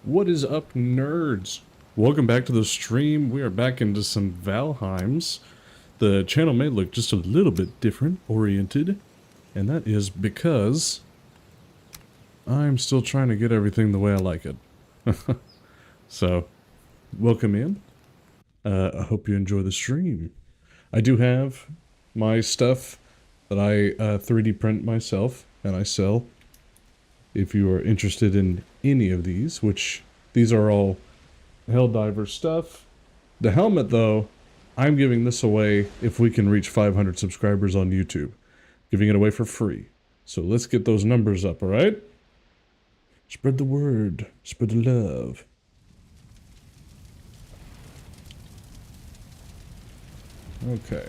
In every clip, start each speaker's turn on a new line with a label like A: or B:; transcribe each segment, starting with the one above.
A: What is up, nerds? Welcome back to the stream. We are back into some Valheims. The channel may look just a little bit different oriented, and that is because I'm still trying to get everything the way I like it. So, welcome in. I hope you enjoy the stream. I do have my stuff that I 3D print myself and I sell. If you are interested in any of these, which these are all Helldiver stuff. The helmet, though, I'm giving this away if we can reach 500 subscribers on YouTube. Giving it away for free. So let's get those numbers up, alright? Spread the word. Spread the love. Okay.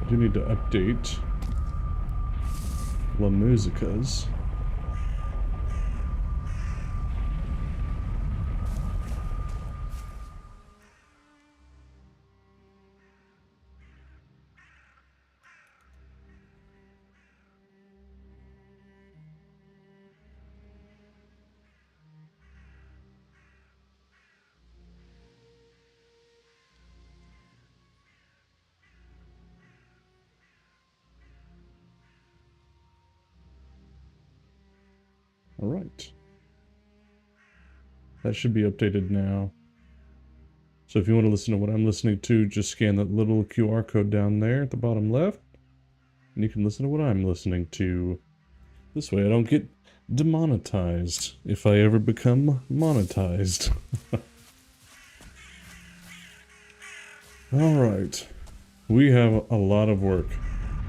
A: I do need to update La Musica's. Alright. That should be updated now. So if you want to listen to what I'm listening to, just scan that little QR code down there at the bottom left. And you can listen to what I'm listening to. This way I don't get demonetized if I ever become monetized. Alright. We have a lot of work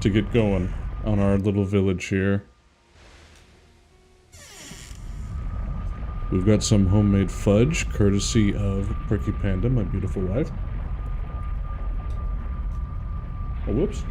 A: to get going on our little village here. We've got some homemade fudge, courtesy of Perky Panda, my beautiful wife. Oh, whoops.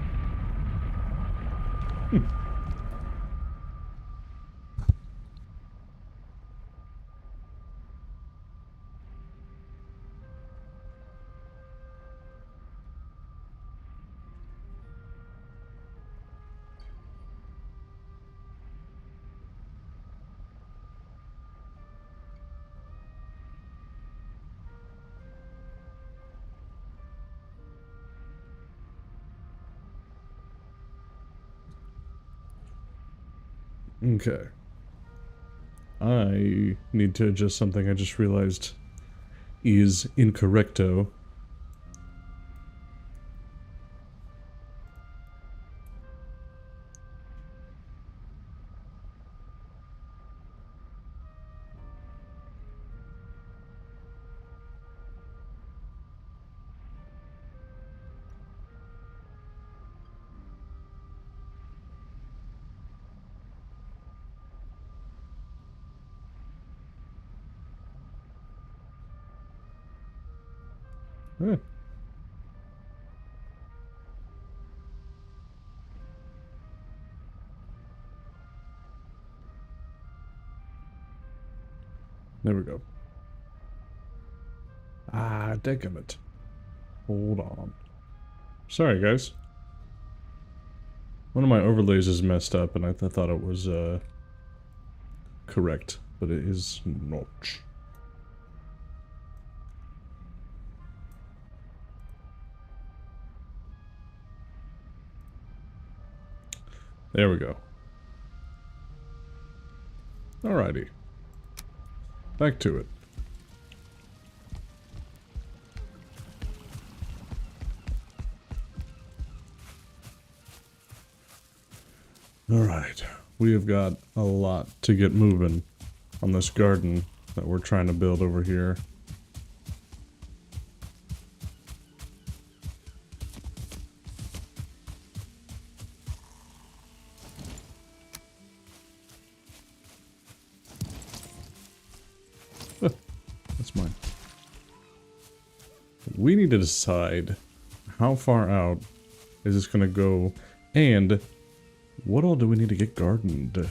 A: Okay. I need to adjust something I just realized is incorrecto. Huh. There we go. Ah, decimate. Hold on. Sorry, guys. One of my overlays is messed up, and I thought it was, correct, but it is not. There we go. Alrighty. Back to it. Alright. We have got a lot to get moving on this garden that we're trying to build over here. That's mine. We need to decide how far out is this going to go, and what all do we need to get gardened?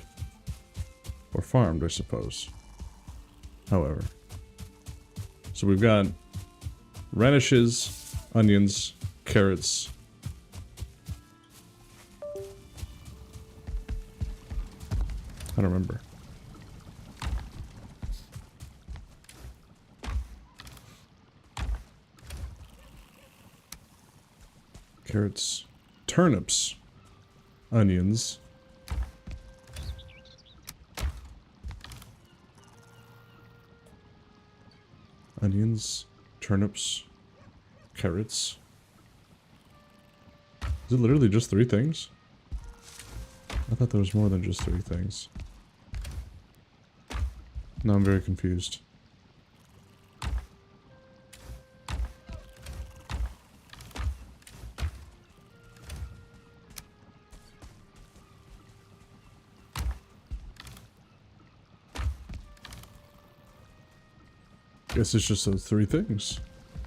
A: Or farmed, I suppose. However. So we've got radishes, onions, carrots. I don't remember. Carrots, turnips, onions. Onions, turnips, carrots. Is it literally just 3 things? I thought there was more than just 3 things. Now I'm very confused. Guess it's just those 3 things.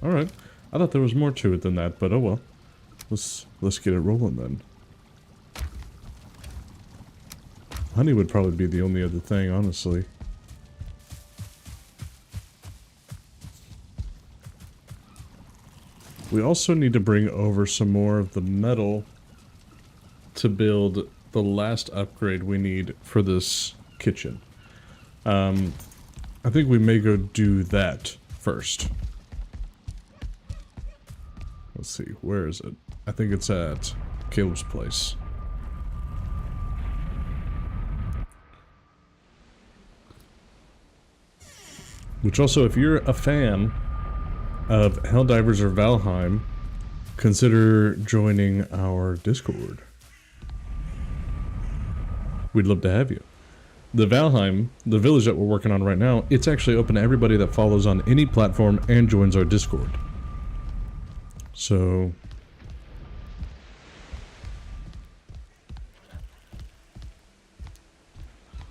A: Alright. I thought there was more to it than that, but oh well. Let's get it rolling then. Honey would probably be the only other thing, honestly. We also need to bring over some more of the metal to build the last upgrade we need for this kitchen. I think we may go do that first. Let's see, where is it? I think it's at Caleb's place. Which also, if you're a fan of Helldivers or Valheim, consider joining our Discord. We'd love to have you. The Valheim, the village that we're working on right now, it's actually open to everybody that follows on any platform and joins our Discord. So...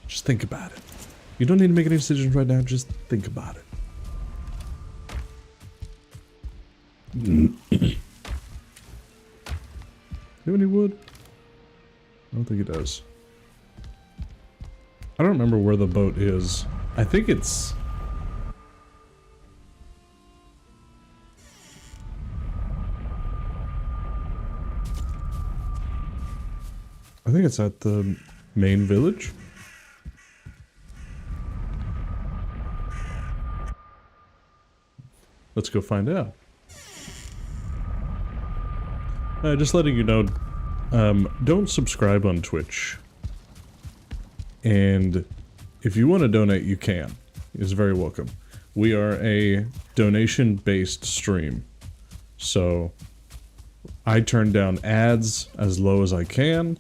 A: just think about it. You don't need to make any decisions right now, just think about it. Have any wood? I don't think it does. I don't remember where the boat is. I think it's... I think it's at the main village. Let's go find out. Just letting you know, don't subscribe on Twitch. And if you want to donate, you can. It's very welcome. We are a donation-based stream. So, I turn down ads as low as I can.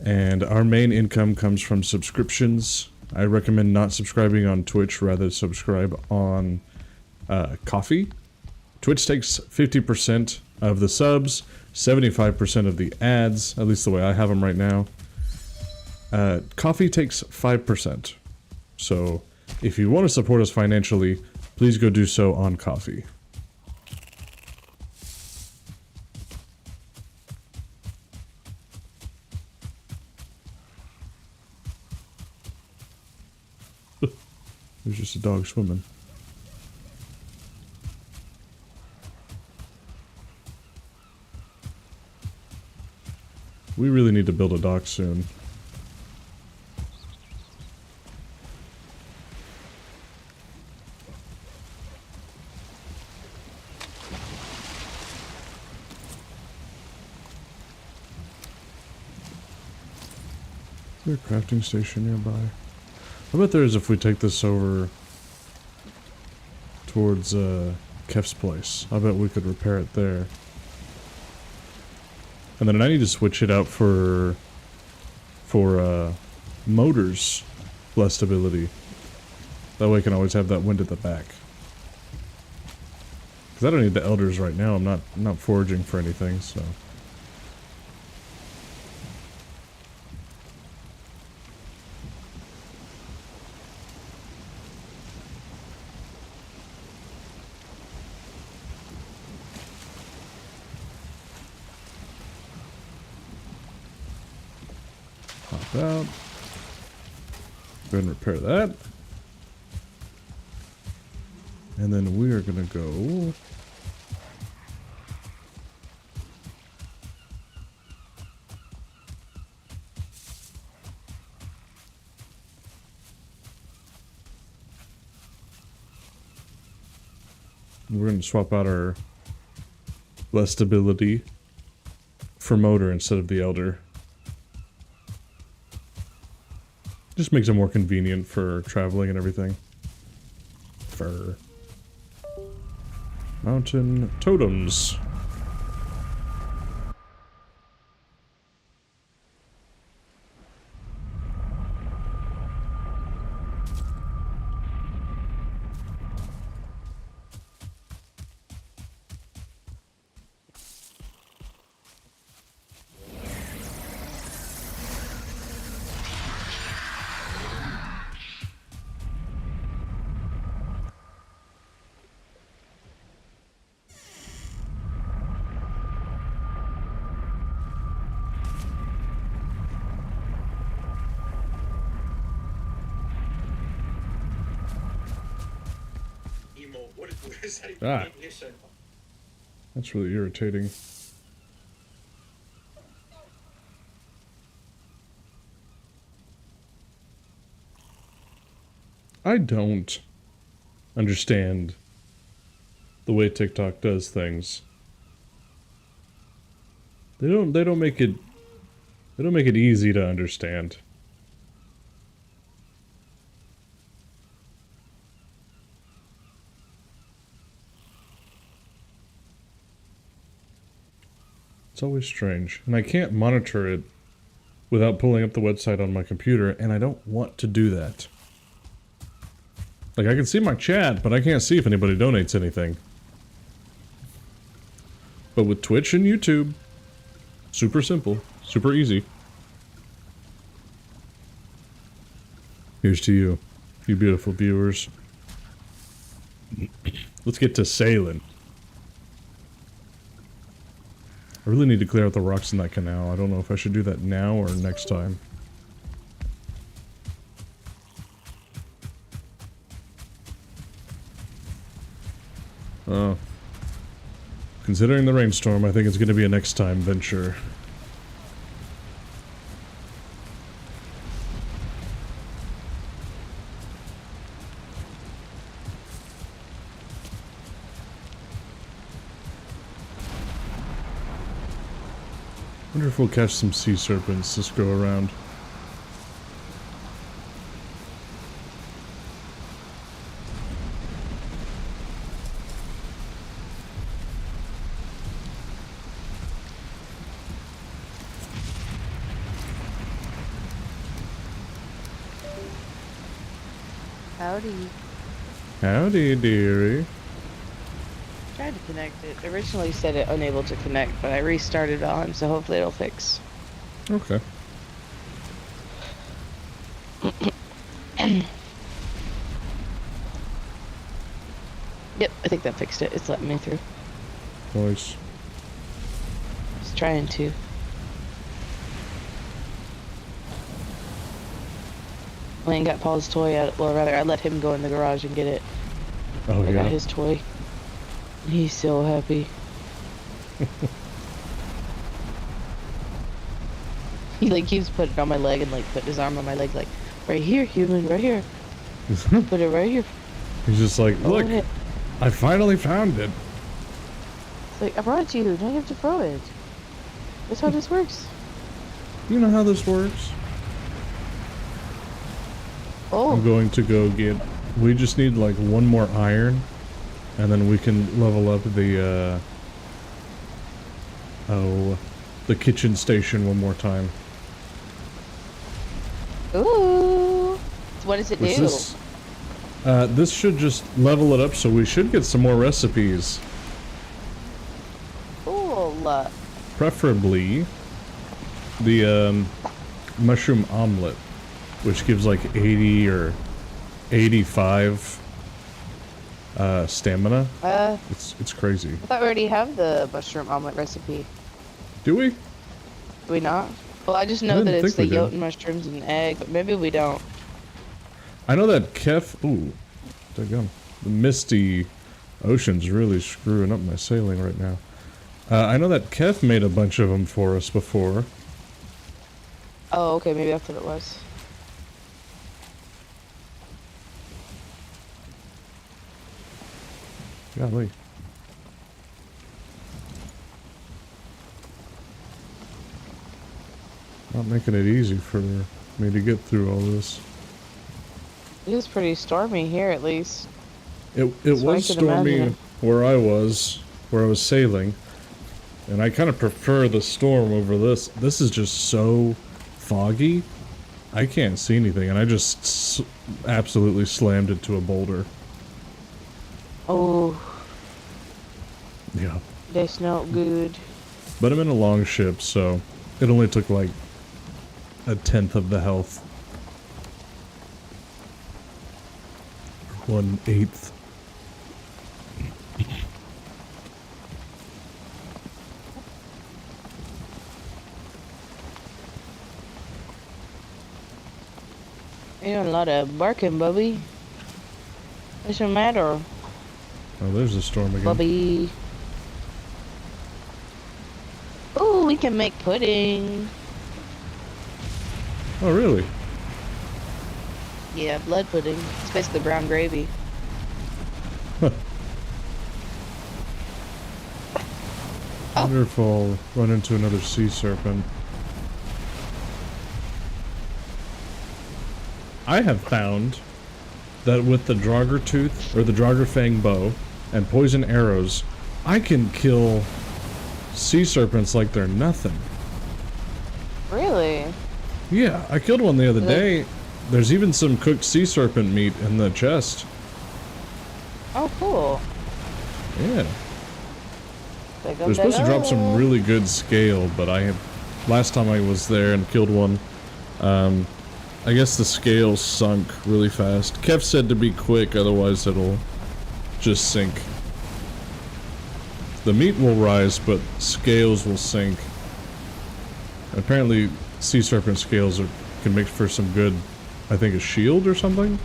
A: And our main income comes from subscriptions. I recommend not subscribing on Twitch, rather subscribe on Coffee. Twitch takes 50% of the subs, 75% of the ads, at least the way I have them right now. Coffee takes 5%. So, if you want to support us financially, please go do so on Coffee. There's just a dog swimming. We really need to build a dock soon. Is there a crafting station nearby? I bet there is if we take this over towards Kef's place. I bet we could repair it there. And then I need to switch it out for motors less stability. That way I can always have that wind at the back. Because I don't need the elders right now. I'm not foraging for anything, so. Out. Go ahead and repair that. And then we are gonna go we're gonna swap out our less stability for motor instead of the elder. Just makes it more convenient for traveling and everything. Fur. Mountain totems. Ah, that's really irritating. I don't understand the way TikTok does things. They don't make it easy to understand. It's always strange, and I can't monitor it without pulling up the website on my computer, and I don't want to do that. Like, I can see my chat, but I can't see if anybody donates anything. But with Twitch and YouTube, super simple, super easy. Here's to you, you beautiful viewers. Let's get to sailing. I really need to clear out the rocks in that canal. I don't know if I should do that now or next time. Oh. Considering the rainstorm, I think it's going to be a next time venture. Wonder if we'll catch some sea serpents this go around.
B: Howdy.
A: Howdy, dearie.
B: Tried to connect it. Originally said it unable to connect, but I restarted Valheim, so hopefully it'll fix.
A: Okay.
B: Yep, I think that fixed it. It's letting me through.
A: Nice.
B: Just trying to. Lane got Paul's toy out. Well, rather, I let him go in the garage and get it.
A: Oh,
B: I
A: yeah.
B: got his toy. He's so happy. He like keeps putting it on my leg and like putting his arm on my leg, like, right here, human, right here. Put it right here.
A: He's just like, look,
B: it.
A: I finally found it.
B: It's like, I brought it to you. Now you have to throw it. That's how this works.
A: You know how this works?
B: Oh.
A: I'm going to go get... We just need like one more iron. And then we can level up the, the kitchen station one more time.
B: Ooh. What does it do?
A: This should just level it up, so we should get some more recipes.
B: Cool.
A: Preferably the, mushroom omelet, which gives like 80 or 85 stamina. It's crazy.
B: I thought we already have the mushroom omelet recipe.
A: Do we?
B: Do we not? Well, I just know that it's the yolk mushrooms and egg, but maybe we don't.
A: I know that Kef... Ooh. Daggum. The misty ocean's really screwing up my sailing right now. I know that Kef made a bunch of them for us before.
B: Oh, okay, maybe that's what it was.
A: Golly. Not making it easy for me to get through all this.
B: It is pretty stormy here, at least.
A: It
B: That's what I
A: was
B: can
A: stormy
B: imagine.
A: where I was sailing, and I kind of prefer the storm over this. This is just so foggy. I can't see anything, and I just absolutely slammed into a boulder.
B: Oh,
A: Yeah.
B: that's not good.
A: But I'm in a long ship, so it only took like a tenth of the health. 1/8.
B: You're doing a lot of barking, Bubby. What's the matter,
A: Oh, there's a storm again.
B: Bubby? Oh, we can make pudding.
A: Oh, really?
B: Yeah, blood pudding. It's basically brown gravy.
A: I wonder if I'll run into another sea serpent. I have found that with the Draugr Tooth, or the Draugr Fang bow, and poison arrows, I can kill sea serpents like they're nothing.
B: Really?
A: Yeah, I killed one the other day. There's even some cooked sea serpent meat in the chest.
B: Oh, cool.
A: Yeah. They're supposed to drop some really good scale, but last time I was there and killed one, I guess the scale sunk really fast. Kev said to be quick, otherwise it'll just sink. The meat will rise, but scales will sink. Apparently, sea serpent scales can make for some good, I think, a shield or something?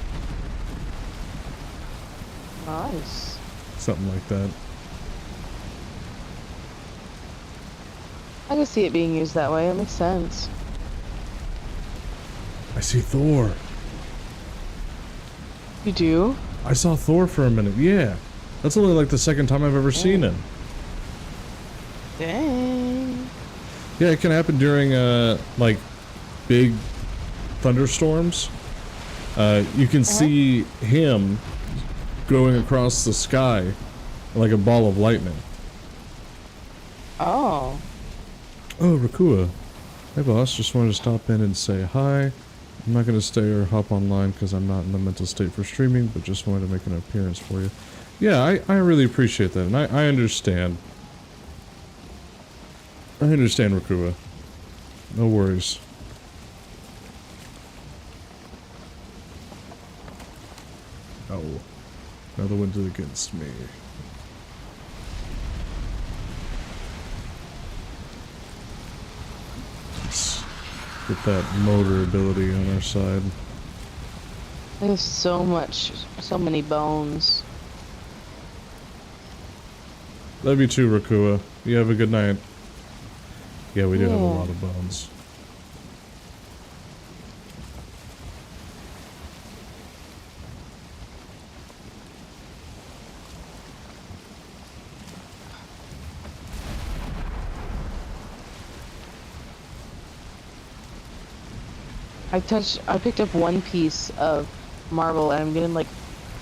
B: Nice.
A: Something like that.
B: I can see it being used that way. It makes sense.
A: I see Thor.
B: You do?
A: I saw Thor for a minute, yeah. That's only like the second time I've ever seen him.
B: Dang.
A: Yeah, it can happen during, like, big thunderstorms. You can see him going across the sky like a ball of lightning.
B: Oh.
A: Oh, Rakua. Hey, boss. Just wanted to stop in and say hi. I'm not going to stay or hop online because I'm not in the mental state for streaming, but just wanted to make an appearance for you. Yeah, I really appreciate that, and I understand. I understand, Rakua. No worries. Oh. Another one did against me. Let's get that motor ability on our side.
B: There's so many bones.
A: Love you too, Rakua. You have a good night. Yeah, we do have a
B: Yeah.
A: lot of bones.
B: I picked up one piece of marble and I'm getting like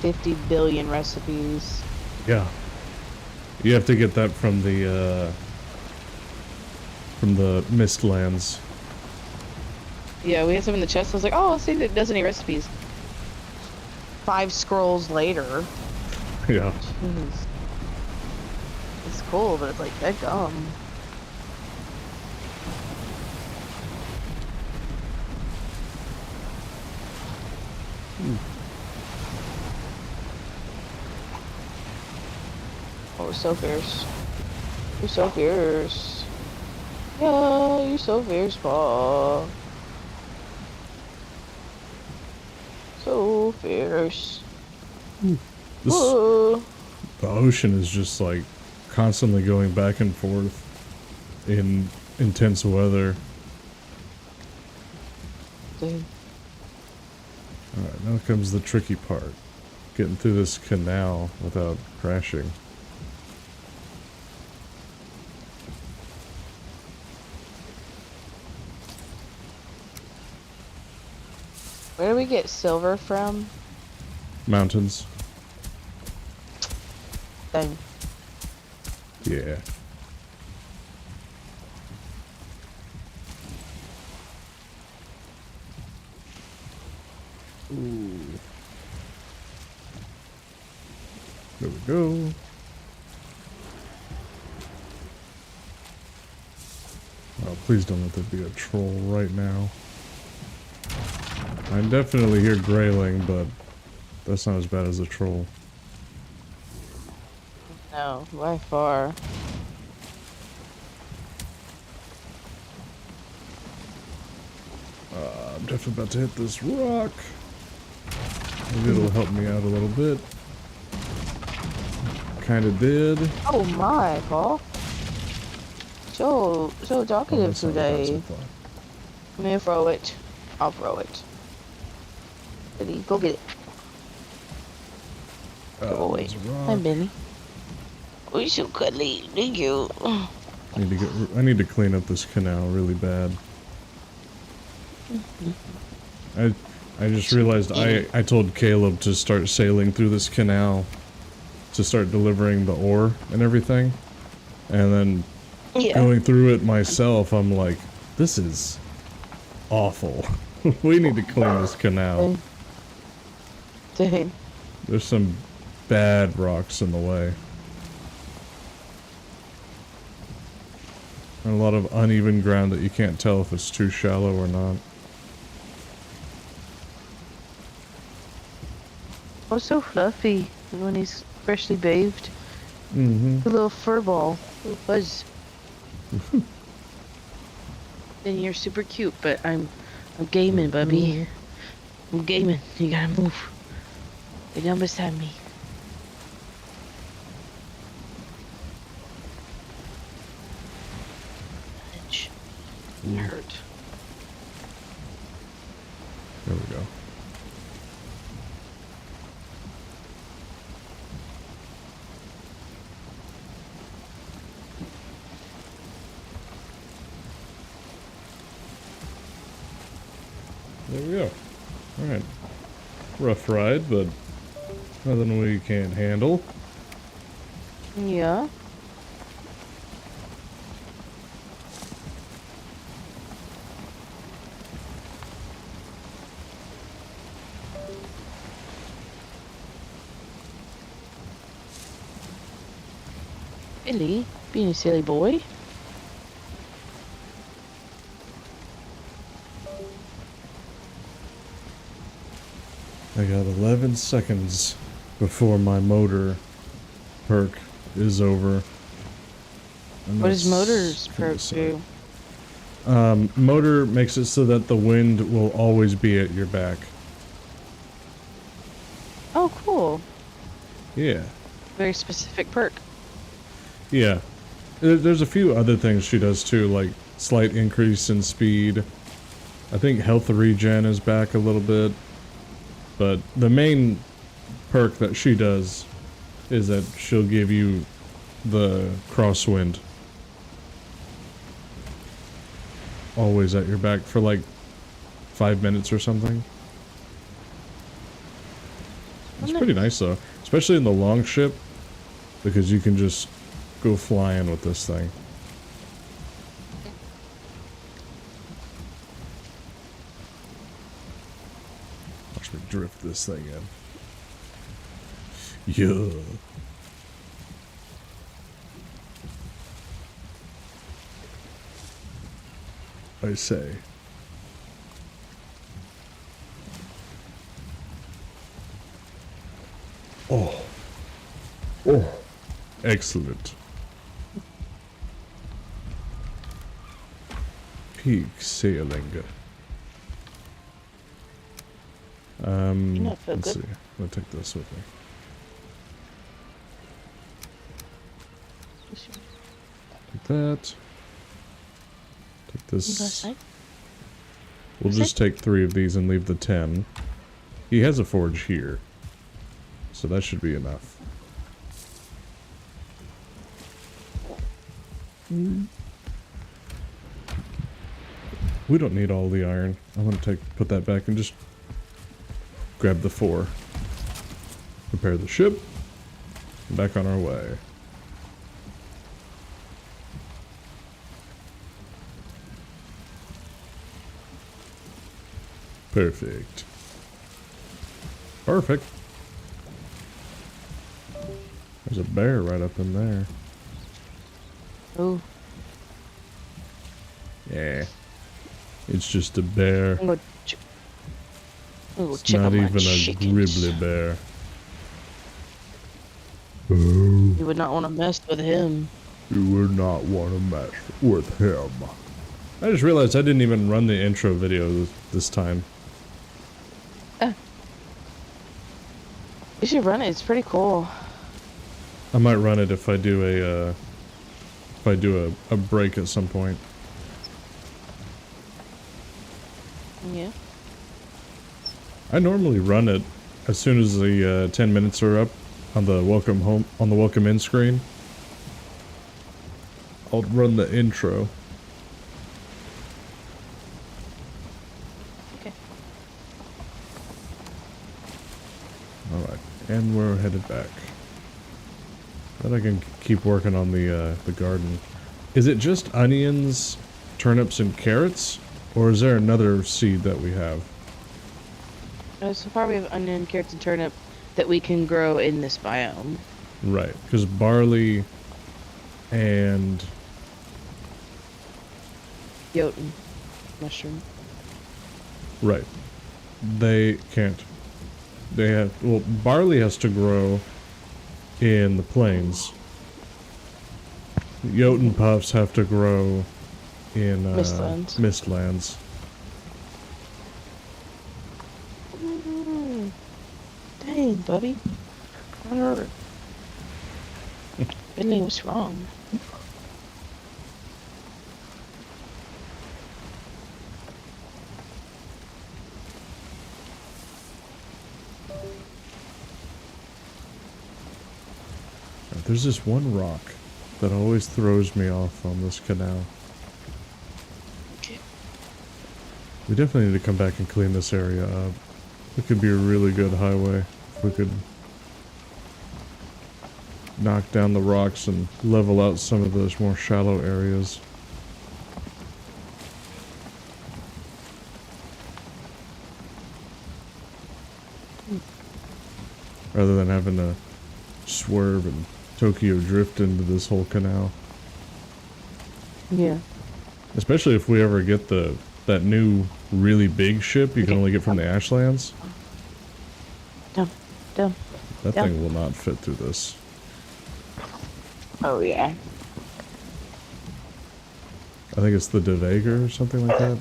B: 50 billion recipes.
A: Yeah. You have to get that from the Mistlands.
B: Yeah, we had some in the chest. I was like, oh, let's see if it does any recipes. 5 scrolls later.
A: Yeah.
B: Jeez. It's cool, but it's like, that gum. Oh, we're so fierce. You're so fierce. Yeah, you're so fierce, Paul. So fierce.
A: This,
B: Whoa.
A: the ocean is just like constantly going back and forth in intense weather.
B: Dude.
A: Alright, now comes the tricky part. Getting through this canal without crashing.
B: Where do we get silver from?
A: Mountains.
B: Dang.
A: Yeah. Ooh. There we go. Oh, please don't let there be a troll right now. I definitely hear grayling, but that's not as bad as a troll.
B: No, by far.
A: I'm definitely about to hit this rock. Maybe it'll help me out a little bit. Kinda did.
B: Oh my, Paul. So
A: Oh,
B: talkative
A: that's not as bad as I
B: today.
A: thought.
B: I'm gonna throw it. I'll throw it. Ready? Go get it. Go away.
A: There's a rock.
B: Hi, Benny. Oh, you're so cuddly. Thank you.
A: I need to clean up this canal really bad. I just realized I told Caleb to start sailing through this canal to start delivering the ore and everything. And then
B: Yeah.
A: going through it myself, I'm like, this is awful. We need to clean this canal.
B: Dang.
A: There's some bad rocks in the way. And a lot of uneven ground that you can't tell if it's too shallow or not.
B: Oh, so fluffy when he's freshly bathed.
A: Mm-hmm.
B: A little fur ball. Little fuzz. And you're super cute, but I'm gaming, bubby. I'm gaming. You gotta move. Get down beside me. Itch. It hurt.
A: There we go. There we go. Alright. Rough ride, but nothing we can't handle.
B: Yeah. Billy, being a silly boy.
A: I got 11 seconds before my motor perk is over. And
B: What does
A: that's
B: motor's
A: pretty
B: perk
A: sad.
B: do?
A: Motor makes it so that the wind will always be at your back.
B: Oh, cool.
A: Yeah.
B: Very specific perk.
A: Yeah. There's a few other things she does too, like slight increase in speed. I think health regen is back a little bit. But the main perk that she does is that she'll give you the crosswind. Always at your back for like 5 minutes or something. It's pretty nice though, especially in the long ship, because you can just go flying with this thing. Watch me drift this thing in. Yeah. I say. Oh. Oh. Excellent. Peak sailing.
B: not feel
A: Let's
B: good.
A: see. I'm gonna take this with me. Take that. Take this. We'll just take 3 of these and leave the 10. He has a forge here, so that should be enough. We don't need all the iron. I'm gonna put that back and just grab the 4. Prepare the ship. Back on our way. Perfect. Perfect. There's a bear right up in there.
B: Oh,
A: Yeah. It's just a bear.
B: I'm gonna go
A: It's
B: check
A: not
B: on my
A: even a
B: chickens.
A: gribbly bear.
B: You would not want to mess with him.
A: You would not want to mess with him. I just realized I didn't even run the intro video this time.
B: You should run it. It's pretty cool.
A: I might run it if I do a break at some point.
B: Yeah.
A: I normally run it as soon as the 10 minutes are up on the welcome in screen. I'll run the intro.
B: Okay.
A: Alright, and we're headed back. Then I can keep working on the garden. Is it just onions, turnips, and carrots? Or is there another seed that we have?
B: So far we have onion, carrots, and turnip that we can grow in this biome.
A: Right, because barley and...
B: Jotun. Mushroom.
A: Right. They can't. They have... Well, barley has to grow in the plains. Jotun puffs have to grow in
B: Mistlands.
A: Mistlands.
B: Dang, buddy. What hurt? Billy, what's wrong?
A: There's this one rock that always throws me off on this canal.
B: Okay.
A: We definitely need to come back and clean this area up. It could be a really good highway if we could knock down the rocks and level out some of those more shallow areas. Rather than having to swerve and Tokyo drift into this whole canal.
B: Yeah.
A: Especially if we ever get that new really big ship you can only get from the Ashlands.
B: Dump.
A: That
B: Yep.
A: thing will not fit through this.
B: Oh, yeah.
A: I think it's the De Vega or something like that.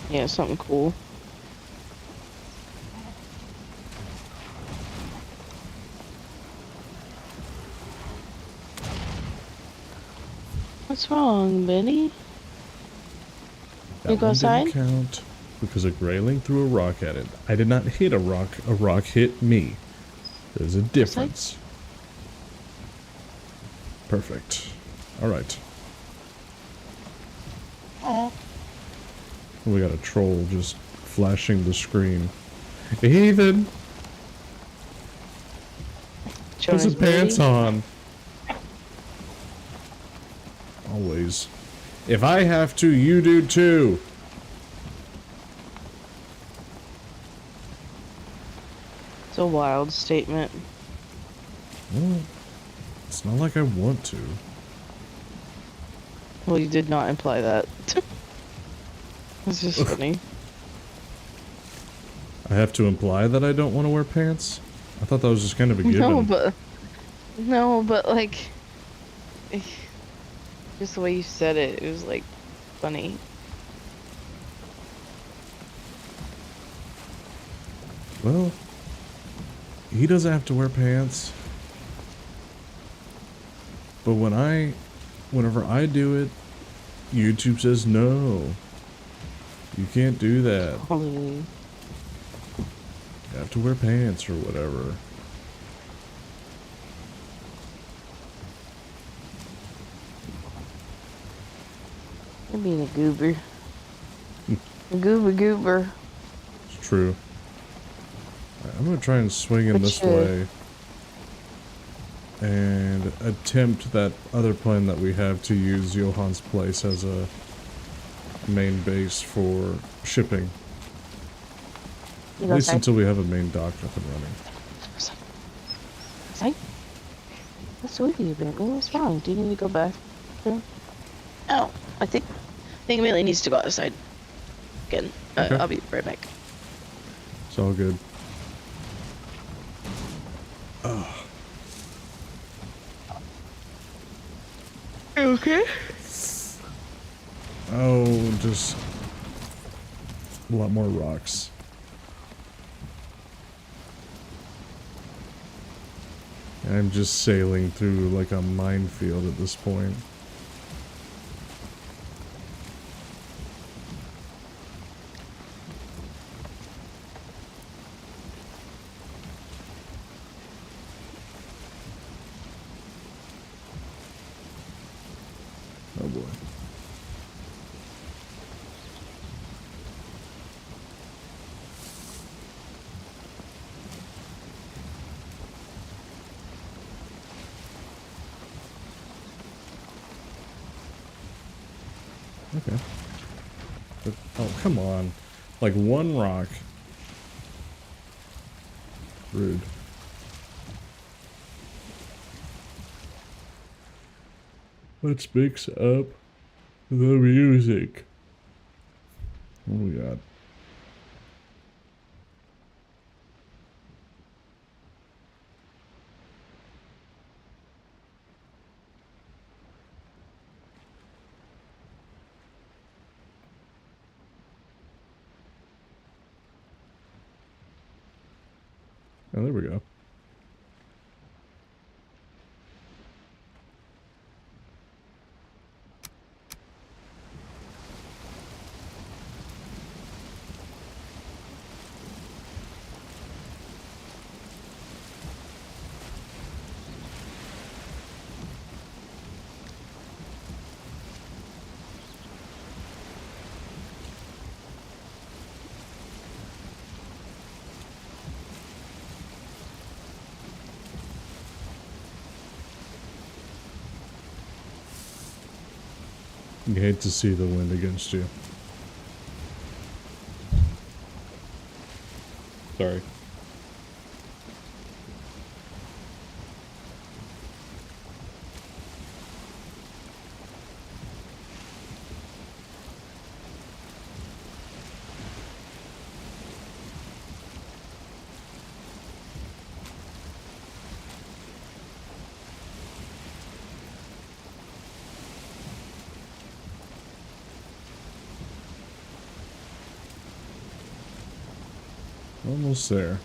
B: Yeah, something cool. What's wrong, Benny?
A: That
B: You go
A: one
B: outside?
A: didn't count because a grayling threw a rock at it. I did not hit a rock hit me. There's a difference. Perfect. Alright.
B: Oh.
A: We got a troll just flashing the screen. Ethan! Put some pants on! Always. If I have to, you do too!
B: It's a wild statement.
A: Well, it's not like I want to.
B: Well, you did not imply that. It's just funny.
A: I have to imply that I don't want to wear pants? I thought that was just kind of a given.
B: No, but like, just the way you said it, it was like funny.
A: Well, he doesn't have to wear pants. But whenever I do it, YouTube says no. You can't do that.
B: Probably.
A: You have to wear pants or whatever.
B: You're being a goober. A goober.
A: It's true. I'm gonna try and swing in this way and attempt that other plan that we have to use Johann's place as a main base for shipping.
B: You
A: At
B: go
A: least
B: side.
A: until we have a main dock up and running.
B: Side. How sweet you been? What's wrong? Do you need to go back? Oh, I think Amelia needs to go outside again.
A: Okay.
B: I'll be right back.
A: It's all good. Oh.
B: You okay?
A: Oh, just a lot more rocks. I'm just sailing through like a minefield at this point. Oh boy. Okay. But, oh, come on. Like one rock. Rude. Let's mix up the music. What do we got? Oh, there we go. You hate to see the wind against you. Sorry. Almost there.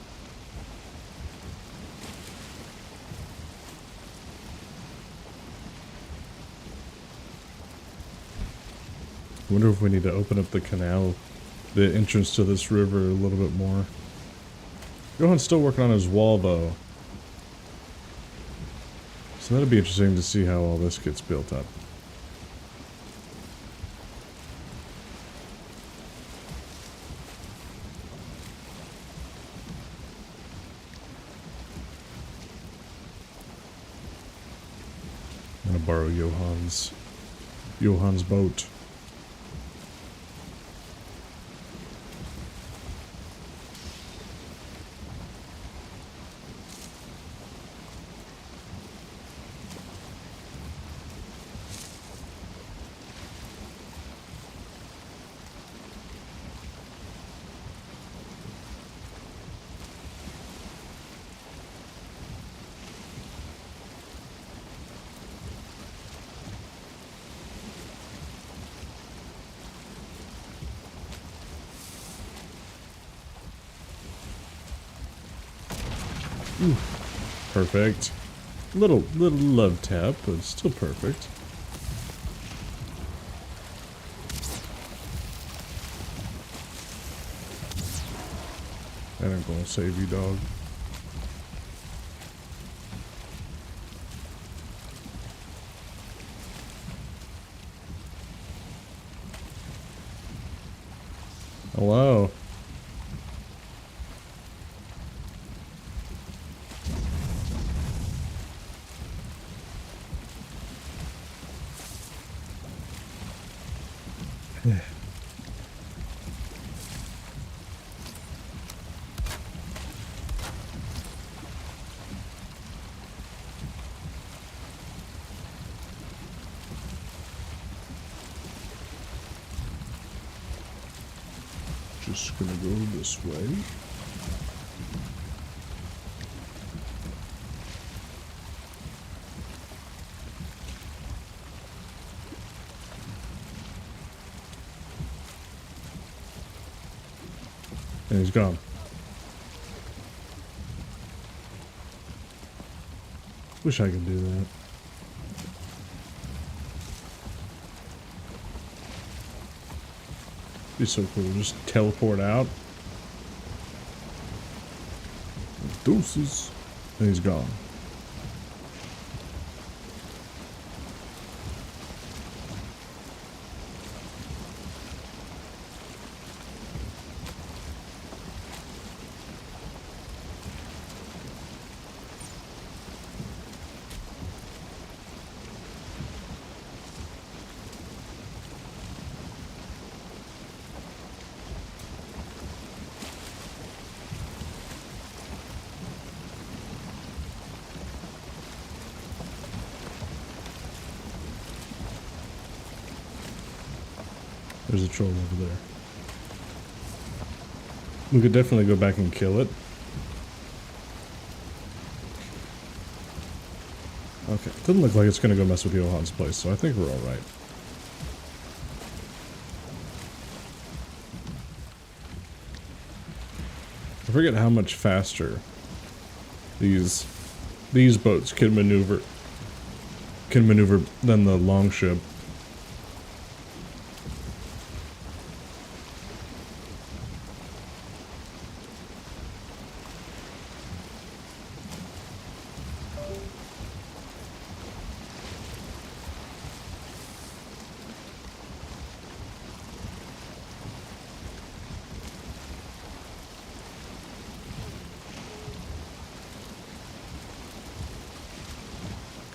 A: I wonder if we need to open up the canal, the entrance to this river a little bit more. Johann's still working on his wall though. So that'll be interesting to see how all this gets built up. I'm gonna borrow Johann's boat. Ooh, perfect. Little love tap, but still perfect. That ain't gonna save you, dog. Hello. Just gonna go this way. And he's gone. Wish I could do that. Be so cool. Just teleport out. Deuces. And he's gone. There's a troll over there. We could definitely go back and kill it. Okay, doesn't look like it's gonna go mess with Johan's place, so I think we're alright. I forget how much faster these boats can maneuver than the longship.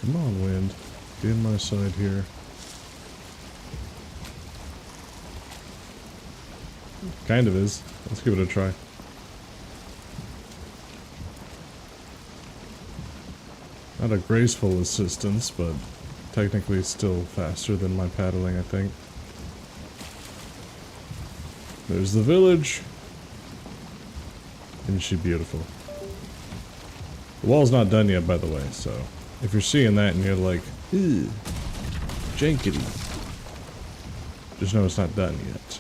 A: Come on, wind. Be on my side here. Kind of is. Let's give it a try. Not a graceful assistance, but technically still faster than my paddling, I think. There's the village. Isn't she beautiful? The wall's not done yet, by the way, so if you're seeing that and you're like, ew, jankety, just know it's not done yet.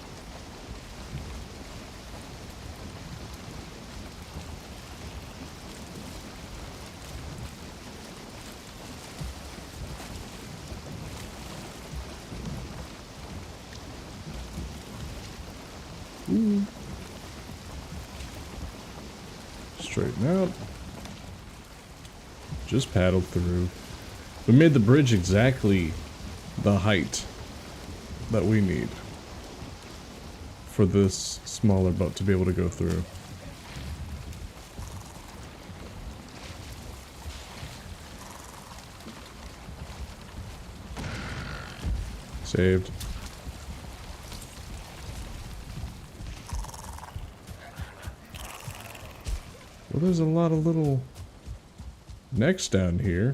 A: Ooh. Straighten out. Just paddled through. We made the bridge exactly the height that we need for this smaller boat to be able to go through. Saved. Well, there's a lot of little necks down here.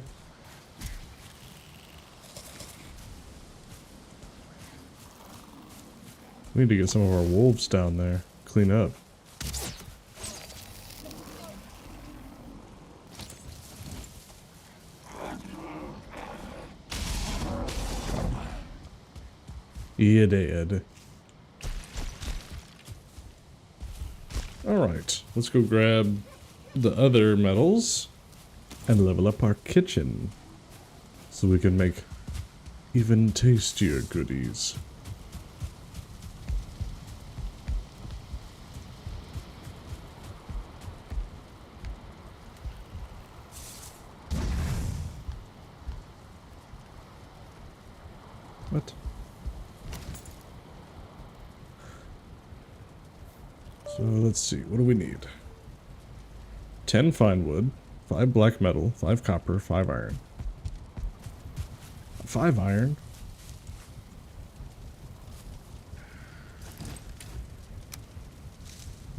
A: We need to get some of our wolves down there. Clean up. Yeah, dead. Alright, let's go grab the other metals and level up our kitchen so we can make even tastier goodies. What? So let's see, what do we need? 10 fine wood, 5 black metal, 5 copper, 5 iron. 5 iron?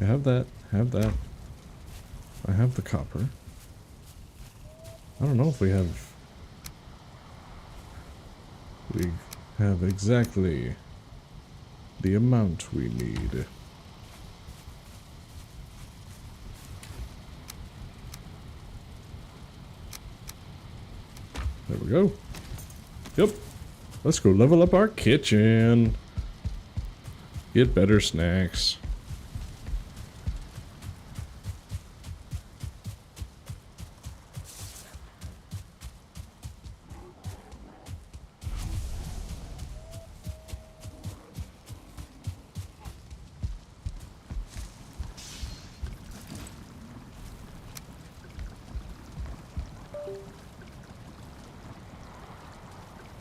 A: I have that. Have that. I have the copper. I don't know if we have... We have exactly the amount we need. There we go. Yep. Let's go level up our kitchen. Get better snacks.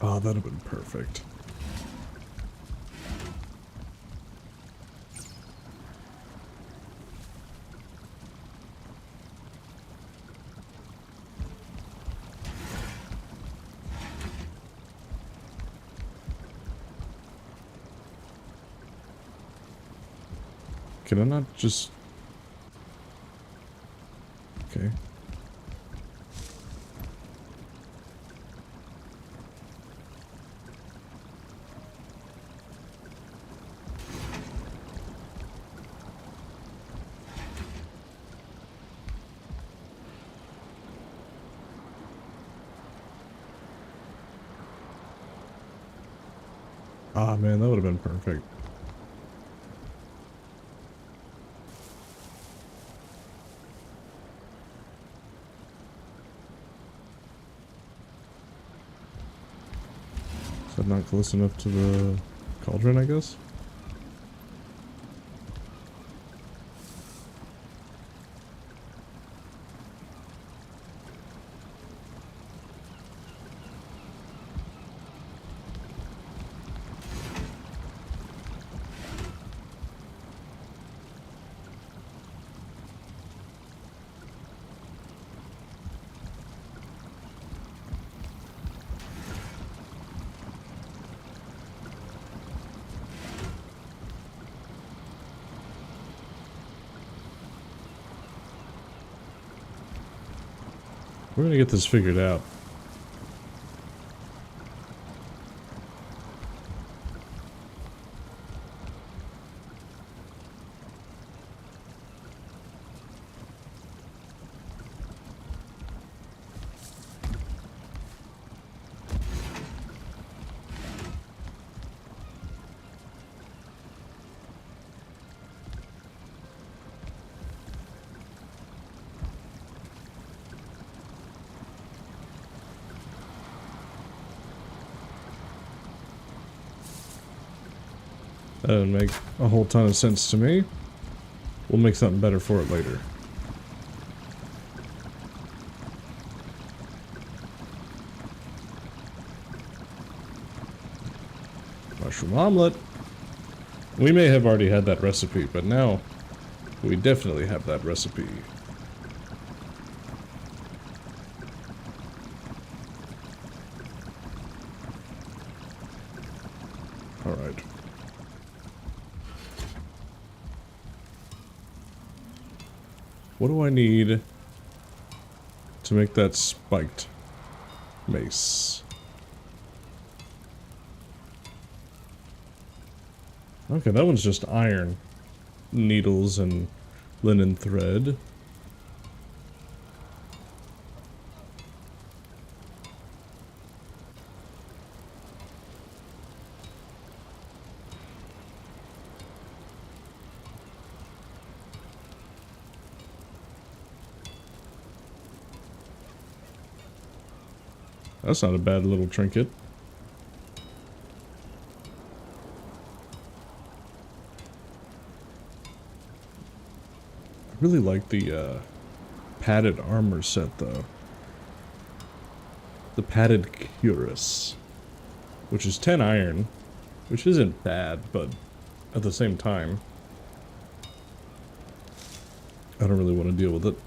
A: Oh, that'd have been perfect. Can I not just... Okay. Ah, man, that would have been perfect. Is that not close enough to the cauldron, I guess? We're gonna get this figured out. That doesn't make a whole ton of sense to me. We'll make something better for it later. Mushroom omelet. We may have already had that recipe, but now we definitely have that recipe. Alright. What do I need to make that spiked mace? Okay, that one's just iron. Needles and linen thread. That's not a bad little trinket. I really like the padded armor set though. The padded cuirass, which is 10 iron, which isn't bad, but at the same time, I don't really want to deal with it.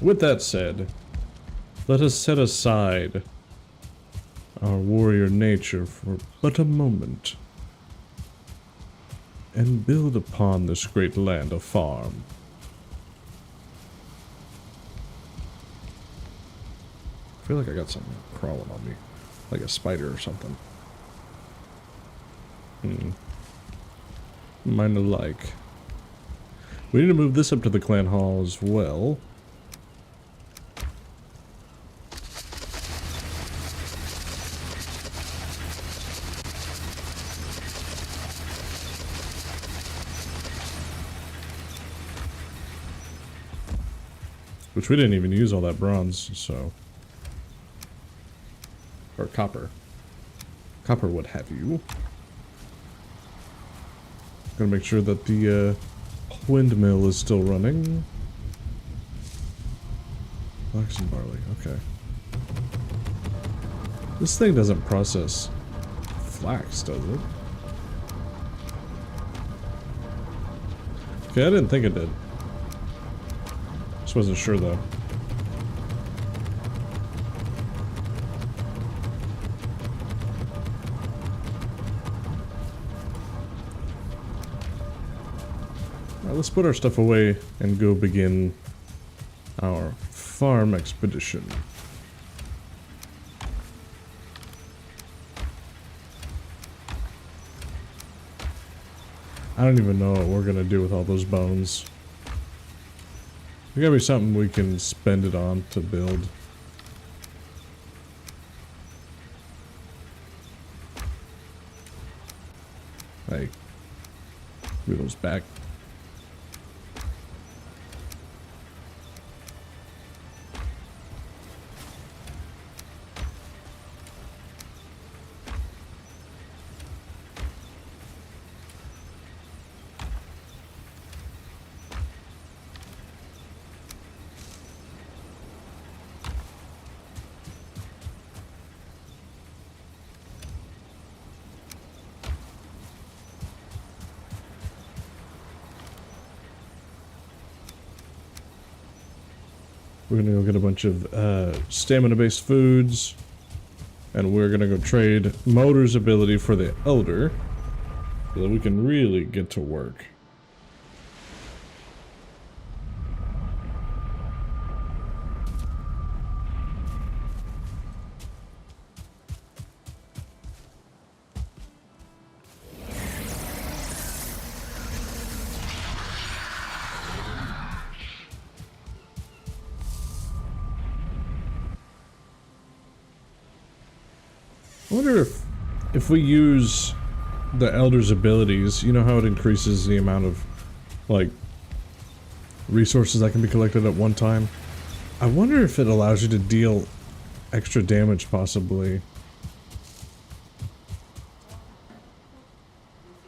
A: with that said, let us set aside our warrior nature for but a moment and build upon this great land a farm. I feel like I got something crawling on me, like a spider or something. Mine alike. We need to move this up to the clan hall as well. Which we didn't even use all that bronze, so... Or copper. Copper, what have you. Gonna make sure that the windmill is still running. Flax and barley, okay. This thing doesn't process flax, does it? Okay, I didn't think it did. Just wasn't sure though. Alright, let's put our stuff away and go begin our farm expedition. I don't even know what we're gonna do with all those bones. There gotta be something we can spend it on to build. Hey, give those back. We're gonna go get a bunch of stamina-based foods, and we're gonna go trade Motor's ability for the Elder, so that we can really get to work. I wonder if we use the Elder's abilities, you know how it increases the amount of, like, resources that can be collected at one time? I wonder if it allows you to deal extra damage, possibly.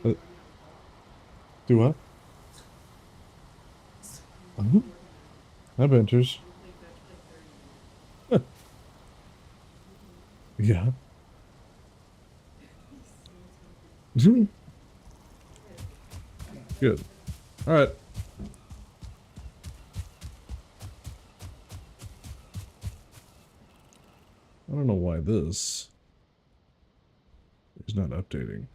A: Do what? That enters. Yeah. Good. Alright. I don't know why this is not updating.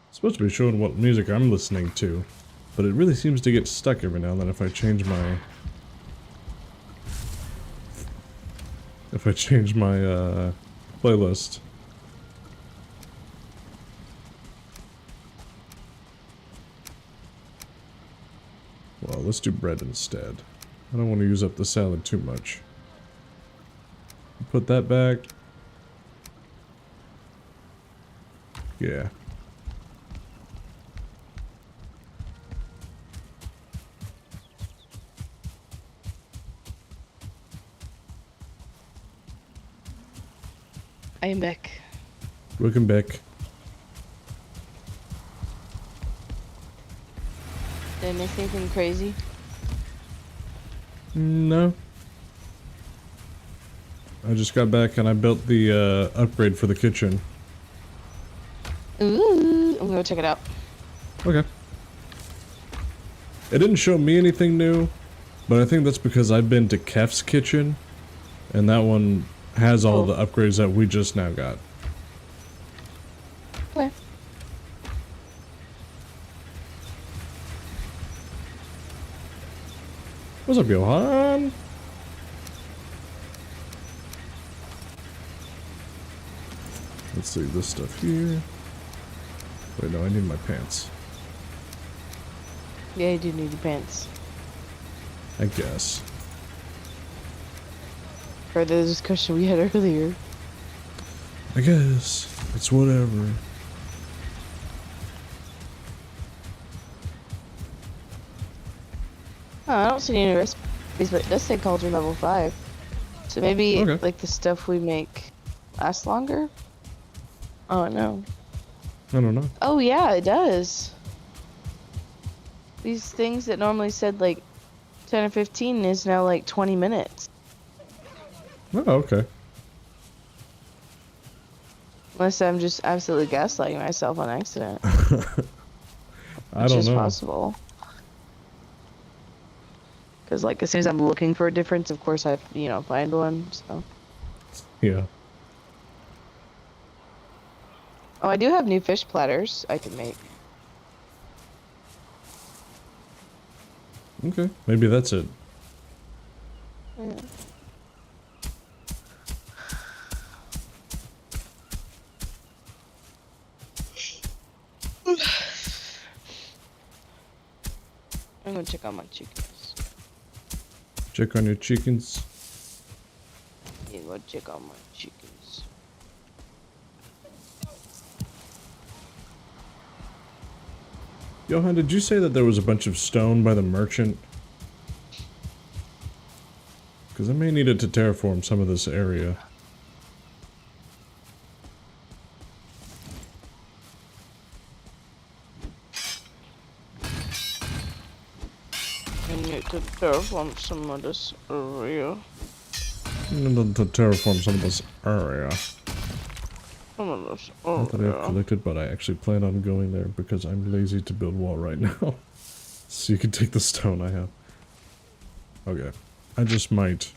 A: It's supposed to be showing what music I'm listening to, but it really seems to get stuck every now and then if I change my... playlist. Well, let's do bread instead. I don't want to use up the salad too much. Put that back. Yeah.
B: I am back.
A: Welcome back.
B: Did I miss anything crazy?
A: No. I just got back and I built the upgrade for the kitchen.
B: Ooh, I'm gonna go check it out.
A: Okay. It didn't show me anything new, but I think that's because I've been to Kef's kitchen, and that one has all the upgrades that we just now got.
B: Okay.
A: What's up, Johan? Let's see this stuff here. Wait, no, I need my pants.
B: Yeah, you do need your pants.
A: I guess.
B: For the discussion we had earlier.
A: I guess. It's whatever.
B: Oh, I don't see any recipes, but it does say cauldron level 5. So maybe,
A: Okay.
B: like, the stuff we make lasts longer? Oh, no.
A: I don't know.
B: Oh, yeah, it does. These things that normally said, like, 10 or 15 is now, like, 20 minutes.
A: Oh, okay.
B: Unless I'm just absolutely gaslighting myself on accident.
A: I don't
B: Which is
A: know.
B: possible. Because, like, as soon as I'm looking for a difference, of course I, find one, so.
A: Yeah.
B: Oh, I do have new fish platters I can make.
A: Okay. Maybe that's it.
B: Yeah. I'm gonna check on my chickens.
A: Check on your chickens.
B: Yeah, go check on my chickens.
A: Johan, did you say that there was a bunch of stone by the merchant? Because I may need it to terraform some of this area.
B: I need to terraform some of this area.
A: I need to terraform some of this area.
B: Some of this
A: Not that I've
B: area.
A: collected, but I actually plan on going there because I'm lazy to build wall right now. So you can take the stone I have. Okay. I just might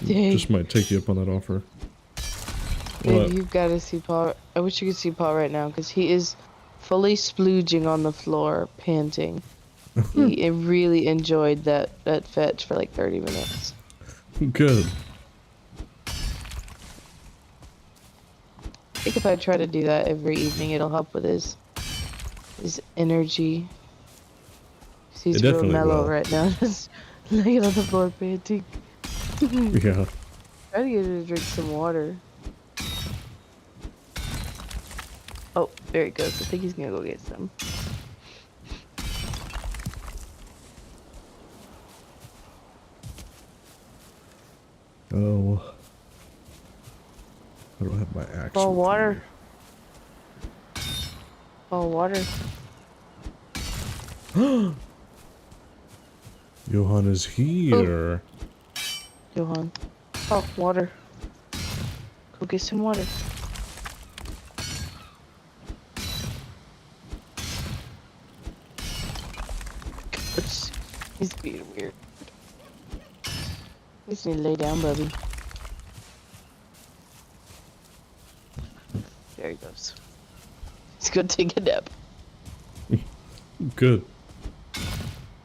B: Dang.
A: take you up on that offer.
B: Babe,
A: What?
B: you've got to see Paul. I wish you could see Paul right now, because he is fully splooging on the floor, panting. He really enjoyed that fetch for like 30 minutes.
A: Good.
B: I think if I try to do that every evening, it'll help with his energy. He's
A: It
B: real
A: definitely
B: mellow
A: will.
B: right now, just laying on the floor panting.
A: Yeah.
B: Try to get him to drink some water. Oh, there he goes. I think he's gonna go get some.
A: Oh. I don't have my axe.
B: Ball
A: with
B: water. Ball water.
A: me. Johan is here.
B: Johan. Oh, water. Go get some water. Oops. He's being weird. You just need to lay down, Bubby. There he goes. He's gonna take a nap.
A: Good.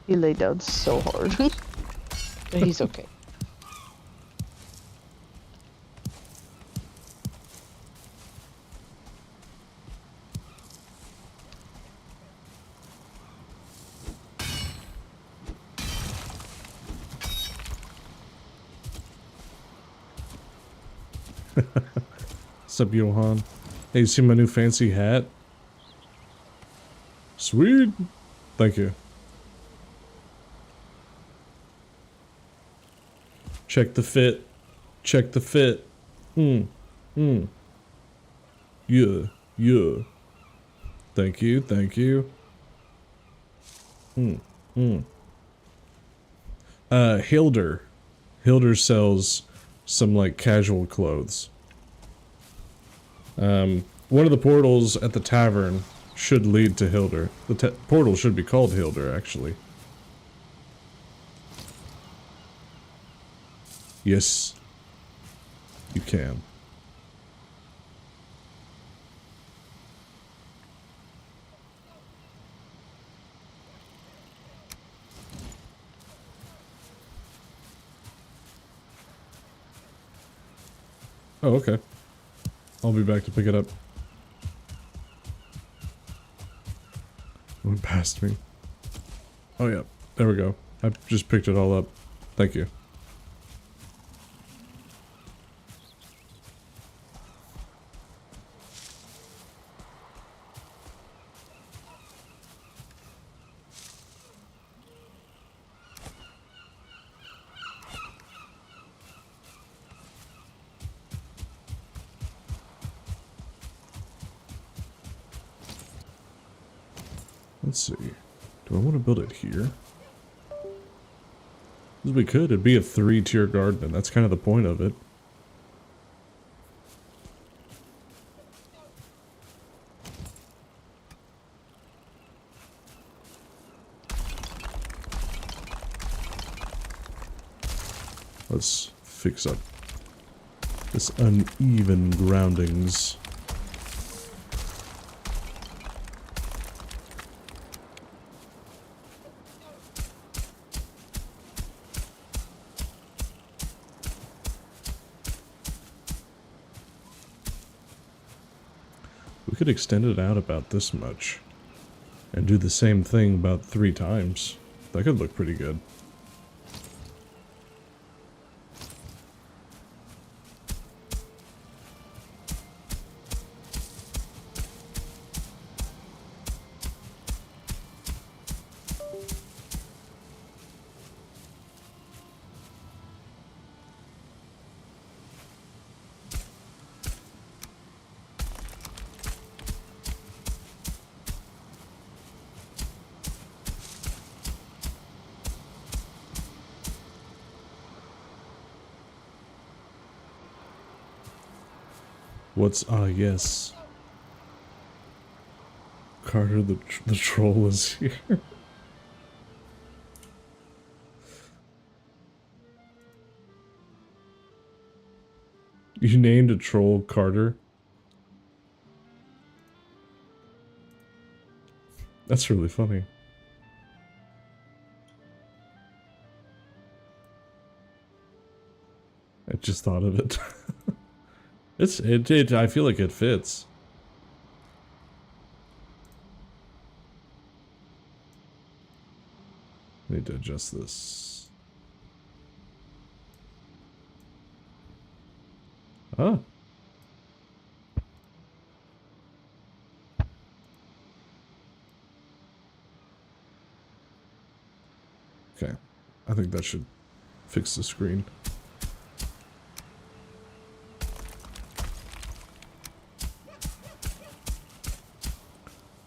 B: He laid down so hard. But he's okay.
A: What's up, Johan? Hey, you see my new fancy hat? Sweet. Thank you. Check the fit. Check the fit. Yeah. Yeah. Thank you. Thank you. Hilder. Hilder sells some, like, casual clothes. One of the portals at the tavern should lead to Hilder. The portal should be called Hilder, actually. Yes, you can. Oh, okay. I'll be back to pick it up. Went past me. Oh yeah, there we go. I just picked it all up. Thank you. Let's see. Do I want to build it here? Because we could. It'd be a 3-tier garden, and that's kind of the point of it. Let's fix up this uneven groundings. We could extend it out about this much and do the same thing about 3 times. That could look pretty good. What's yes. Carter the troll is here. You named a troll Carter? That's really funny. I just thought of it. I feel like it fits. Need to adjust this. Ah. Okay. I think that should fix the screen.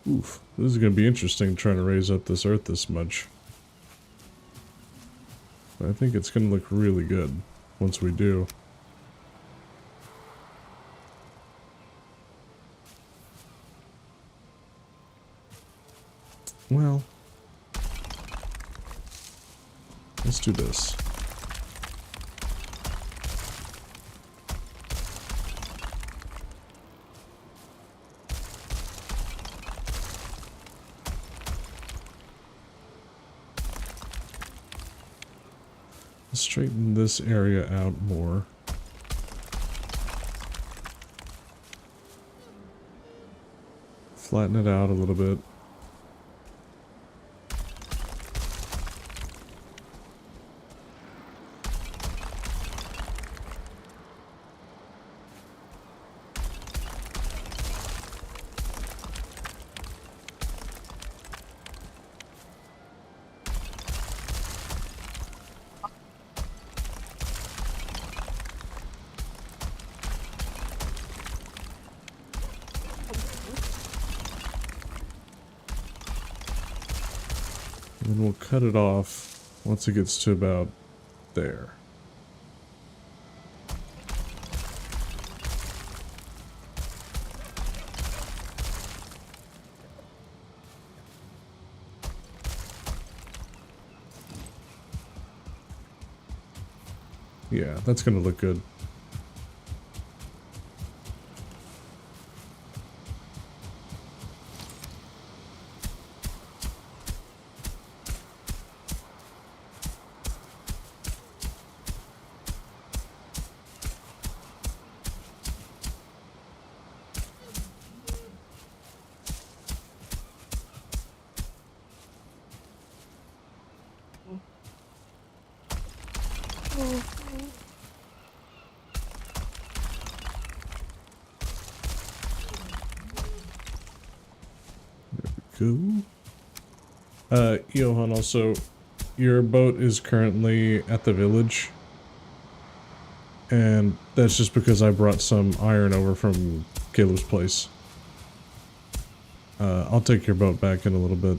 A: Oof. This is going to be interesting trying to raise up this earth this much. But I think it's going to look really good once we do. Well, let's do this. Let's straighten this area out more. Flatten it out a little bit. And then we'll cut it off once it gets to about there. Yeah, that's gonna look good. Cool. Johan, also, your boat is currently at the village. And that's just because I brought some iron over from Caleb's place. I'll take your boat back in a little bit.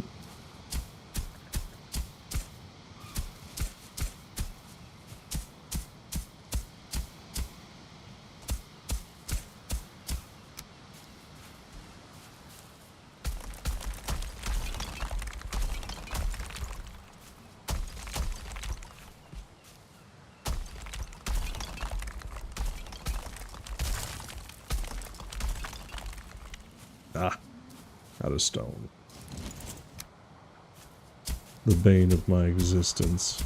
A: Ah, out of stone. The bane of my existence.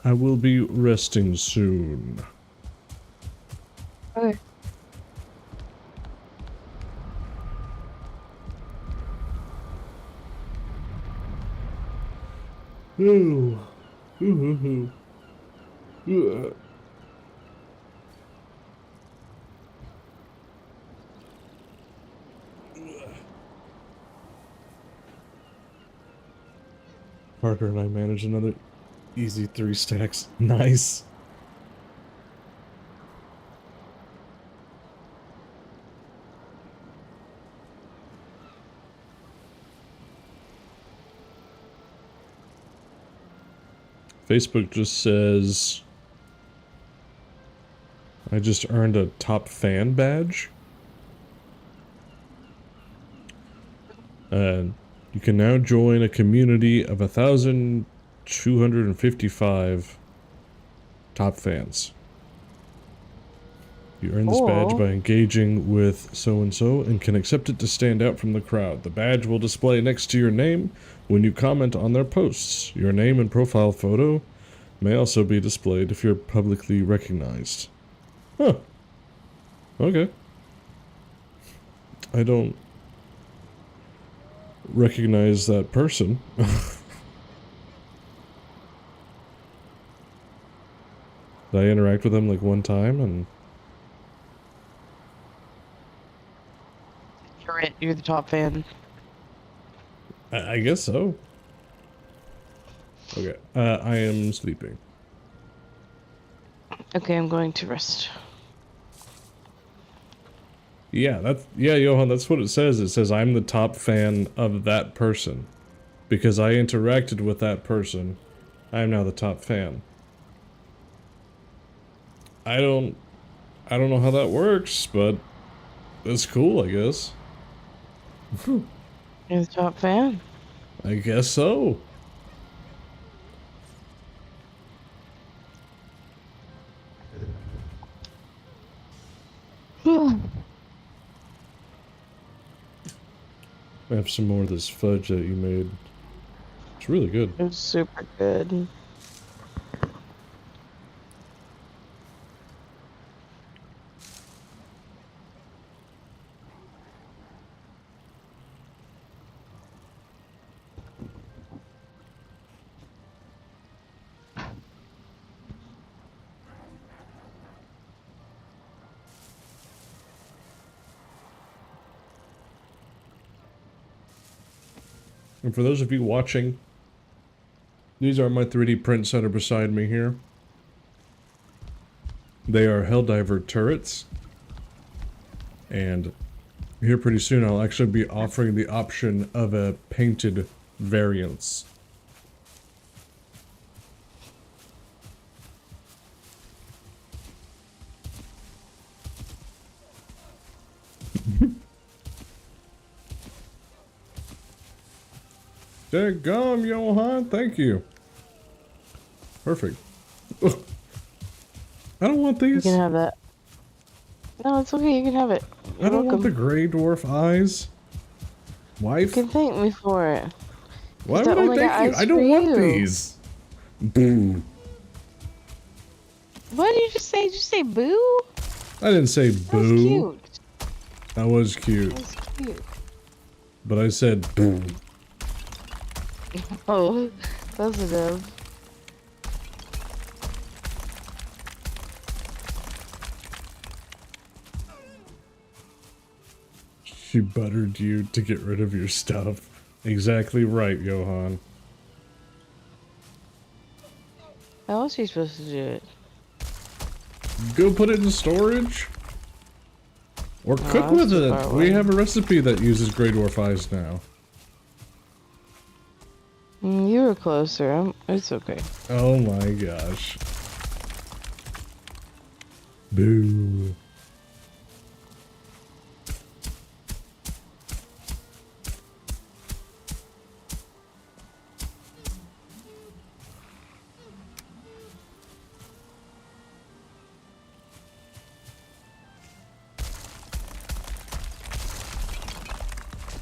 A: I will be resting soon.
B: Okay.
A: Ooh. Ooh. Ooh. Parker and I managed another easy 3 stacks. Nice. Facebook just says I just earned a top fan badge. And you can now join a community of 1,255 top fans. You earn this badge
B: Cool.
A: by engaging with so-and-so and can accept it to stand out from the crowd. The badge will display next to your name when you comment on their posts. Your name and profile photo may also be displayed if you're publicly recognized. Huh. Okay. I don't recognize that person. Did I interact with them like one time and...
B: You're it. You're the top fan.
A: I guess so. Okay, I am sleeping.
B: Okay, I'm going to rest.
A: Yeah, Johan, that's what it says. It says I'm the top fan of that person. Because I interacted with that person, I am now the top fan. I don't know how that works, but it's cool, I guess.
B: You're the top fan.
A: I guess so. I have some more of this fudge that you made. It's really good.
B: It was super good.
A: And for those of you watching, these are my 3D prints that are beside me here. They are Helldiver turrets. And here pretty soon I'll actually be offering the option of a painted variance. Daggum, Johan, thank you. Perfect. Ugh, I don't want
B: You can
A: these.
B: have that. No, it's okay. You can have it.
A: I
B: You're
A: don't want the
B: welcome.
A: gray dwarf eyes.
B: You
A: Wife,
B: can thank me for it.
A: why
B: Because I
A: would I
B: only got
A: thank you?
B: eyes
A: I
B: for
A: don't want
B: you.
A: these. Boo.
B: What did you just say? Did you say boo?
A: I didn't say
B: That was
A: boo.
B: cute.
A: That was cute.
B: That was cute.
A: But I said boo.
B: Oh, positive.
A: She buttered you to get rid of your stuff. Exactly right, Johan.
B: How was she supposed to do it?
A: Go put it in storage. Or
B: Oh,
A: cook
B: that's
A: with
B: too
A: it.
B: far
A: We
B: away.
A: have a recipe that uses Grey Dwarf eyes now.
B: You were closer. It's okay.
A: Oh my gosh. Boo.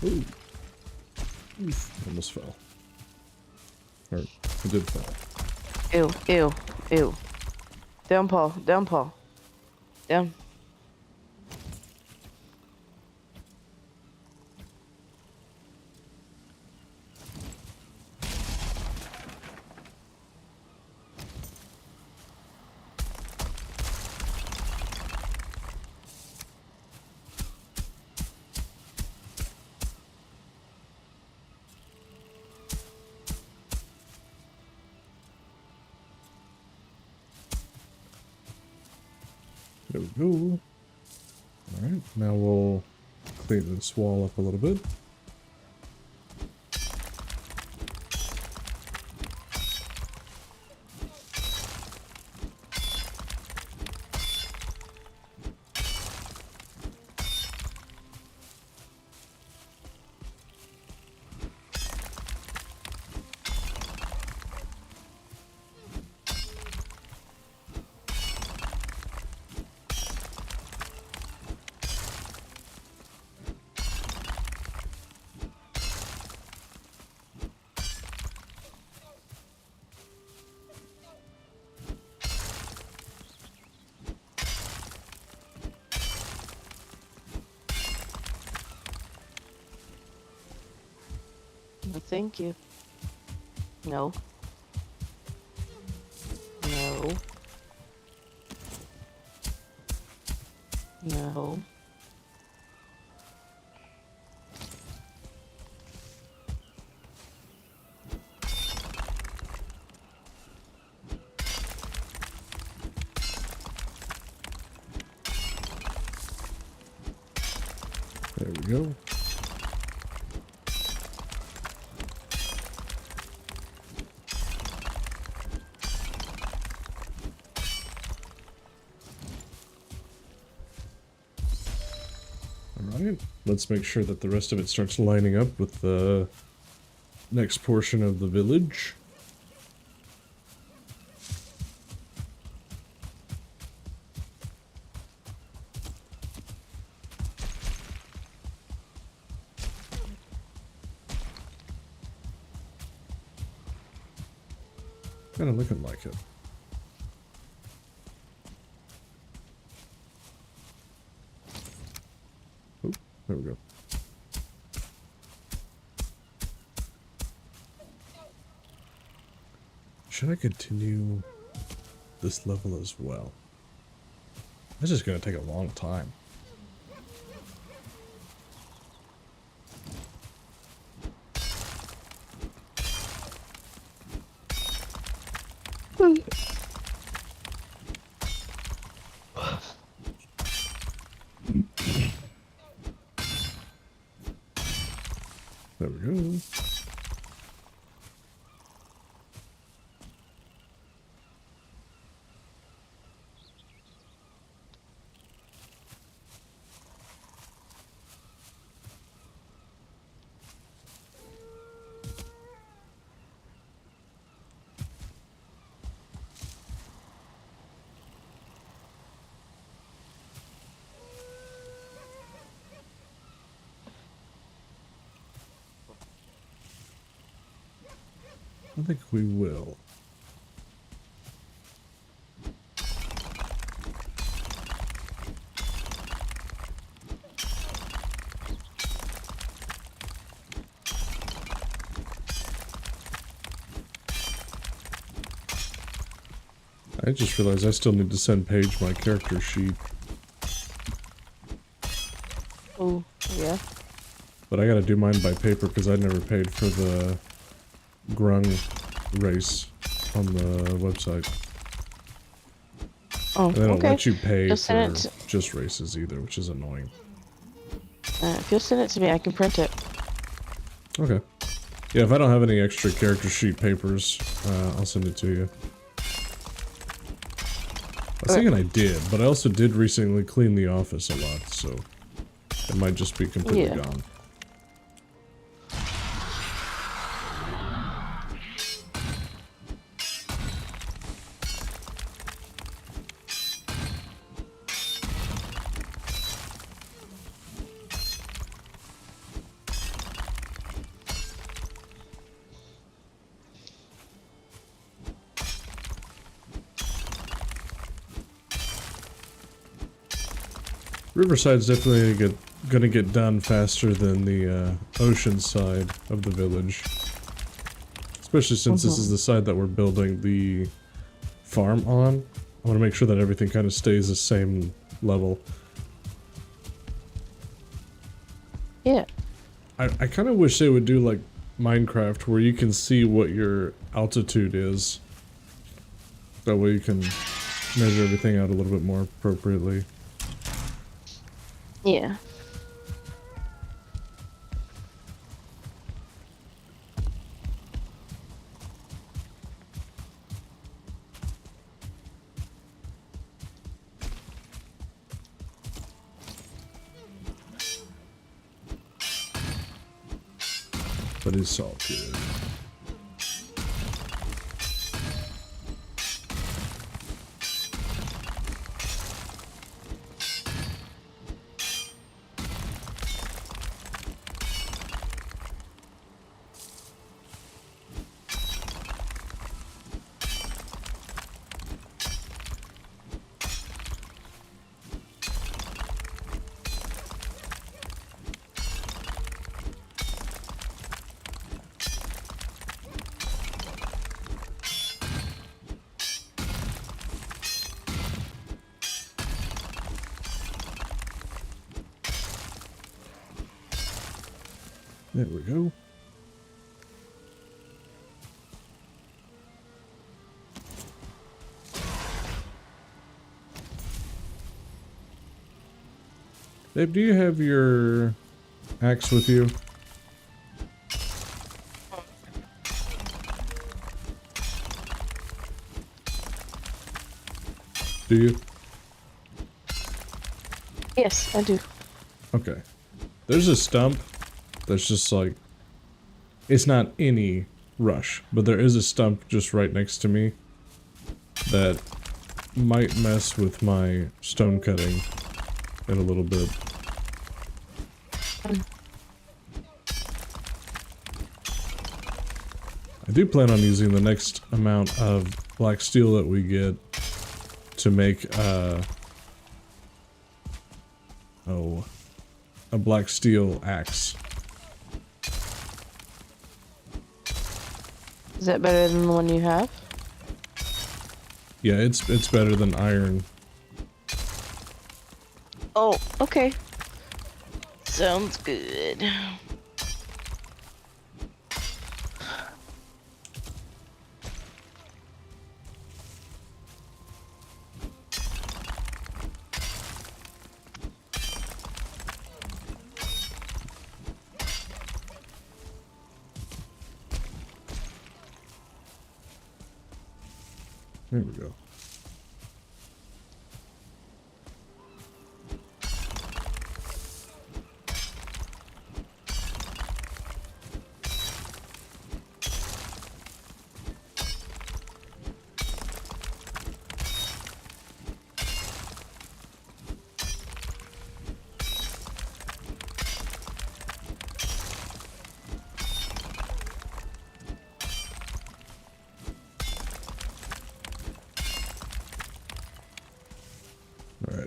A: Ooh. Oof, almost fell. Or, it did fall.
B: Ew, ew, ew. Down, Paul. Down, Paul. Down.
A: There we go. Alright, now we'll clean this wall up a little bit.
B: No, thank you. No. No. No.
A: There we go. Alright, let's make sure that the rest of it starts lining up with the next portion of the village. Kinda looking like it. Oh, there we go. Should I continue this level as well? This is gonna take a long time. There we go. I think we will. I just realized I still need to send Paige my character sheet.
B: Oh, yeah.
A: But I gotta do mine by paper because I never paid for the grung race on the website.
B: Oh,
A: And they don't
B: okay.
A: let you pay
B: Just
A: for
B: send it
A: just races either, which is annoying.
B: if you'll send it to me, I can print it.
A: Okay. Yeah, if I don't have any extra character sheet papers, I'll send it to you. I was thinking I did, but I also did recently clean the office a lot, so it might just be completely gone. Riverside's definitely gonna get done faster than the ocean side of the village. Especially since this is the side that we're building the farm on. I want to make sure that everything kind of stays the same level.
B: Yeah.
A: I kind of wish they would do like Minecraft where you can see what your altitude is. That way you can measure everything out a little bit more appropriately.
B: Yeah.
A: But it's all good. There we go. Babe, do you have your axe with you? Do you?
B: Yes, I do.
A: Okay. There's a stump that's just like, it's not any rush, but there is a stump just right next to me that might mess with my stone cutting in a little bit. I do plan on using the next amount of black steel that we get to make a black steel axe.
B: Is that better than the one you have?
A: Yeah, it's better than iron.
B: Oh, okay. Sounds good.
A: There we go.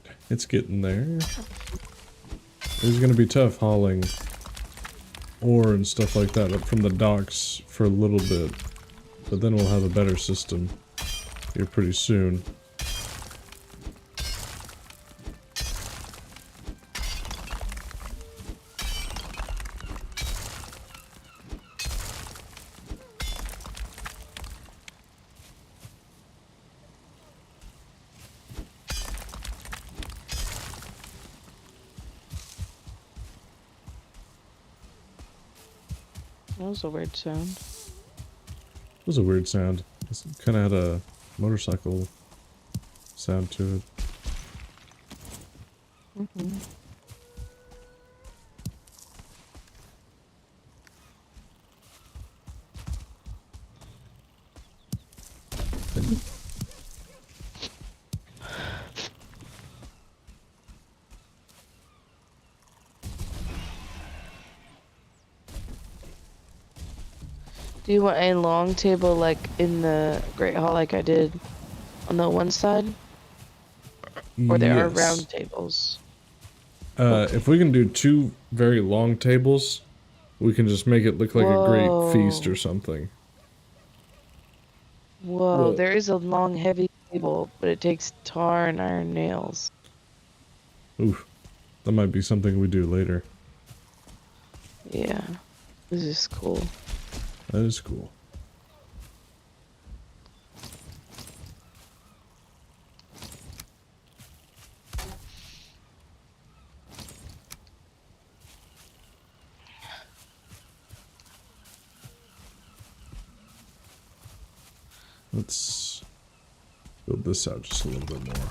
A: Alright, it's getting there. It's gonna be tough hauling ore and stuff like that up from the docks for a little bit. But then we'll have a better system here pretty soon.
B: That was a weird sound.
A: It was a weird sound. It kind of had a motorcycle sound to it.
B: Mm-hmm. Do you want a long table like in the Great Hall like I did on the one side? Or there are round tables?
A: If we can do 2 very long tables, we can just make it look like a great feast or something.
B: Whoa,
A: Well,
B: there is a long, heavy table, but it takes tar and iron nails.
A: oof, that might be something we do later.
B: Yeah, this is cool.
A: That is cool. Let's build this out just a little bit more.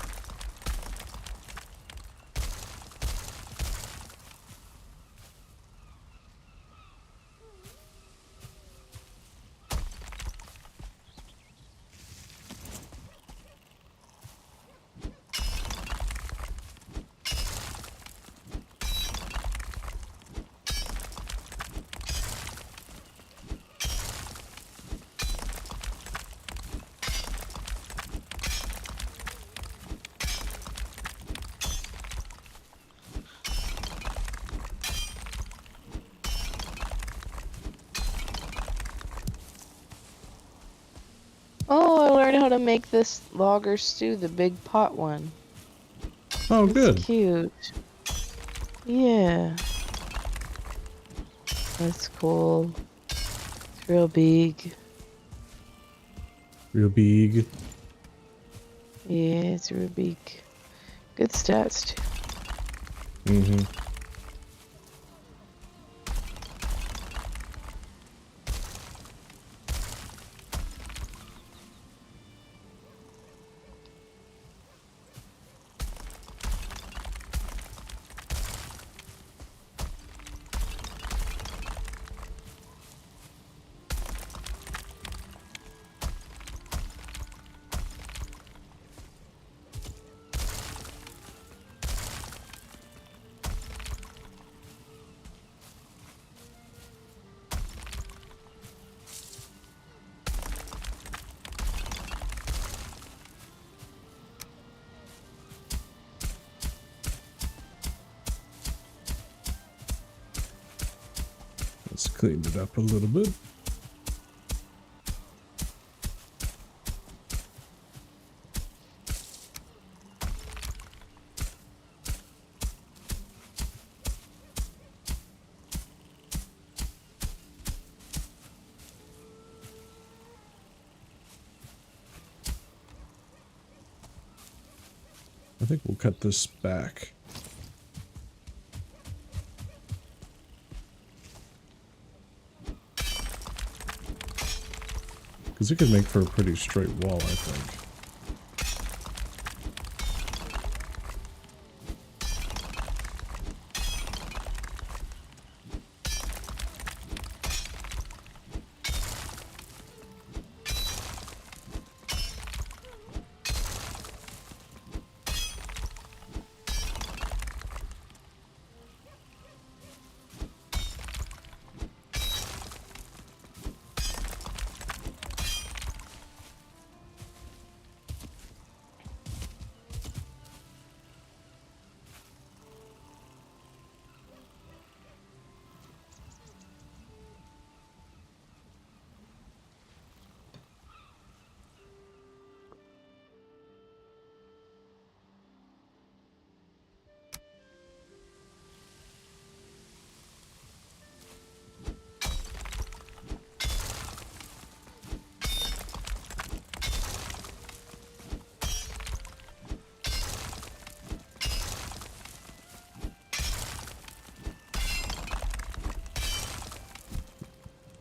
B: Oh, I learned how to make this logger stew, the big pot one.
A: Oh,
B: It's
A: good.
B: cute. Yeah. That's cool. It's real big.
A: Real big.
B: Yeah, it's real big. Good stats, too.
A: Mm-hmm. Let's clean it up a little bit. I think we'll cut this back. Because it could make for a pretty straight wall, I think.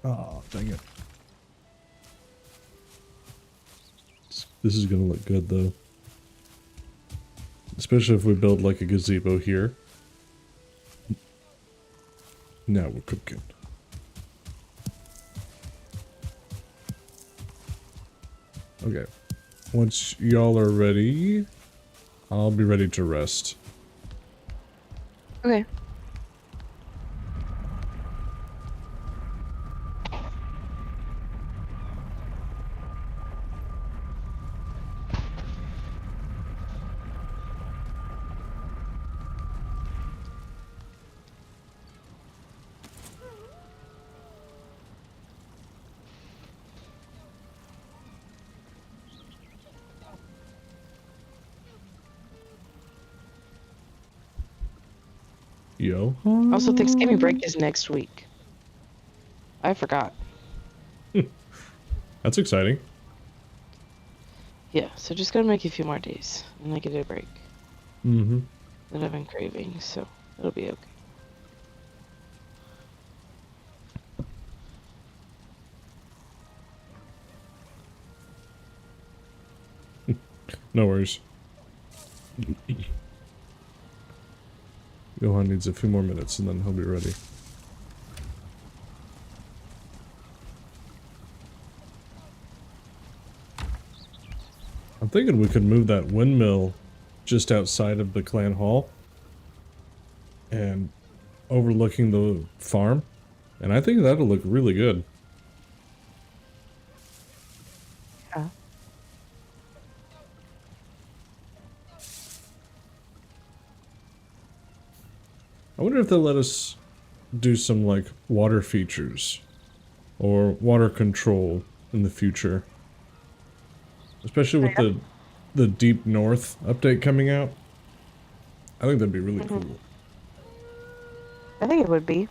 A: Oh, dang it. This is gonna look good though. Especially if we build like a gazebo here. Now we're cooking. Okay. Once y'all are ready, I'll be ready to rest.
B: Okay.
A: Yo.
B: Also, Thanksgiving break is next week. I forgot.
A: That's exciting.
B: Yeah, so just gotta make a few more days and I get a break
A: Mm-hmm.
B: that I've been craving, so it'll be okay.
A: No worries. Johan needs a few more minutes and then he'll be ready. I'm thinking we could move that windmill just outside of the clan hall and overlooking the farm, and I think that'll look really good.
B: Yeah.
A: I wonder if they'll let us do some like water features or water control in the future, especially with the Deep North update coming out. I think that'd be really cool.
B: I think it would be.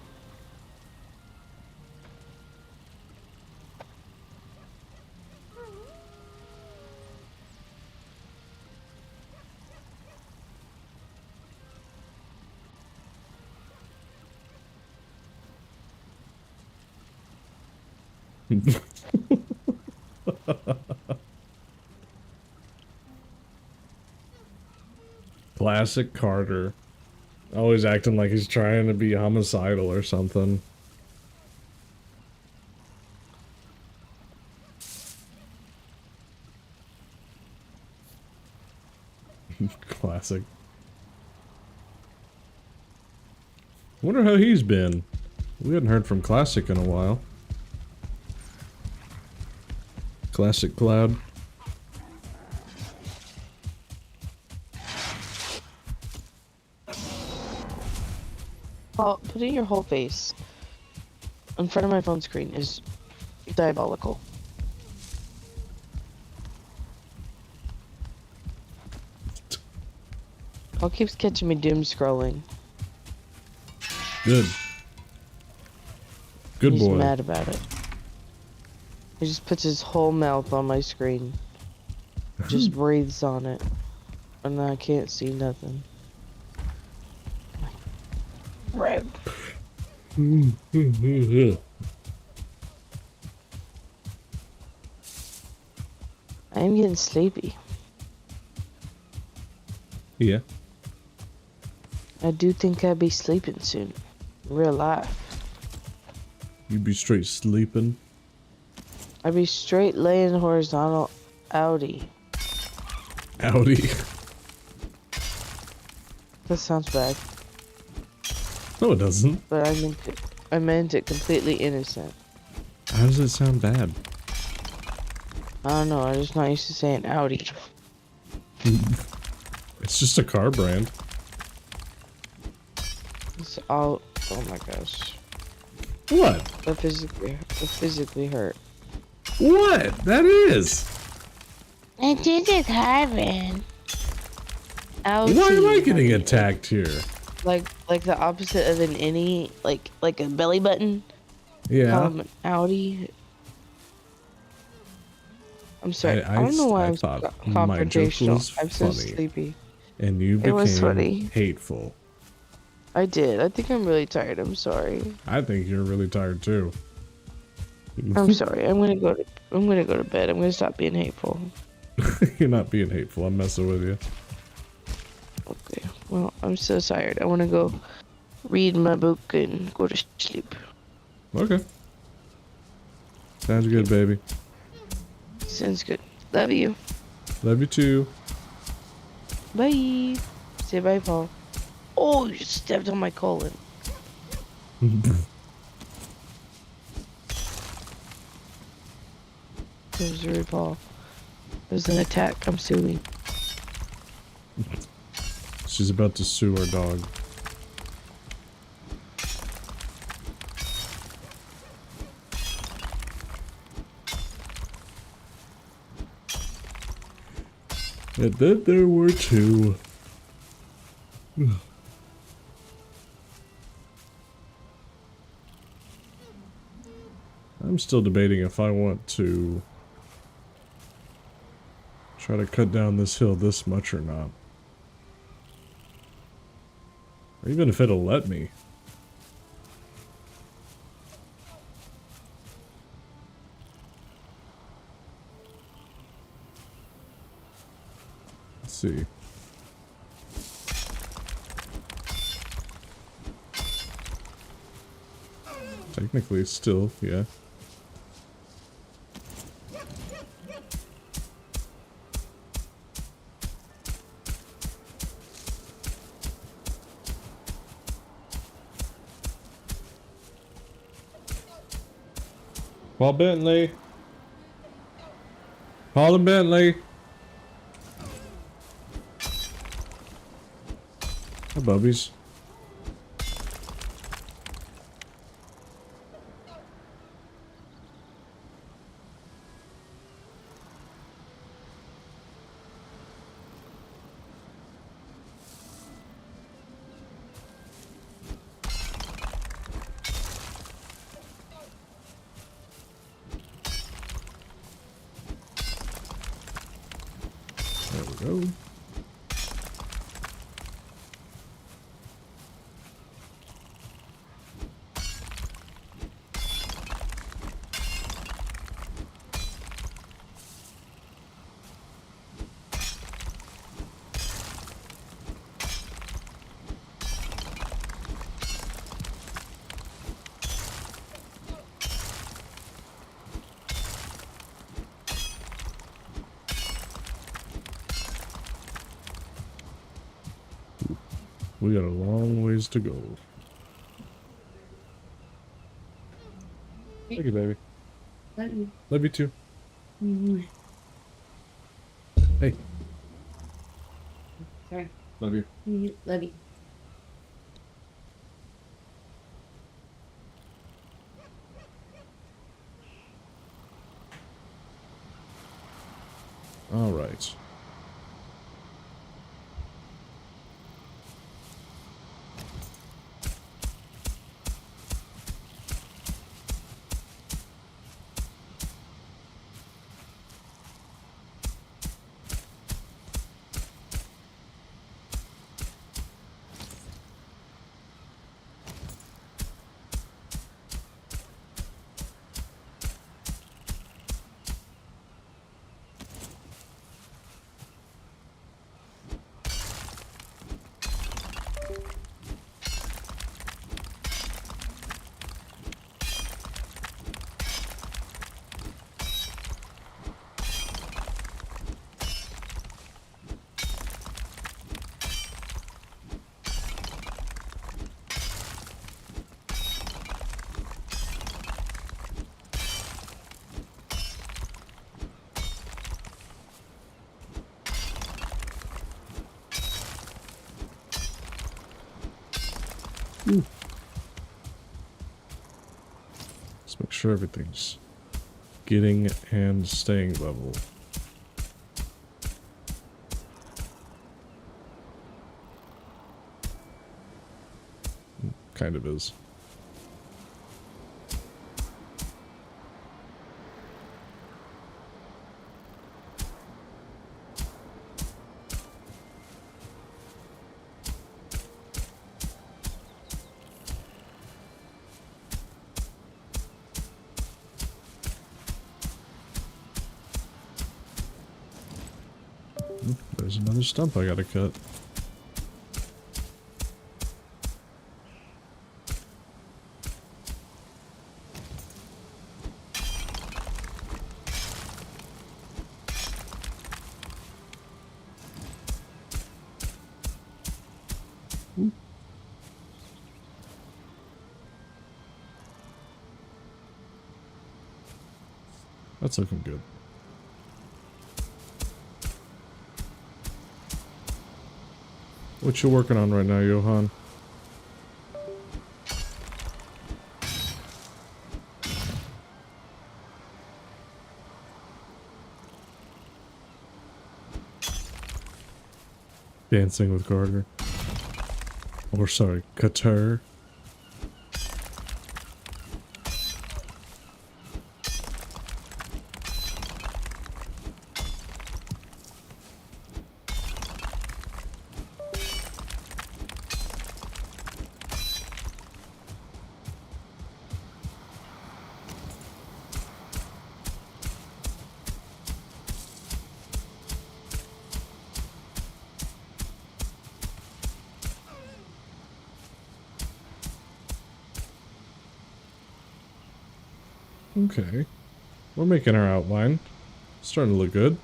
A: Classic Carter. Always acting like he's trying to be homicidal or something. Classic. Wonder how he's been. We hadn't heard from Classic in a while. Classic Cloud.
B: Well, putting your whole face in front of my phone screen is diabolical. Paul keeps catching me doom scrolling.
A: Good. Good
B: He's
A: boy.
B: mad about it. He just puts his whole mouth on my screen. Just breathes on it. And I can't see nothing. Right. I am getting sleepy.
A: Yeah.
B: I do think I'll be sleeping soon. In real life.
A: You'd be straight sleeping.
B: I'd be straight laying horizontal outie.
A: Audi.
B: That sounds bad.
A: No, it doesn't.
B: But I meant it completely innocent.
A: How does it sound bad?
B: I don't know, I'm just not used to saying Audi.
A: It's just a car brand.
B: It's all, oh my gosh.
A: What?
B: That physically hurt.
A: What? That is.
B: It's just a car brand.
A: Why am I getting attacked here?
B: Like the opposite of an innie, like a belly button.
A: Yeah.
B: Audi. I'm sorry. I don't know why I'm
A: thought my joke
B: confrontational.
A: was
B: I'm so
A: funny,
B: sleepy.
A: and you
B: It was
A: became
B: funny.
A: hateful.
B: I did. I think I'm really tired. I'm sorry.
A: I think you're really tired too.
B: I'm sorry. I'm gonna go to bed. I'm gonna stop being hateful.
A: You're not being hateful. I'm messing with you.
B: Okay. Well, I'm so tired. I want to go read my book and go to sleep.
A: Okay. Sounds
B: Okay.
A: good, baby.
B: Sounds good. Love you.
A: Love you too.
B: Bye. Say bye, Paul. Oh, you stepped on my colon. I'm sorry, Paul. It was an attack. I'm suing.
A: She's about to sue our dog. And then there were two. I'm still debating if I want to try to cut down this hill this much or not. Or even if it'll let me. Let's see. Technically, still, yeah. Paul Bentley. Paul and Bentley. Hi, bubbies. There we go. We got a long ways to go. Thank you, baby.
B: Love you.
A: Love you too. Hey.
B: Sorry.
A: Love you.
B: Love you.
A: All right. Let's make sure everything's getting and staying level. Kind of is. There's another stump I gotta cut. That's looking good. What you working on right now, Johan? Dancing with Carter. Or sorry, Qatar. Okay. We're making our outline. Starting to look good.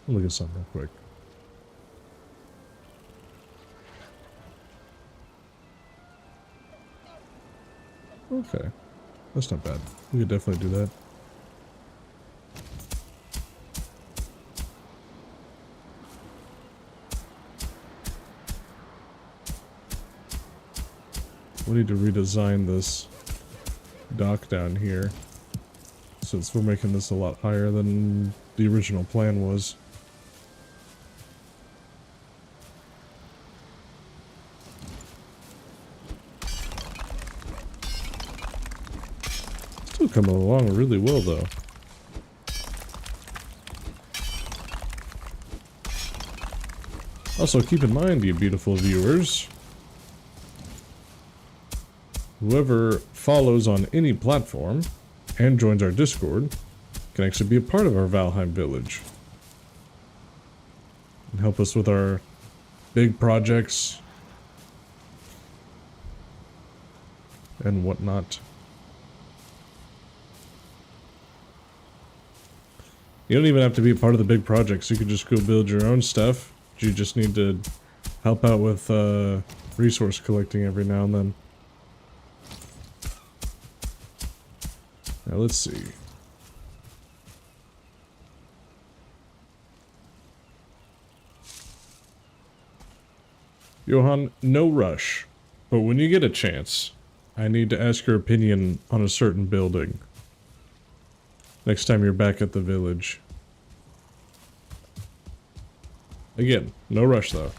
A: Look at something real quick. Okay. That's not bad. We could definitely do that. We need to redesign this dock down here, since we're making this a lot higher than the original plan was. Still coming along really well though. Also keep in mind, you beautiful viewers, whoever follows on any platform and joins our Discord can actually be a part of our Valheim village and help us with our big projects and whatnot. You don't even have to be a part of the big projects. You could just go build your own stuff. You just need to help out with resource collecting every now and then. Now let's see. Johan, no rush. But when you get a chance, I need to ask your opinion on a certain building. Next time you're back at the village. Again, no rush though.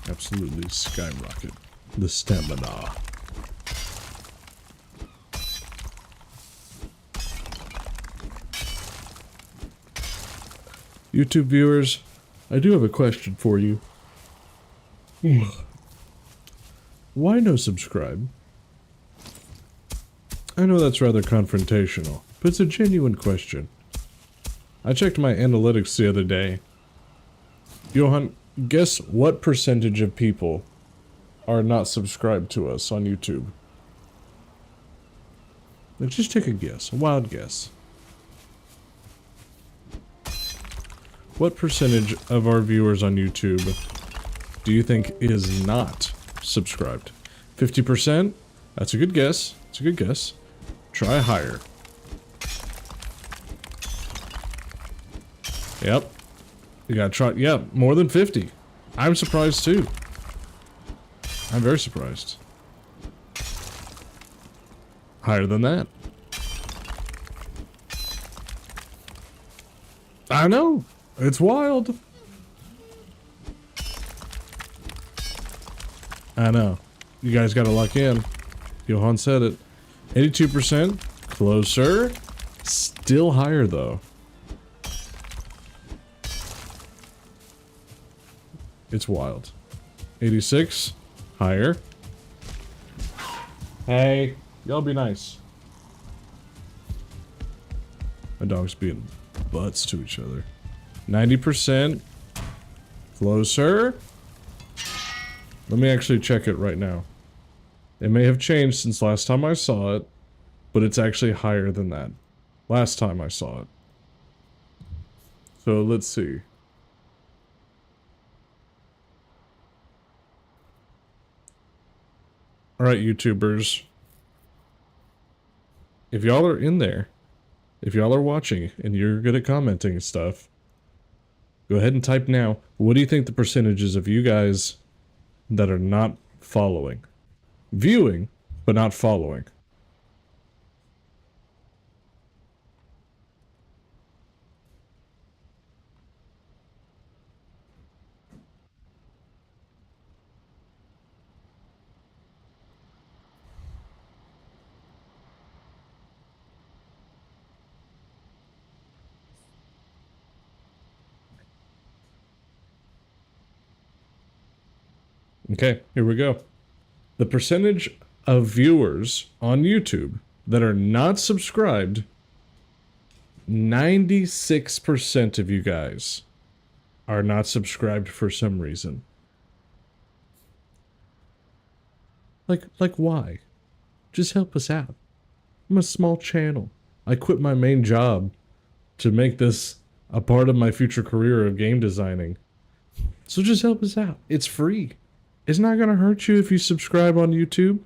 A: Absolutely skyrocket the stamina. YouTube viewers, I do have a question for you. Why no subscribe? I know that's rather confrontational, but it's a genuine question. I checked my analytics the other day. Johan, guess what percentage of people are not subscribed to us on YouTube? Like, just take a guess, a wild guess. What percentage of our viewers on YouTube do you think is not subscribed? 50%? That's a good guess. It's a good guess. Try higher. Yep. You gotta try. Yeah, more than 50. I'm surprised too. I'm very surprised. Higher than that. I know. It's wild. I know. You guys gotta lock in. Johan said it. 82%. Closer. Still higher though. It's wild. 86. Higher. Hey. Y'all be nice. My dog's being butts to each other. 90%. Closer. Let me actually check it right now. It may have changed since last time I saw it, but it's actually higher than that. Last time I saw it. So let's see. Alright, YouTubers. If y'all are in there, if y'all are watching and you're good at commenting and stuff, go ahead and type now. What do you think the percentages of you guys that are not following? Viewing, but not following. Okay, here we go. The percentage of viewers on YouTube that are not subscribed, 96% of you guys are not subscribed for some reason. Like why? Just help us out. I'm a small channel. I quit my main job to make this a part of my future career of game designing. So just help us out. It's free. It's not gonna hurt you if you subscribe on YouTube.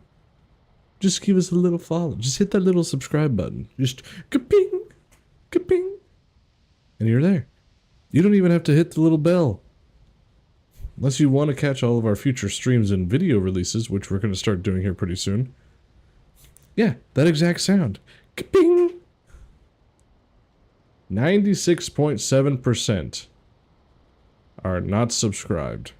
A: Just give us a little follow. Just hit that little subscribe button. Just ka-ping, ka-ping, and you're there. You don't even have to hit the little bell. Unless you want to catch all of our future streams and video releases, which we're gonna start doing here pretty soon. Yeah, that exact sound. Ka-ping! 96.7% are not subscribed.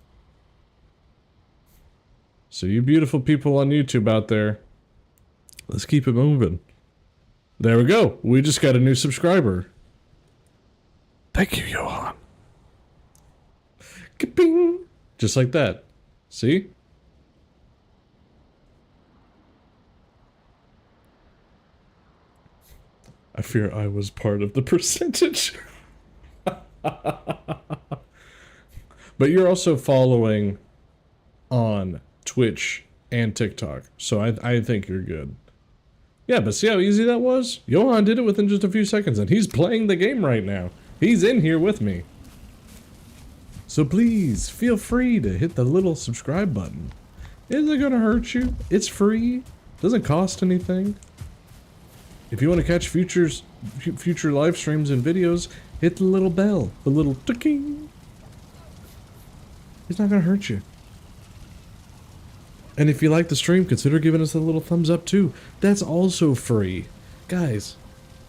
A: So you beautiful people on YouTube out there, let's keep it moving. There we go. We just got a new subscriber. Thank you, Johan. Ka-ping! Just like that. See? I fear I was part of the percentage. But you're also following on Twitch and TikTok, so I think you're good. Yeah, but see how easy that was? Johan did it within just a few seconds, and he's playing the game right now. He's in here with me. So please, feel free to hit the little subscribe button. Isn't gonna hurt you. It's free. Doesn't cost anything. If you want to catch future live streams and videos, hit the little bell. The little ticking. It's not gonna hurt you. And if you like the stream, consider giving us a little thumbs up too. That's also free. Guys,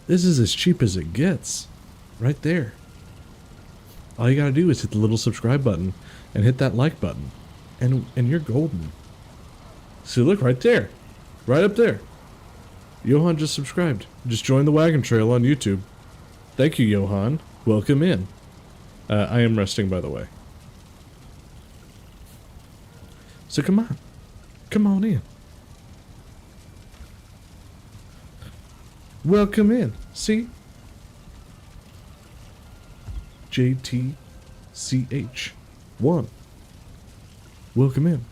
A: this is as cheap as it gets. Right there. All you gotta do is hit the little subscribe button and hit that like button. And you're golden. See, look right there. Right up there. Johan just subscribed. Just joined the wagon trail on YouTube. Thank you, Johan. Welcome in. I am resting, by the way. So come on. Come on in. Welcome in. See? JTCH1. Welcome in.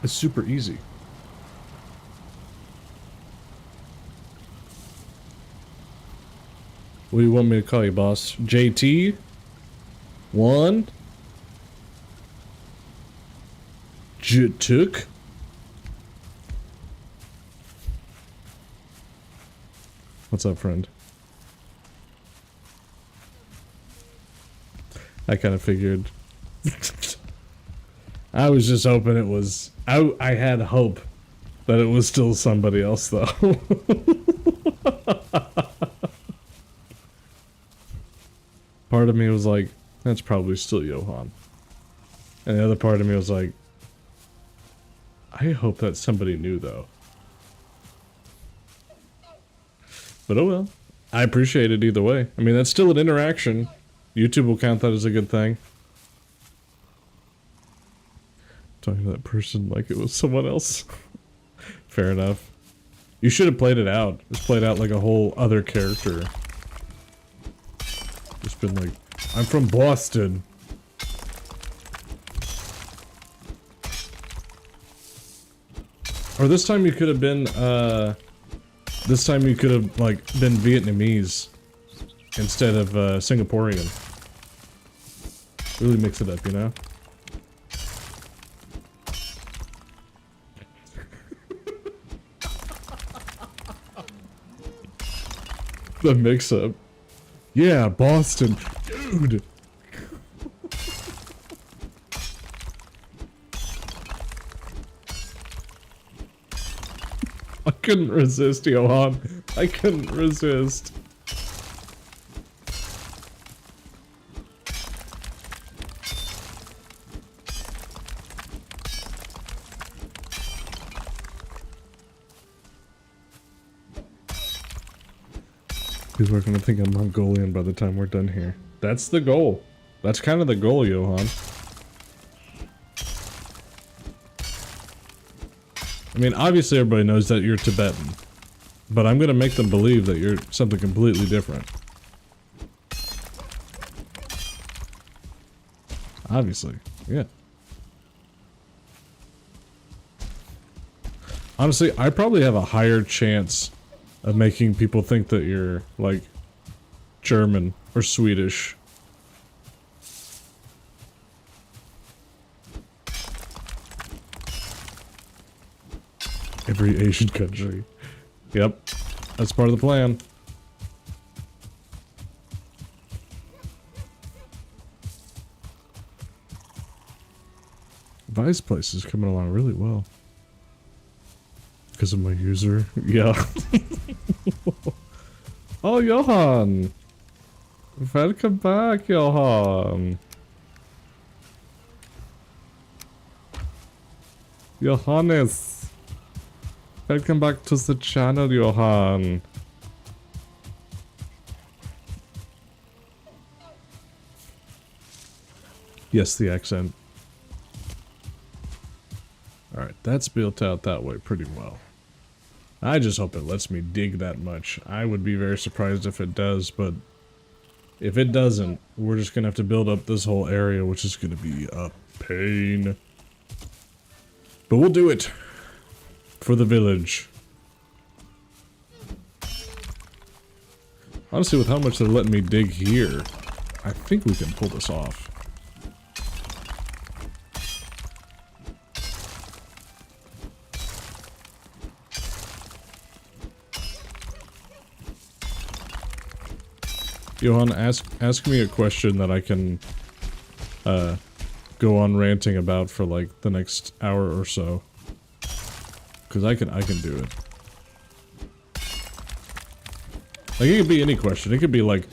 A: It's super easy. What do you want me to call you, boss? JT? 1? Took? What's up, friend? I kind of figured. I was just hoping it was... I had hope that it was still somebody else, though. Part of me was like, that's probably still Johan. And the other part of me was like, I hope that somebody new, though. But oh well. I appreciate it either way. I mean, that's still an interaction. YouTube will count that as a good thing. Talking to that person like it was someone else. Fair enough. You should have played it out. Just played out like a whole other character. Just been like, I'm from Boston. Or this time you could have been, this time you could have, like, been Vietnamese instead of, Singaporean. Really mix it up, you know? The mix-up. Yeah, Boston. Dude! I couldn't resist, Johan. I couldn't resist. People are gonna think I'm Mongolian by the time we're done here. That's the goal. That's kind of the goal, Johan. I mean, obviously everybody knows that you're Tibetan. But I'm gonna make them believe that you're something completely different. Obviously, yeah. Honestly, I probably have a higher chance of making people think that you're, like, German or Swedish. Every Asian country. Yep. That's part of the plan. Vice Place is coming along really well. Because of my user? Yeah. Oh, Johan! Welcome back, Johan! Johannes! Welcome back to the channel, Johan! Yes, the accent. Alright, that's built out that way pretty well. I just hope it lets me dig that much. I would be very surprised if it does, but if it doesn't, we're just gonna have to build up this whole area, which is gonna be a pain. But we'll do it for the village. Honestly, with how much they're letting me dig here, I think we can pull this off. Johan, ask me a question that I can go on ranting about for like the next hour or so. Cause I can do it. Like it could be any question. It could be like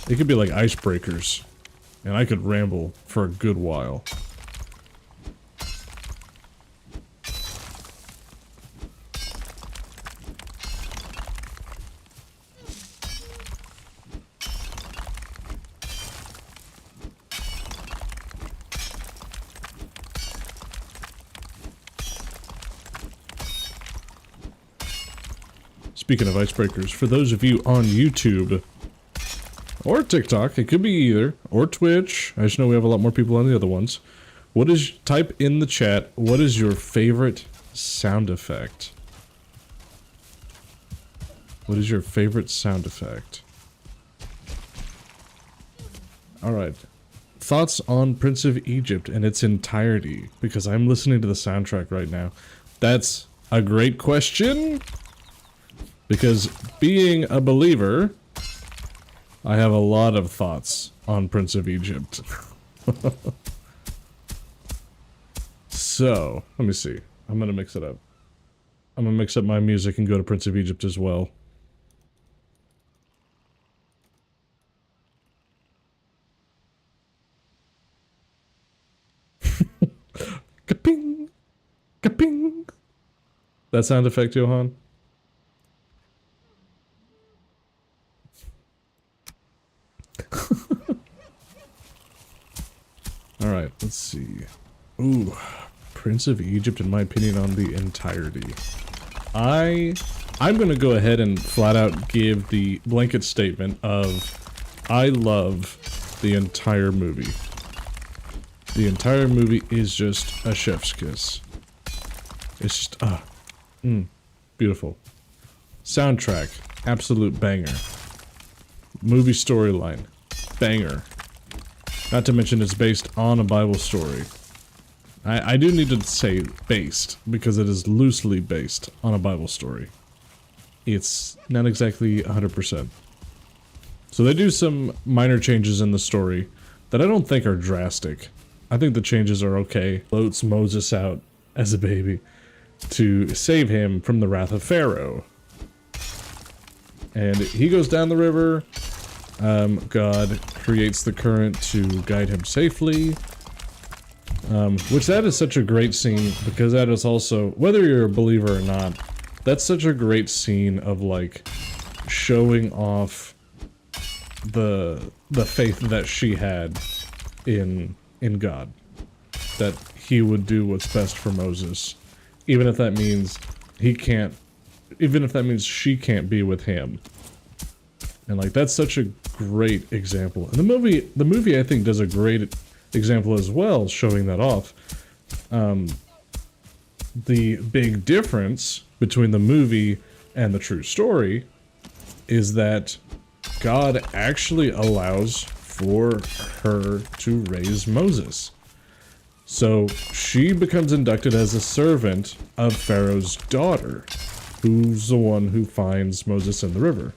A: icebreakers. And I could ramble for a good while. speaking of icebreakers, for those of you on YouTube or TikTok, it could be either, or Twitch. I just know we have a lot more people on the other ones. Type in the chat, what is your favorite sound effect? What is your favorite sound effect? Alright. Thoughts on Prince of Egypt in its entirety, because I'm listening to the soundtrack right now. That's a great question, because being a believer, I have a lot of thoughts on Prince of Egypt. So, let me see. I'm gonna mix it up. I'm gonna mix up my music and go to Prince of Egypt as well. Ka-ping! Ka-ping! That sound effect, Johan? Alright, let's see. Ooh, Prince of Egypt, in my opinion, on the entirety. I'm gonna go ahead and flat out give the blanket statement of I love the entire movie. The entire movie is just a chef's kiss. It's just, beautiful. Soundtrack, absolute banger. Movie storyline, banger. Not to mention it's based on a Bible story. I do need to say based, because it is loosely based on a Bible story. It's not exactly 100%. So they do some minor changes in the story that I don't think are drastic. I think the changes are okay. Floats Moses out as a baby to save him from the wrath of Pharaoh. And he goes down the river. God creates the current to guide him safely. Which that is such a great scene, because that is also, whether you're a believer or not, that's such a great scene of like showing off the faith that she had in God. That he would do what's best for Moses. Even if that means she can't be with him. And like, that's such a great example. And the movie I think does a great example as well, showing that off. The big difference between the movie and the true story is that God actually allows for her to raise Moses. So she becomes inducted as a servant of Pharaoh's daughter, who's the one who finds Moses in the river.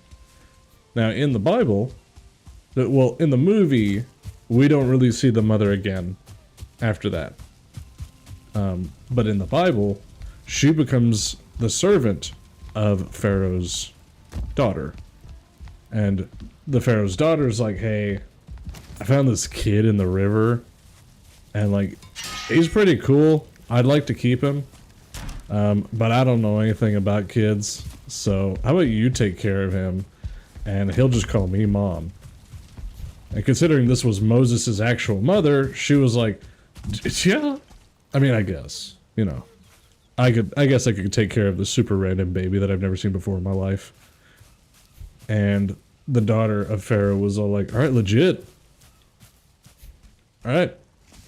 A: Now in the Bible, in the movie, we don't really see the mother again after that. But in the Bible, she becomes the servant of Pharaoh's daughter. And the Pharaoh's daughter is like, hey, I found this kid in the river, and like, he's pretty cool. I'd like to keep him. But I don't know anything about kids, so how about you take care of him, and he'll just call me mom. And considering this was Moses' actual mother, she was like, yeah, I mean, I guess, you know, I guess I could take care of this super random baby that I've never seen before in my life. And the daughter of Pharaoh was all like, all right, legit. All right.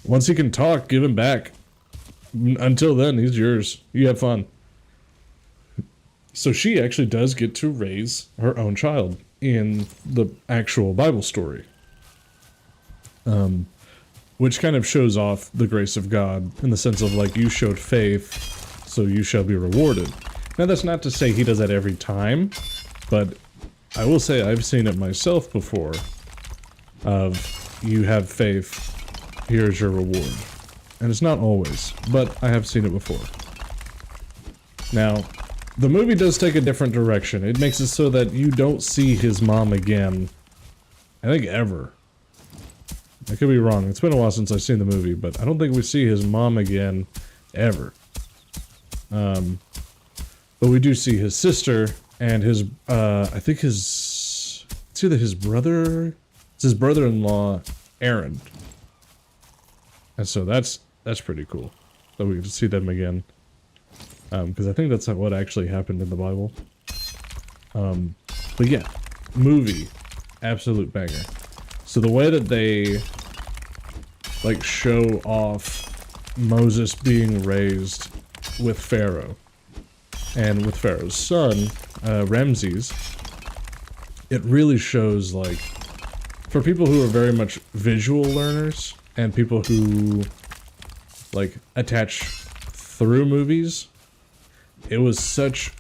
A: Once he can talk, give him back. Until then, he's yours. You have fun. So she actually does get to raise her own child in the actual Bible story. Which kind of shows off the grace of God in the sense of like, you showed faith, so you shall be rewarded. Now that's not to say he does that every time, but I will say I've seen it myself before of, you have faith, here's your reward. And it's not always, but I have seen it before. Now, the movie does take a different direction. It makes it so that you don't see his mom again, I think ever. I could be wrong. It's been a while since I've seen the movie, but I don't think we see his mom again, ever. But we do see his sister and his, I think it's either his brother, it's his brother-in-law, Aaron. And so that's pretty cool that we get to see them again. Because I think that's what actually happened in the Bible. But yeah, movie, absolute banger. So the way that they like show off Moses being raised with Pharaoh and with Pharaoh's son, Ramses, it really shows like for people who are very much visual learners and people who like attach through movies, it was such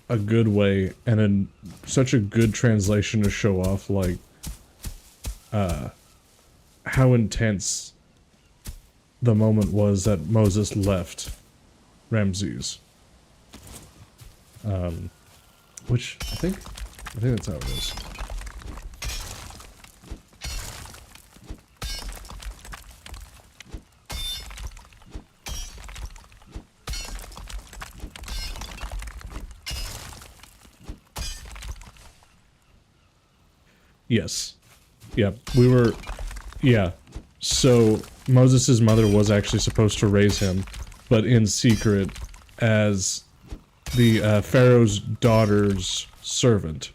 A: a good way and such a good translation to show off like how intense the moment was that Moses left Ramses. Which I think that's how it is. Yes. Yeah, yeah. So Moses' mother was actually supposed to raise him, but in secret as the Pharaoh's daughter's servant.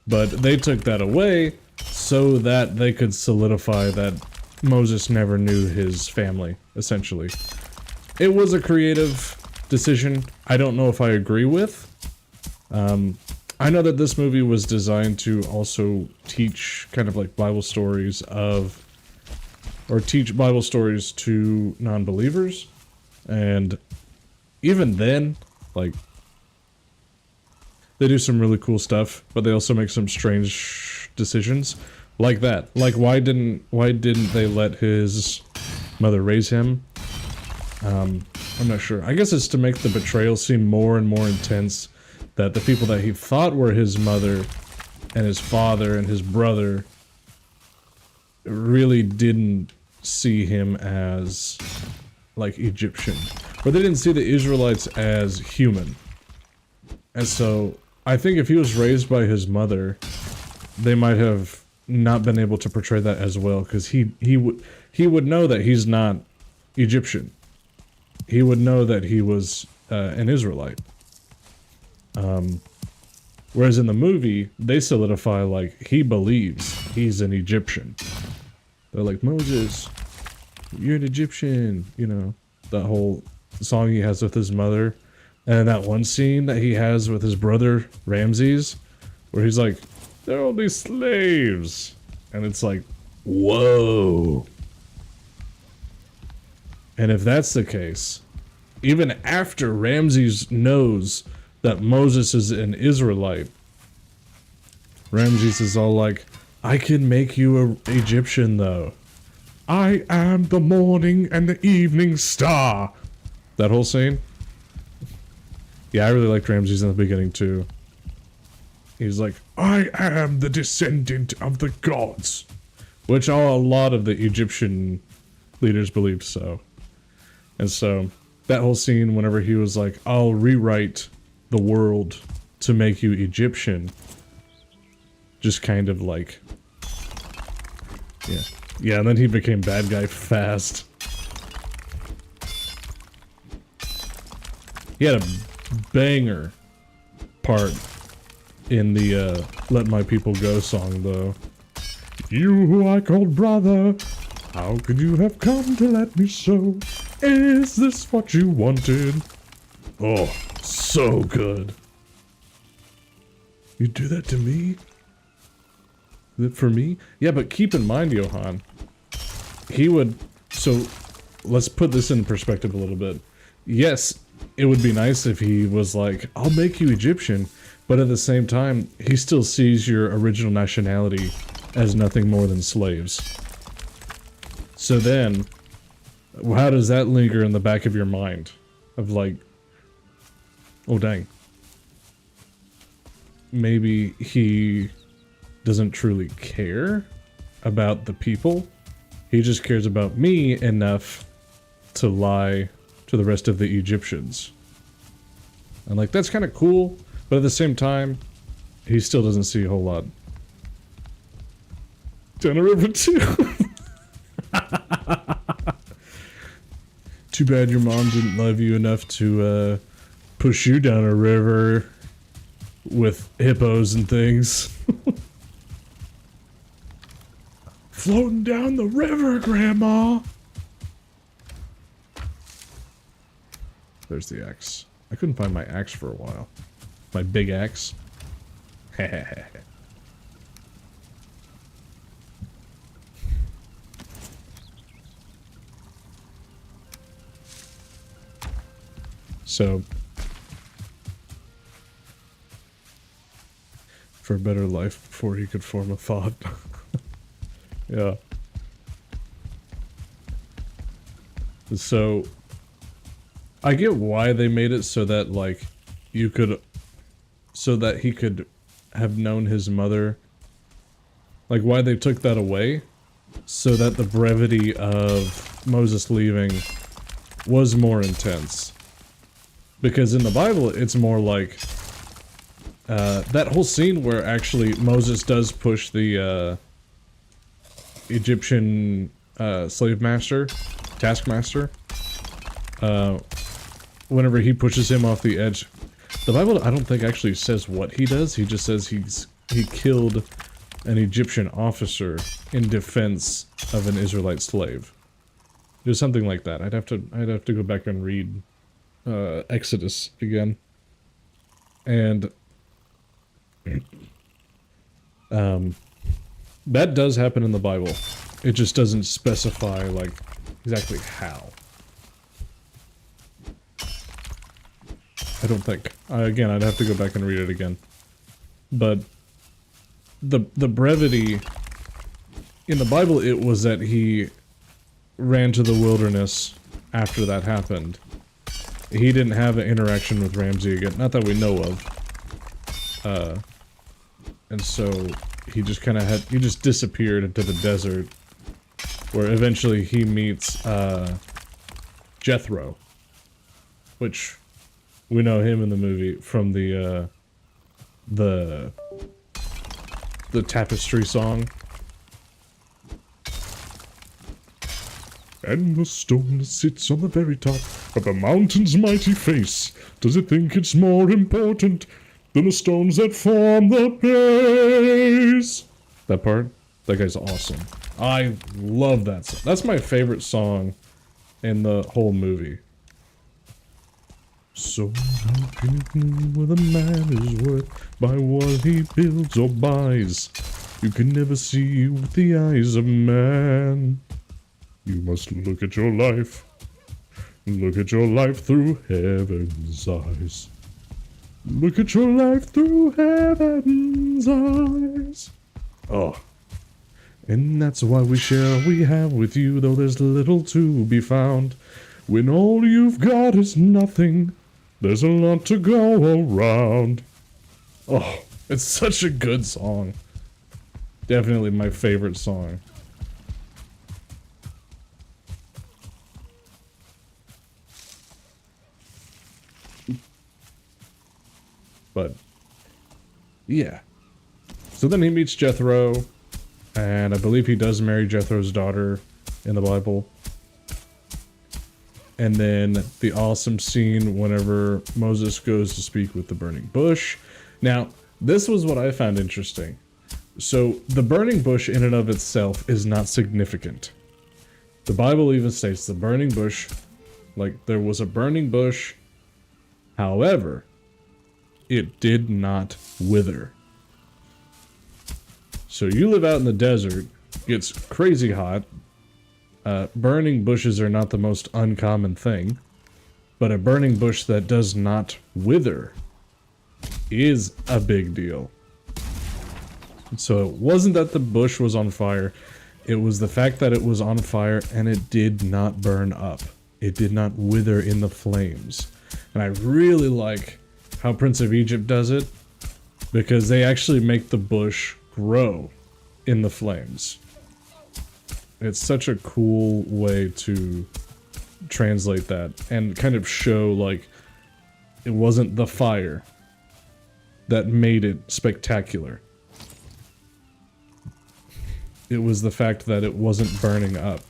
A: But they took that away so that they could solidify that Moses never knew his family, essentially. It was a creative decision. I don't know if I agree with. I know that this movie was designed to also teach kind of like Bible stories or teach Bible stories to non-believers. And even then, like, they do some really cool stuff, but they also make some strange decisions. Like that. Like, why didn't they let his mother raise him? I'm not sure. I guess it's to make the betrayal seem more and more intense, that the people that he thought were his mother and his father and his brother really didn't see him as, like, Egyptian. Or they didn't see the Israelites as human. And so, I think if he was raised by his mother, they might have not been able to portray that as well, because he would know that he's not Egyptian. He would know that he was an Israelite. Whereas in the movie, they solidify, like, he believes he's an Egyptian. They're like, Moses, you're an Egyptian, you know, that whole song he has with his mother. And that one scene that he has with his brother, Ramses, where he's like, they're only slaves. And it's like, whoa. And if that's the case, even after Ramses knows that Moses is an Israelite, Ramses is all like, I can make you an Egyptian though. I am the morning and the evening star. That whole scene? Yeah, I really liked Ramses in the beginning too. He's like, I am the descendant of the gods. Which a lot of the Egyptian leaders believed so. And so, that whole scene whenever he was like, I'll rewrite the world to make you Egyptian. Just kind of like... Yeah. Yeah, and then he became bad guy fast. He had a banger part in the Let My People Go song, though. You who I called brother, how could you have come to let me so? Is this what you wanted? Oh, so good. You do that to me? Is it for me? Yeah, but keep in mind, Johan, he would... So, let's put this in perspective a little bit. Yes, it would be nice if he was like, I'll make you Egyptian, but at the same time, he still sees your original nationality as nothing more than slaves. So then, how does that linger in the back of your mind? Of like, oh dang. Maybe he doesn't truly care about the people. He just cares about me enough to lie to the rest of the Egyptians. And like, that's kind of cool, but at the same time, he still doesn't see a whole lot. Down a river too. Too bad your mom didn't love you enough to push you down a river. with hippos and things. Floating down the river, Grandma! There's the axe. I couldn't find my axe for a while. My big axe. So, for a better life before he could form a thought. Yeah. So, I get why they made it so that, like, you could, so that he could have known his mother. Like, why they took that away, so that the brevity of Moses leaving was more intense. Because in the Bible, it's more like, that whole scene where actually Moses does push the, Egyptian, slave master, taskmaster, whenever he pushes him off the edge. The Bible, I don't think, actually says what he does. He just says he killed an Egyptian officer in defense of an Israelite slave. There's something like that. I'd have to go back and read Exodus again. And that does happen in the Bible. It just doesn't specify, like, exactly how. I don't think. Again, I'd have to go back and read it again. But the brevity in the Bible, it was that he ran to the wilderness after that happened. He didn't have an interaction with Ramsey again, not that we know of. And so he just kind of he just disappeared into the desert, where eventually he meets Jethro, which we know him in the movie from the tapestry song. And the stone that sits on the very top of the mountain's mighty face, does it think it's more important than the stones that form the base? That part? That guy's awesome. I love that song. That's my favorite song in the whole movie. So how can you know whether a man is worth by what he builds or buys? You can never see with the eyes of man. You must look at your life. Look at your life through heaven's eyes. Look at your life through heaven's eyes. Oh. And that's why we share what we have with you, though there's little to be found. When all you've got is nothing, there's a lot to go around. Oh, it's such a good song. Definitely my favorite song. But, yeah. So then he meets Jethro, and I believe he does marry Jethro's daughter in the Bible. And then the awesome scene whenever Moses goes to speak with the burning bush. Now, this was what I found interesting. So, the burning bush in and of itself is not significant. The Bible even states the burning bush, like, there was a burning bush, however, it did not wither. So you live out in the desert, gets crazy hot, burning bushes are not the most uncommon thing, but a burning bush that does not wither is a big deal. So it wasn't that the bush was on fire, it was the fact that it was on fire and it did not burn up. It did not wither in the flames. And I really like how Prince of Egypt does it, because they actually make the bush grow in the flames. It's such a cool way to translate that and kind of show, like, it wasn't the fire that made it spectacular. It was the fact that it wasn't burning up.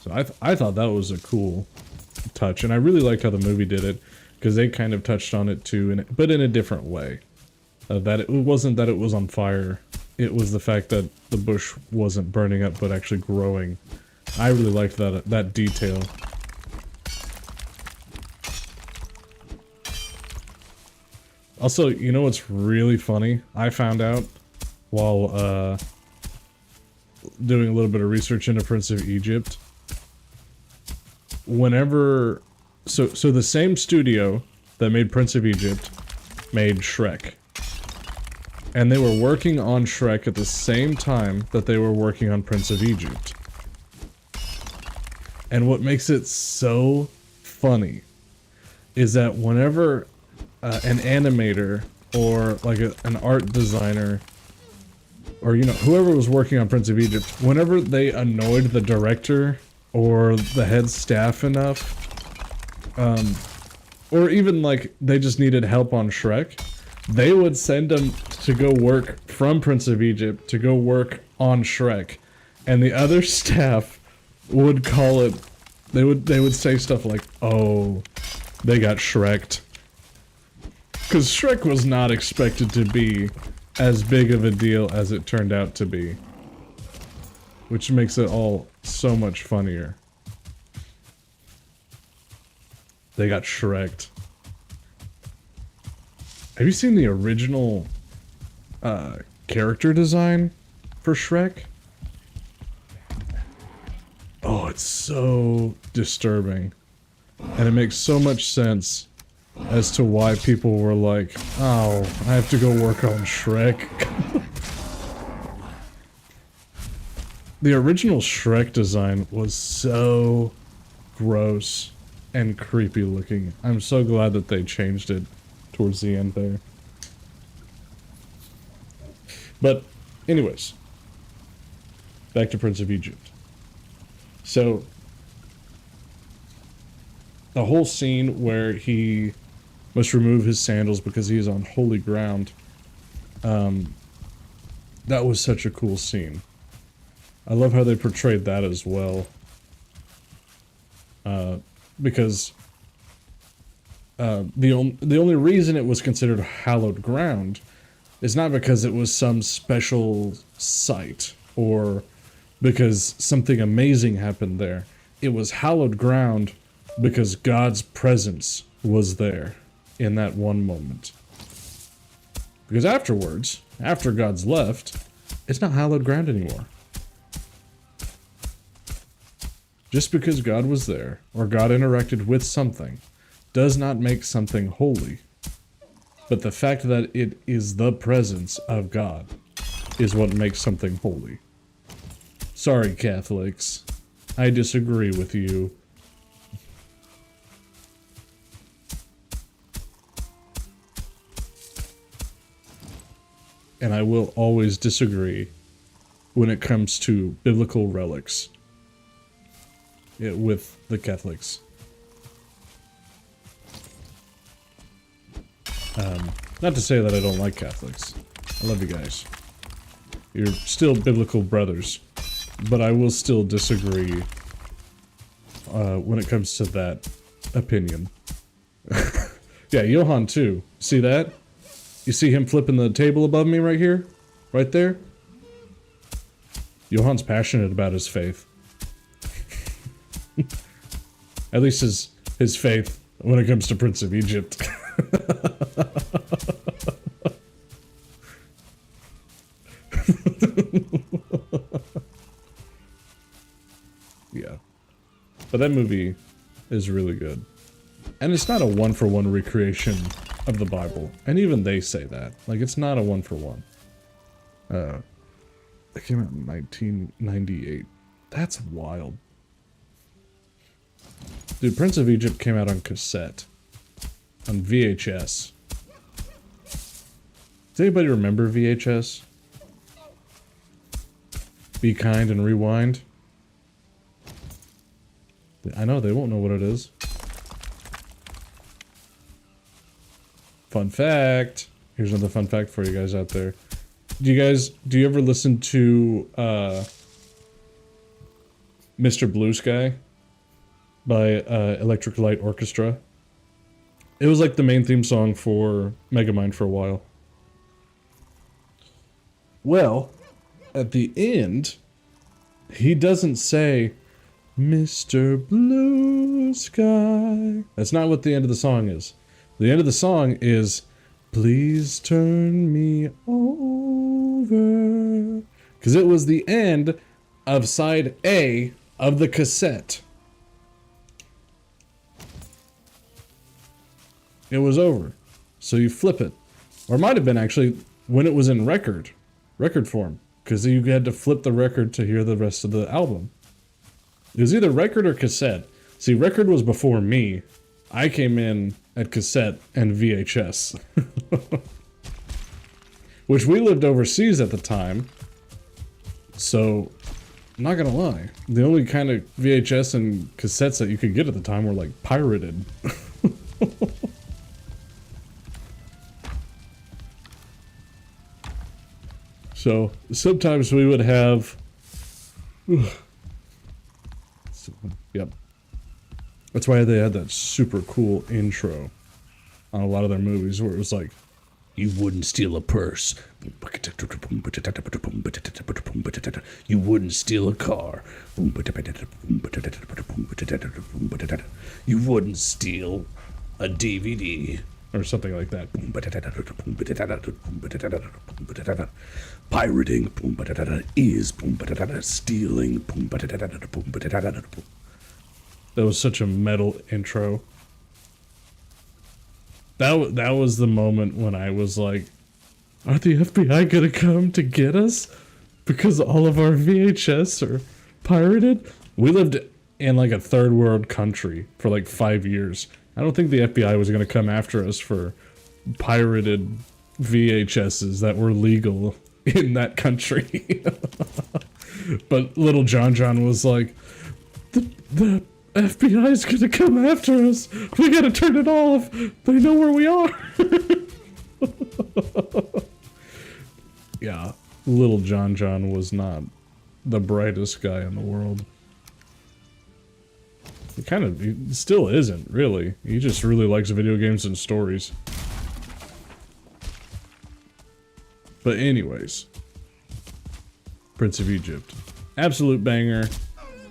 A: So I thought that was a cool touch, and I really liked how the movie did it, because they kind of touched on it too, but in a different way. That it wasn't that it was on fire, it was the fact that the bush wasn't burning up but actually growing. I really liked that detail. Also, you know what's really funny? I found out while doing a little bit of research into Prince of Egypt. Whenever, so the same studio that made Prince of Egypt made Shrek. And they were working on Shrek at the same time that they were working on Prince of Egypt. And what makes it so funny is that whenever an animator or like an art designer or, you know, whoever was working on Prince of Egypt, whenever they annoyed the director or the head staff enough, or even like they just needed help on Shrek, they would send them to go work from Prince of Egypt to go work on Shrek, and the other staff would call it, they would say stuff like, oh, they got Shrek'd. Because Shrek was not expected to be as big of a deal as it turned out to be. Which makes it all so much funnier. They got Shrek'd. Have you seen the original character design for Shrek? Oh, it's so disturbing. And it makes so much sense as to why people were like, oh, I have to go work on Shrek. The original Shrek design was so gross and creepy looking. I'm so glad that they changed it towards the end there. But, anyways, back to Prince of Egypt. So, the whole scene where he must remove his sandals because he is on holy ground, that was such a cool scene. I love how they portrayed that as well. Because the only reason it was considered hallowed ground is not because it was some special site or because something amazing happened there. It was hallowed ground because God's presence was there in that one moment. Because afterwards, after God's left, it's not hallowed ground anymore. Just because God was there, or God interacted with something, does not make something holy. But the fact that it is the presence of God is what makes something holy. Sorry, Catholics. I disagree with you. And I will always disagree when it comes to biblical relics. With the Catholics. Not to say that I don't like Catholics. I love you guys. You're still biblical brothers. But I will still disagree when it comes to that opinion. Yeah, Johann too. See that? You see him flipping the table above me right here? Right there? Johann's passionate about his faith. At least his faith when it comes to Prince of Egypt. Yeah. But that movie is really good. And it's not a one-for-one recreation of the Bible. And even they say that. Like, it's not a one-for-one. It came out in 1998. That's wild. Dude, Prince of Egypt came out on cassette. On VHS. Does anybody remember VHS? Be Kind and Rewind? I know, they won't know what it is. Fun fact. Here's another fun fact for you guys out there. Do you ever listen to, Mr. Blue Sky by Electric Light Orchestra. It was like the main theme song for Megamind for a while. Well, at the end, he doesn't say, Mr. Blue Sky. That's not what the end of the song is. The end of the song is, please turn me over. Because it was the end of side A of the cassette. It was over. So you flip it. Or it might have been actually when it was in record form. Because you had to flip the record to hear the rest of the album. It was either record or cassette. See, record was before me. I came in at cassette and VHS. Which we lived overseas at the time. So, I'm not gonna lie. The only kind of VHS and cassettes that you could get at the time were like pirated. So, sometimes we would have... Yep. That's why they had that super cool intro on a lot of their movies where it was like, you wouldn't steal a purse. You wouldn't steal a car. You wouldn't steal a DVD. Or something like that. Pirating is stealing. That was such a metal intro. That was the moment when I was like, are the FBI gonna come to get us? Because all of our VHS are pirated? We lived in like a third world country for like 5 years. I don't think the FBI was gonna come after us for pirated VHSs that were legal in that country. But little John was like, the FBI's gonna come after us. We gotta turn it off. They know where we are. Yeah, little John was not the brightest guy in the world. He still isn't, really. He just really likes video games and stories. But anyways. Prince of Egypt. Absolute banger.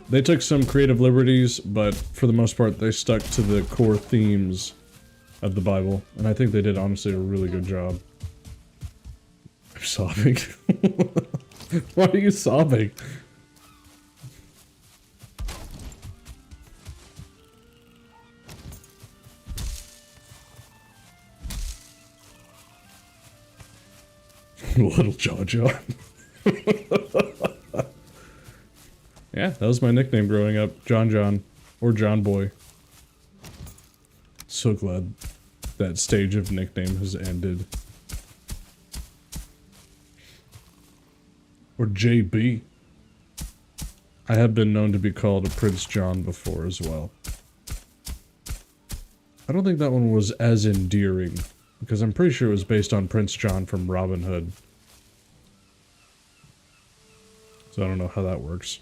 A: They took some creative liberties, but for the most part, they stuck to the core themes of the Bible. And I think they did, honestly, a really good job. I'm sobbing. Why are you sobbing? Little John. Yeah, that was my nickname growing up. John. Or John Boy. So glad that stage of nickname has ended. Or JB. I have been known to be called a Prince John before as well. I don't think that one was as endearing. Because I'm pretty sure it was based on Prince John from Robin Hood. So I don't know how that works.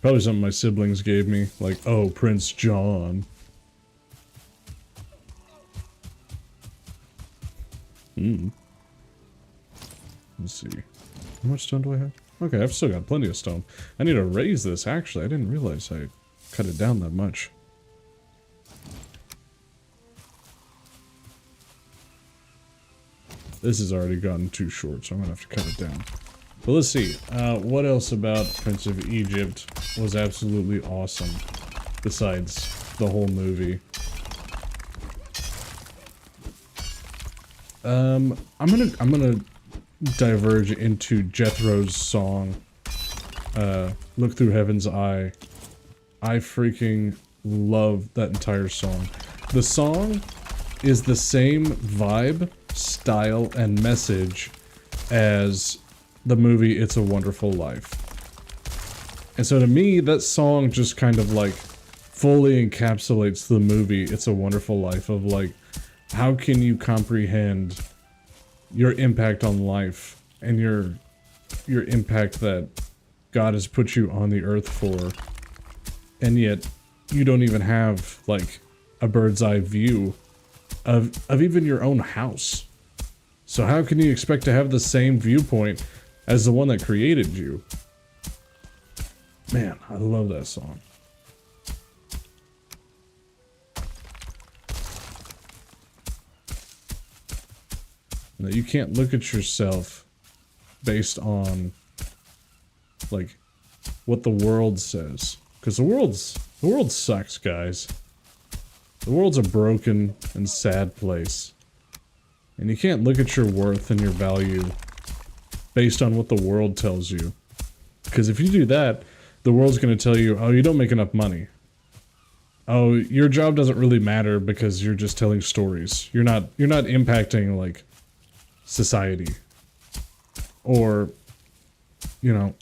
A: Probably something my siblings gave me. Like, oh, Prince John. Let's see. How much stone do I have? Okay, I've still got plenty of stone. I need to raise this, actually. I didn't realize I cut it down that much. This has already gotten too short, so I'm gonna have to cut it down. But let's see. What else about Prince of Egypt was absolutely awesome, besides the whole movie? I'm gonna diverge into Jethro's song, Look Through Heaven's Eye. I freaking love that entire song. The song is the same vibe, style, and message as the movie It's a Wonderful Life. And so to me, that song just kind of like fully encapsulates the movie It's a Wonderful Life of like, how can you comprehend your impact on life and your impact that God has put you on the earth for, and yet you don't even have, like, a bird's eye view of even your own house. So how can you expect to have the same viewpoint as the one that created you? Man, I love that song. That you can't look at yourself based on, like, what the world says. Because the world sucks, guys. The world's a broken and sad place. And you can't look at your worth and your value based on what the world tells you. Because if you do that, the world's going to tell you, oh, you don't make enough money. Oh, your job doesn't really matter because you're just telling stories. You're not impacting, like, society. Or, you know,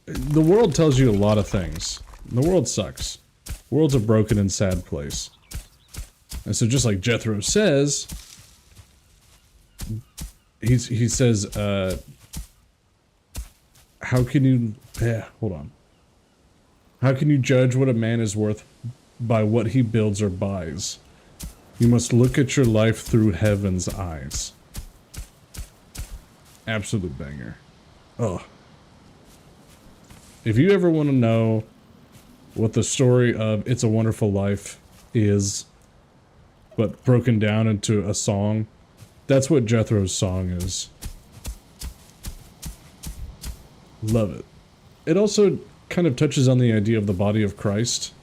A: the world tells you a lot of things. The world sucks. The world's a broken and sad place. And so just like Jethro says, he says, how can you, hold on. How can you judge what a man is worth by what he builds or buys? You must look at your life through heaven's eyes. Absolute banger. Oh. If you ever want to know what the story of It's a Wonderful Life is, but broken down into a song, that's what Jethro's song is. Love it. It also kind of touches on the idea of the body of Christ.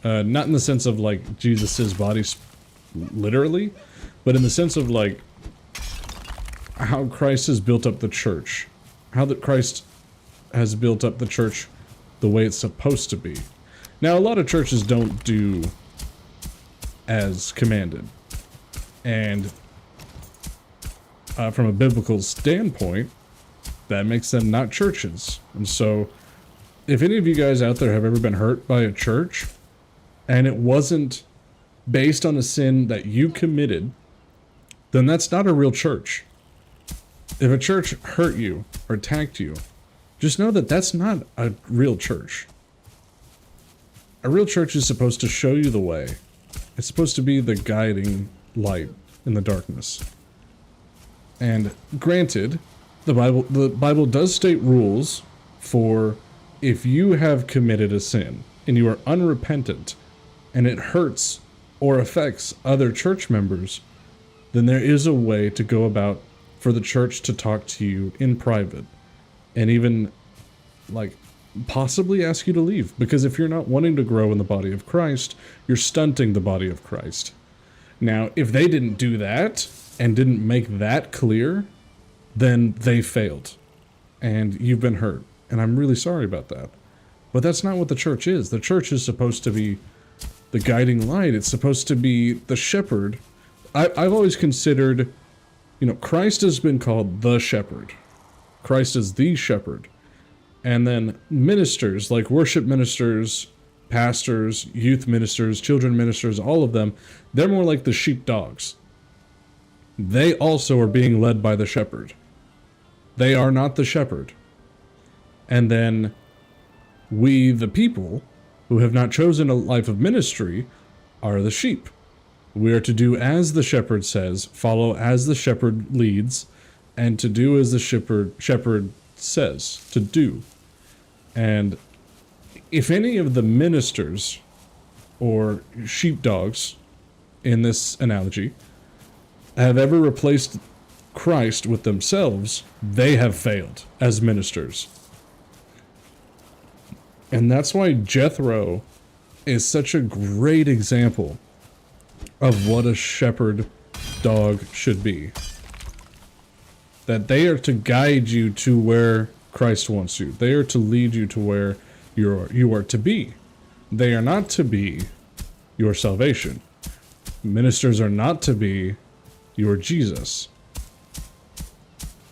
A: Not in the sense of, like, Jesus' body literally, but in the sense of, like, how Christ has built up the church. How that Christ has built up the church the way it's supposed to be. Now, a lot of churches don't do as commanded. And from a biblical standpoint, that makes them not churches. And so, if any of you guys out there have ever been hurt by a church, and it wasn't based on a sin that you committed, then that's not a real church. If a church hurt you or attacked you, just know that that's not a real church. A real church is supposed to show you the way. It's supposed to be the guiding light in the darkness. And granted, the Bible does state rules for if you have committed a sin and you are unrepentant and it hurts or affects other church members, then there is a way to go about for the church to talk to you in private and even, like, possibly ask you to leave. Because if you're not wanting to grow in the body of Christ, you're stunting the body of Christ. Now, if they didn't do that and didn't make that clear, then they failed and you've been hurt. And I'm really sorry about that. But that's not what the church is. The church is supposed to be the guiding light. It's supposed to be the shepherd. I've always considered, you know, Christ has been called the shepherd. Christ is the shepherd. And then ministers, like worship ministers, pastors, youth ministers, children ministers, all of them, they're more like the sheepdogs. They also are being led by the shepherd. They are not the shepherd. And then we, the people, who have not chosen a life of ministry, are the sheep. We are to do as the shepherd says, follow as the shepherd leads, and to do as the shepherd says to do. And if any of the ministers or sheepdogs in this analogy have ever replaced Christ with themselves, they have failed as ministers. And that's why Jethro is such a great example of what a shepherd dog should be. That they are to guide you to where Christ wants you. They are to lead you to where you are to be. They are not to be your salvation. Ministers are not to be your Jesus.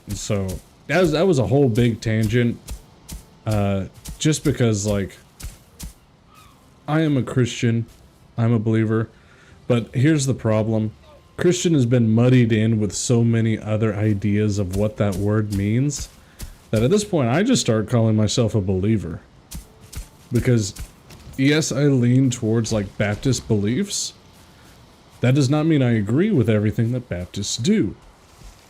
A: And so that was a whole big tangent. Just because, like, I am a Christian, I'm a believer, but here's the problem. Christian has been muddied in with so many other ideas of what that word means that at this point I just start calling myself a believer. Because, yes, I lean towards like Baptist beliefs. That does not mean I agree with everything that Baptists do.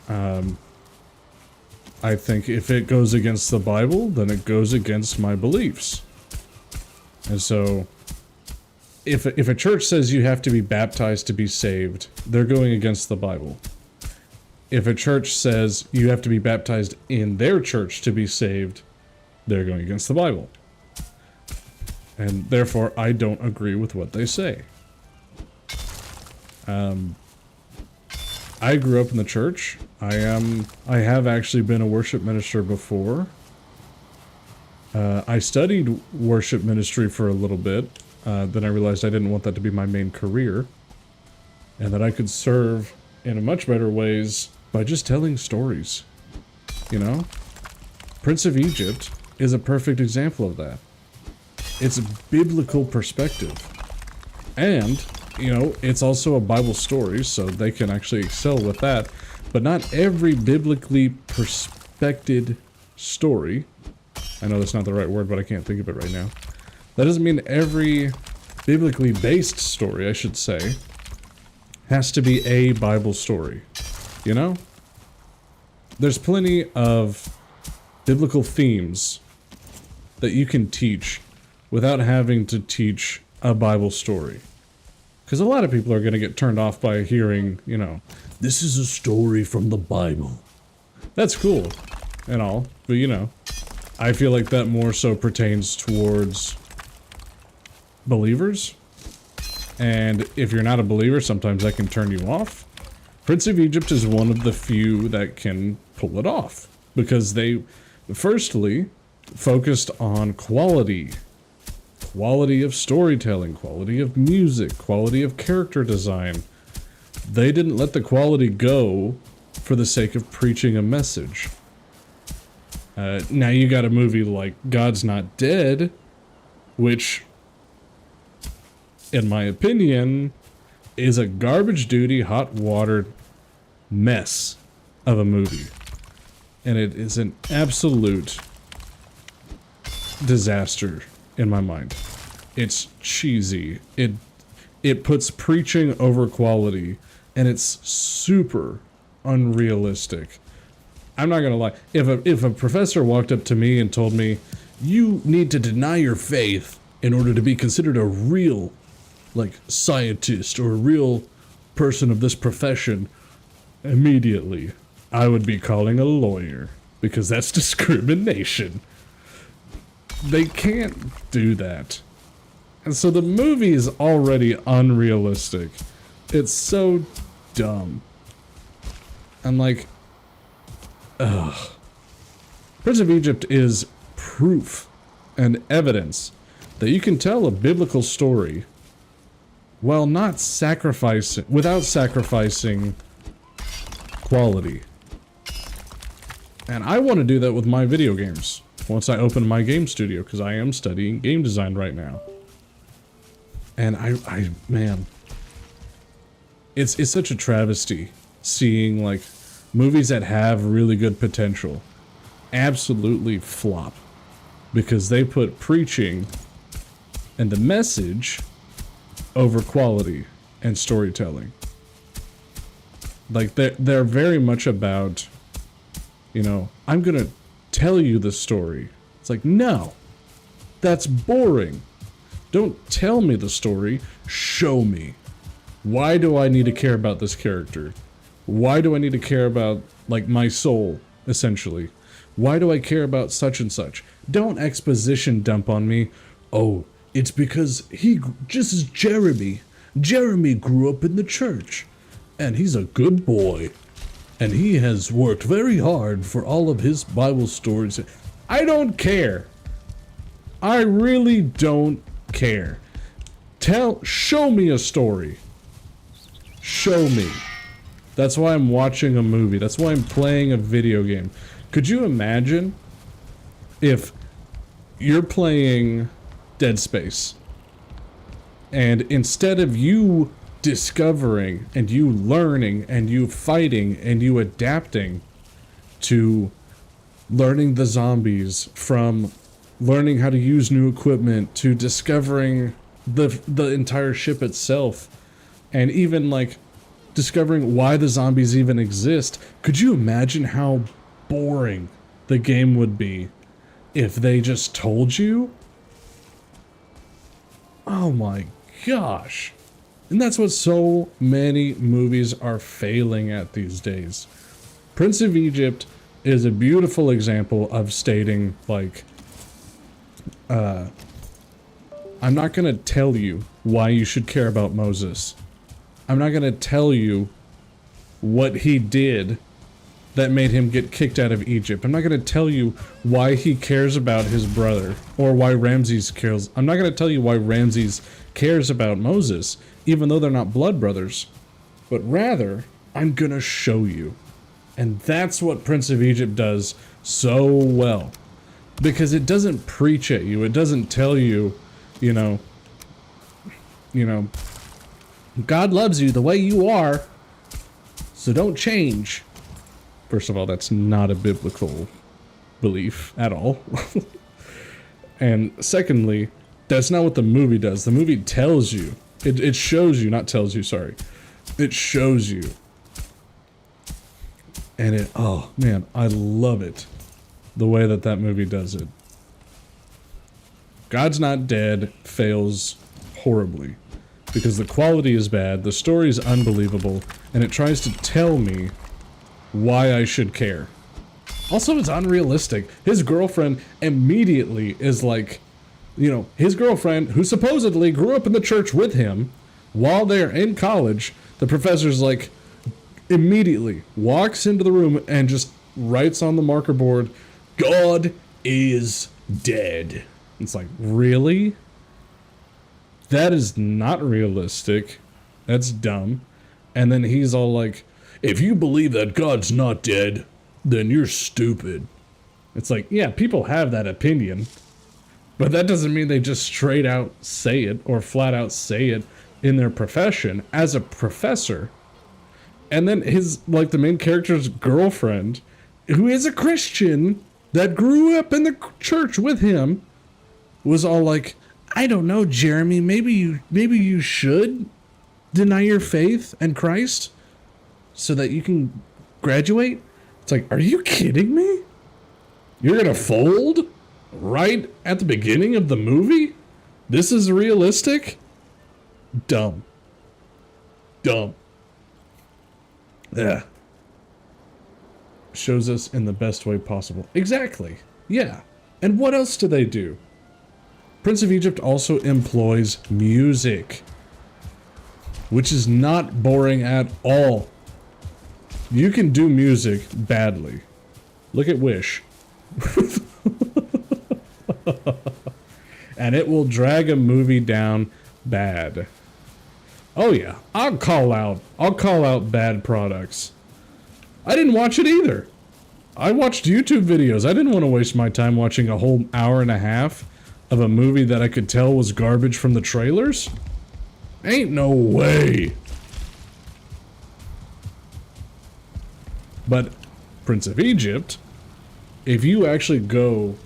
A: I think if it goes against the Bible, then it goes against my beliefs. And so, if a church says you have to be baptized to be saved, they're going against the Bible. If a church says you have to be baptized in their church to be saved, they're going against the Bible. And therefore, I don't agree with what they say. I grew up in the church. I have actually been a worship minister before. I studied worship ministry for a little bit. Then I realized I didn't want that to be my main career. And that I could serve in a much better ways by just telling stories. You know? Prince of Egypt is a perfect example of that. It's a biblical perspective. And, you know, it's also a Bible story, so they can actually excel with that. But not every biblically perspected story, I know that's not the right word, but I can't think of it right now. That doesn't mean every biblically based story, I should say, has to be a Bible story. You know? There's plenty of biblical themes that you can teach without having to teach a Bible story. Because a lot of people are going to get turned off by hearing, you know, this is a story from the Bible. That's cool and all, but you know, I feel like that more so pertains towards believers. And if you're not a believer, sometimes that can turn you off. Prince of Egypt is one of the few that can pull it off. Because they, firstly, focused on quality. Quality of storytelling, quality of music, quality of character design. They didn't let the quality go for the sake of preaching a message. Now you got a movie like God's Not Dead, which, in my opinion, is a garbage-duty, hot-watered mess of a movie. And it is an absolute disaster in my mind. It's cheesy. It puts preaching over quality, and it's super unrealistic. I'm not gonna lie. If a professor walked up to me and told me, you need to deny your faith in order to be considered a real, like, scientist or a real person of this profession, immediately I would be calling a lawyer, because that's discrimination. They can't do that. And so the movie is already unrealistic. It's so dumb. And like, ugh. Prince of Egypt is proof and evidence that you can tell a biblical story while not sacrificing, without sacrificing quality. And I want to do that with my video games once I open my game studio, because I am studying game design right now. And I man, it's such a travesty seeing like movies that have really good potential absolutely flop because they put preaching and the message over quality and storytelling. Like they're very much about, you know, I'm gonna tell you the story. It's like, no, that's boring. Don't tell me the story, show me. Why do I need to care about this character? Why do I need to care about, like, my soul, essentially? Why do I care about such and such? Don't exposition dump on me. Oh, it's because just as Jeremy. Jeremy grew up in the church, and he's a good boy. And he has worked very hard for all of his Bible stories. I don't care. I really don't care. Show me a story. Show me. That's why I'm watching a movie. That's why I'm playing a video game. Could you imagine if you're playing Dead Space and instead of you discovering and you learning and you fighting and you adapting to learning the zombies, from learning how to use new equipment, to discovering the entire ship itself, and even like discovering why the zombies even exist. Could you imagine how boring the game would be if they just told you? Oh my gosh. And that's what so many movies are failing at these days. Prince of Egypt is a beautiful example of stating, like, I'm not gonna tell you why you should care about Moses. I'm not gonna tell you what he did that made him get kicked out of Egypt. I'm not gonna tell you why he cares about his brother, or why Ramses cares. I'm not gonna tell you why Ramses cares about Moses, even though they're not blood brothers. But rather, I'm gonna show you. And that's what Prince of Egypt does so well. Because it doesn't preach at you. It doesn't tell you, you know, God loves you the way you are, so don't change. First of all, that's not a biblical belief at all. And secondly, that's not what the movie does. The movie tells you. It shows you, not tells you, sorry. It shows you. And it, oh man, I love it. The way that that movie does it. God's Not Dead fails horribly. Because the quality is bad, the story is unbelievable, and it tries to tell me why I should care. Also, it's unrealistic. His girlfriend immediately is like, you know, his girlfriend, who supposedly grew up in the church with him, while they're in college, the professor's like, immediately walks into the room and just writes on the marker board, God is dead. It's like, really? That is not realistic. That's dumb. And then he's all like, if you believe that God's not dead, then you're stupid. It's like, yeah, people have that opinion, but that doesn't mean they just straight out say it or flat out say it in their profession as a professor. And then his, like, the main character's girlfriend, who is a Christian that grew up in the church with him, was all like, I don't know, Jeremy, maybe you should deny your faith and Christ so that you can graduate. It's like, are you kidding me? You're gonna fold right at the beginning of the movie? This is realistic? Dumb. Dumb. Yeah. Shows us in the best way possible. Exactly. Yeah. And what else do they do? Prince of Egypt also employs music, which is not boring at all. You can do music badly. Look at Wish. And it will drag a movie down bad. Oh yeah, I'll call out bad products. I didn't watch it either. I watched YouTube videos. I didn't want to waste my time watching a whole hour and a half of a movie that I could tell was garbage from the trailers. Ain't no way. But Prince of Egypt, if you actually go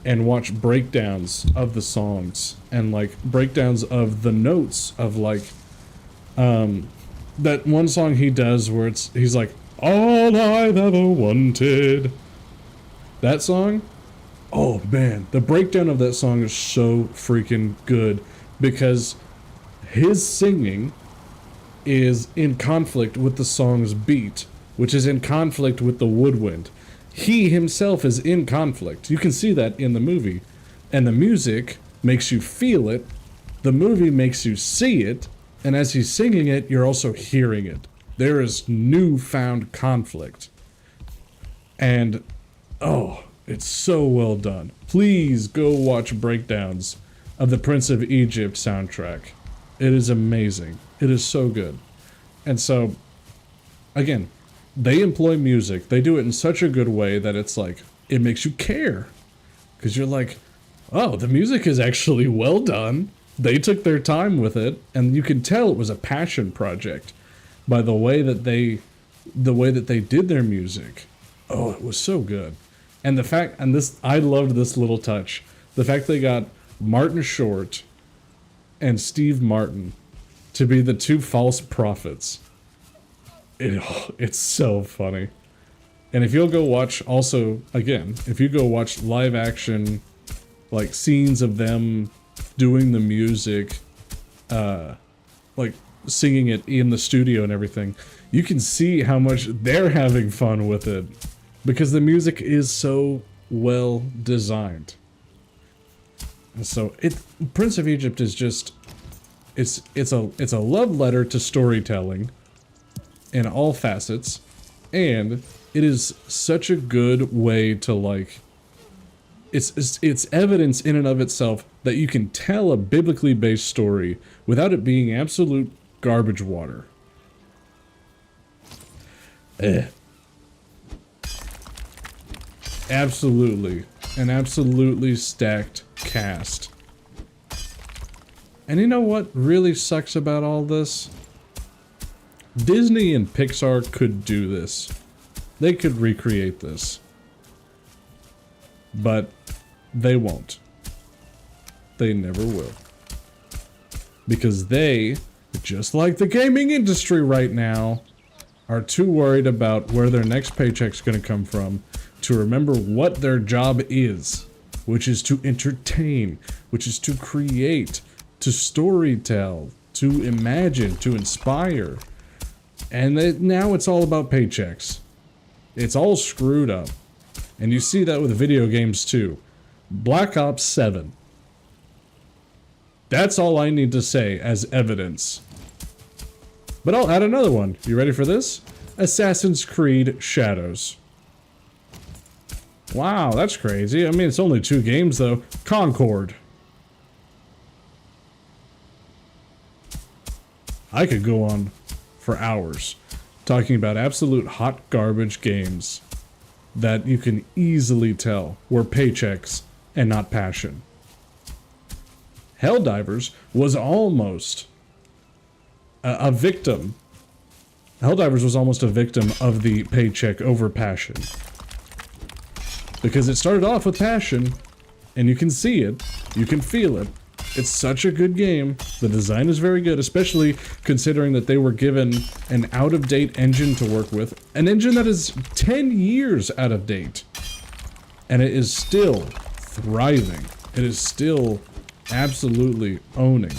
A: and watch breakdowns of the songs and like breakdowns of the notes of like that one song he does where he's like, all I've ever wanted. That song? Oh man, the breakdown of that song is so freaking good because his singing is in conflict with the song's beat, which is in conflict with the woodwind. He himself is in conflict. You can see that in the movie. And the music makes you feel it. The movie makes you see it. And as he's singing it, you're also hearing it. There is newfound conflict. And, oh, it's so well done. Please go watch breakdowns of the Prince of Egypt soundtrack. It is amazing. It is so good. And so, again, they employ music. They do it in such a good way that it's like, it makes you care. Because you're like, oh, the music is actually well done. They took their time with it, and you can tell it was a passion project by the way that they did their music. Oh, it was so good. And the fact, and this, I loved this little touch. The fact they got Martin Short and Steve Martin to be the two false prophets. It's so funny. And if you'll go watch, also, again, if you go watch live action, like, scenes of them doing the music, like, singing it in the studio and everything, you can see how much they're having fun with it. Because the music is so well designed. And so, Prince of Egypt is just, it's a love letter to storytelling in all facets, and it is such a good way to, like, it's evidence in and of itself that you can tell a biblically based story without it being absolute garbage water. Absolutely. An absolutely stacked cast. And you know what really sucks about all this? Disney and Pixar could do this. They could recreate this. But they won't. They never will. Because they, just like the gaming industry right now, are too worried about where their next paycheck's gonna come from to remember what their job is, which is to entertain, which is to create, to storytell, to imagine, to inspire. And now it's all about paychecks. It's all screwed up. And you see that with video games too. Black Ops 7. That's all I need to say as evidence. But I'll add another one. You ready for this? Assassin's Creed Shadows. Wow, that's crazy. I mean, it's only 2 games though. Concord. I could go on for hours talking about absolute hot garbage games that you can easily tell were paychecks and not passion. Helldivers was almost a victim. Helldivers was almost a victim of the paycheck over passion. Because it started off with passion, and you can see it, you can feel it. It's such a good game. The design is very good, especially considering that they were given an out-of-date engine to work with. An engine that is 10 years out of date. And it is still thriving. It is still absolutely owning.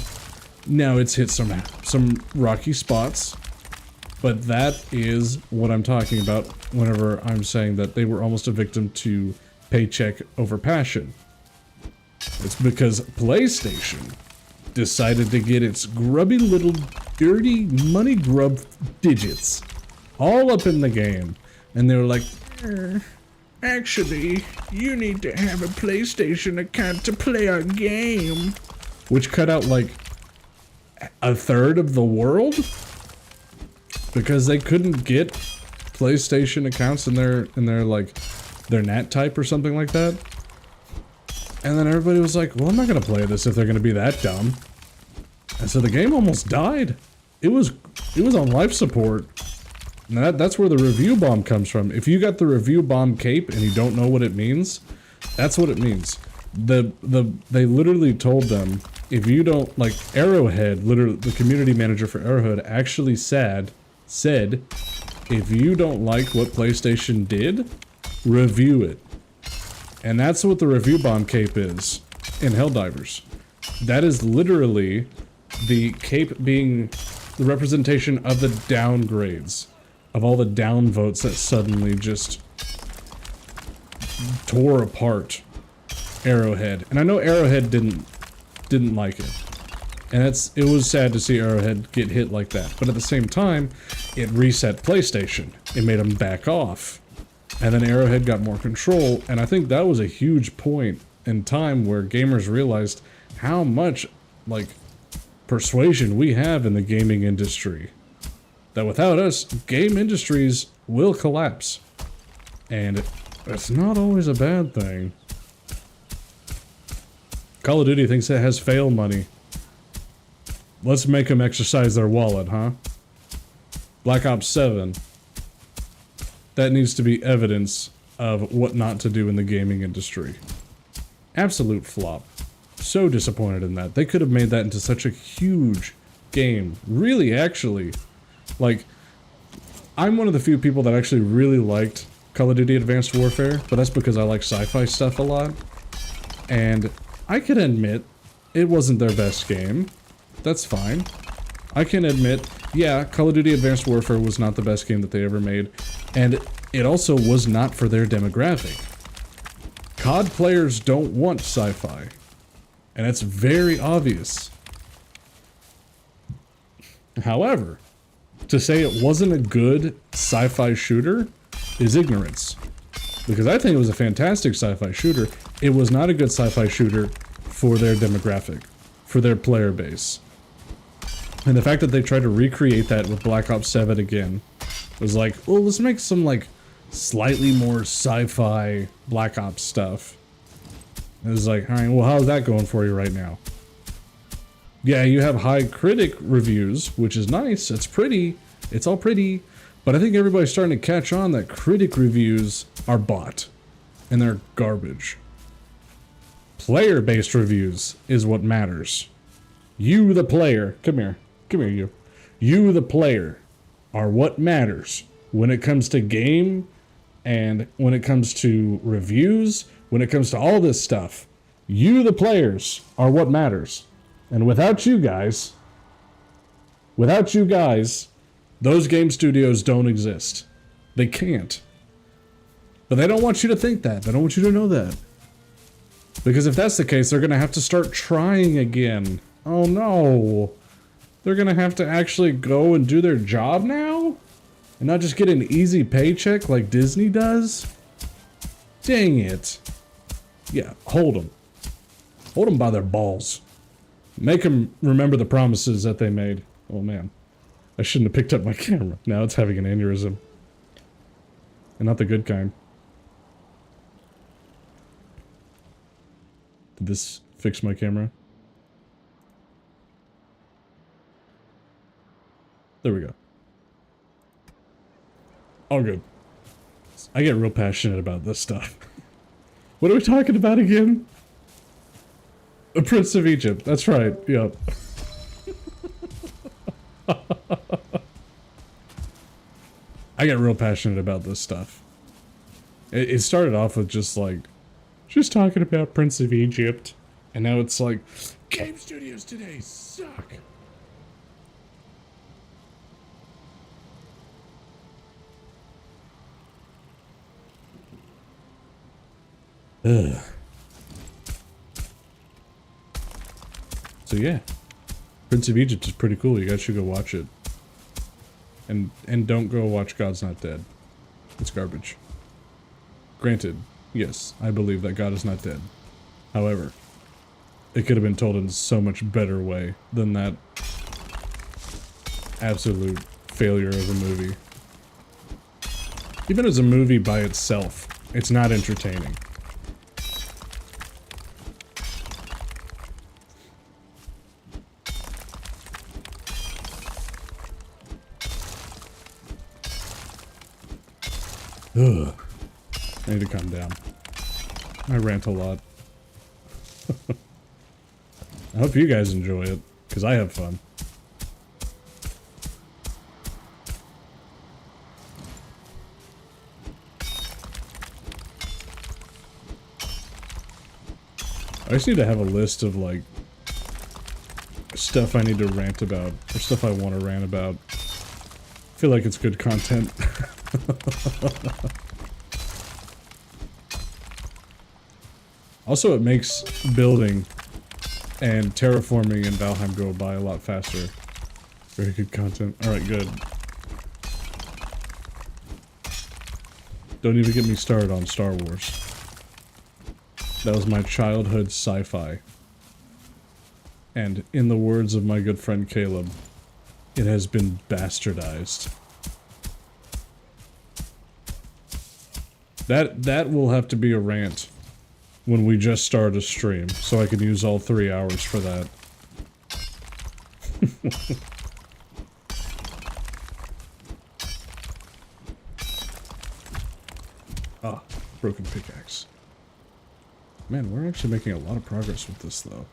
A: Now it's hit some rocky spots, but that is what I'm talking about whenever I'm saying that they were almost a victim to paycheck over passion. It's because PlayStation decided to get its grubby little dirty money grub digits all up in the game. And they were like, actually, you need to have a PlayStation account to play our game. Which cut out like a third of the world? Because they couldn't get PlayStation accounts in their like their NAT type or something like that. And then everybody was like, well, I'm not gonna play this if they're gonna be that dumb. And so the game almost died. It was on life support. And that's where the review bomb comes from. If you got the review bomb cape and you don't know what it means, that's what it means. They literally told them, if you don't, like, Arrowhead, literally, the community manager for Arrowhead actually said, if you don't like what PlayStation did, review it. And that's what the review bomb cape is in Helldivers. That is literally the cape being the representation of the downgrades, of all the downvotes that suddenly just tore apart Arrowhead. And I know Arrowhead didn't like it. And it was sad to see Arrowhead get hit like that. But at the same time, it reset PlayStation. It made them back off. And then Arrowhead got more control, and I think that was a huge point in time where gamers realized how much, like, persuasion we have in the gaming industry. That without us, game industries will collapse. And it's not always a bad thing. Call of Duty thinks it has fail money. Let's make them exercise their wallet, huh? Black Ops 7. That needs to be evidence of what not to do in the gaming industry. Absolute flop. So disappointed in that. They could have made that into such a huge game. Really, actually. Like, I'm one of the few people that actually really liked Call of Duty Advanced Warfare, but that's because I like sci-fi stuff a lot. And I can admit, it wasn't their best game. That's fine. I can admit, yeah, Call of Duty Advanced Warfare was not the best game that they ever made, and it also was not for their demographic. COD players don't want sci-fi, and it's very obvious. However, to say it wasn't a good sci-fi shooter is ignorance. Because I think it was a fantastic sci-fi shooter. It was not a good sci-fi shooter for their demographic, for their player base. And the fact that they tried to recreate that with Black Ops 7 again was like, well, let's make some like slightly more sci-fi Black Ops stuff. It was like, alright, well, how's that going for you right now? Yeah, you have high critic reviews, which is nice. It's pretty. It's all pretty. But I think everybody's starting to catch on that critic reviews are bought. And they're garbage. Player-based reviews is what matters. You, the player. Come here. Come here, you. You, the player, are what matters when it comes to game and when it comes to reviews, when it comes to all this stuff. You, the players, are what matters. And without you guys, those game studios don't exist. They can't. But they don't want you to think that. They don't want you to know that. Because if that's the case, they're going to have to start trying again. Oh no. They're going to have to actually go and do their job now? And not just get an easy paycheck like Disney does? Dang it. Yeah, hold them. Hold them by their balls. Make them remember the promises that they made. Oh man. I shouldn't have picked up my camera. Now it's having an aneurysm. And not the good kind. Did this fix my camera? There we go. All good. I get real passionate about this stuff. What are we talking about again? The Prince of Egypt. That's right. Yep. I get real passionate about this stuff. It started off with just like, just talking about Prince of Egypt. And now it's like, game studios today suck. Ugh. So yeah, Prince of Egypt is pretty cool. You guys should go watch it. And don't go watch God's Not Dead. It's garbage. Granted, yes, I believe that God is not dead. However, it could have been told in so much better way than that absolute failure of a movie. Even as a movie by itself, it's not entertaining. Ugh. I need to calm down. I rant a lot. I hope you guys enjoy it, because I have fun. I just need to have a list of, like, stuff I need to rant about, or stuff I want to rant about. I feel like it's good content. Also, it makes building and terraforming in Valheim go by a lot faster. Very good content. Alright, good. Don't even get me started on Star Wars. That was my childhood sci-fi. And in the words of my good friend Caleb, it has been bastardized. That will have to be a rant when we just start a stream, so I can use all 3 hours for that. Ah, Broken pickaxe. Man, we're actually making a lot of progress with this, though.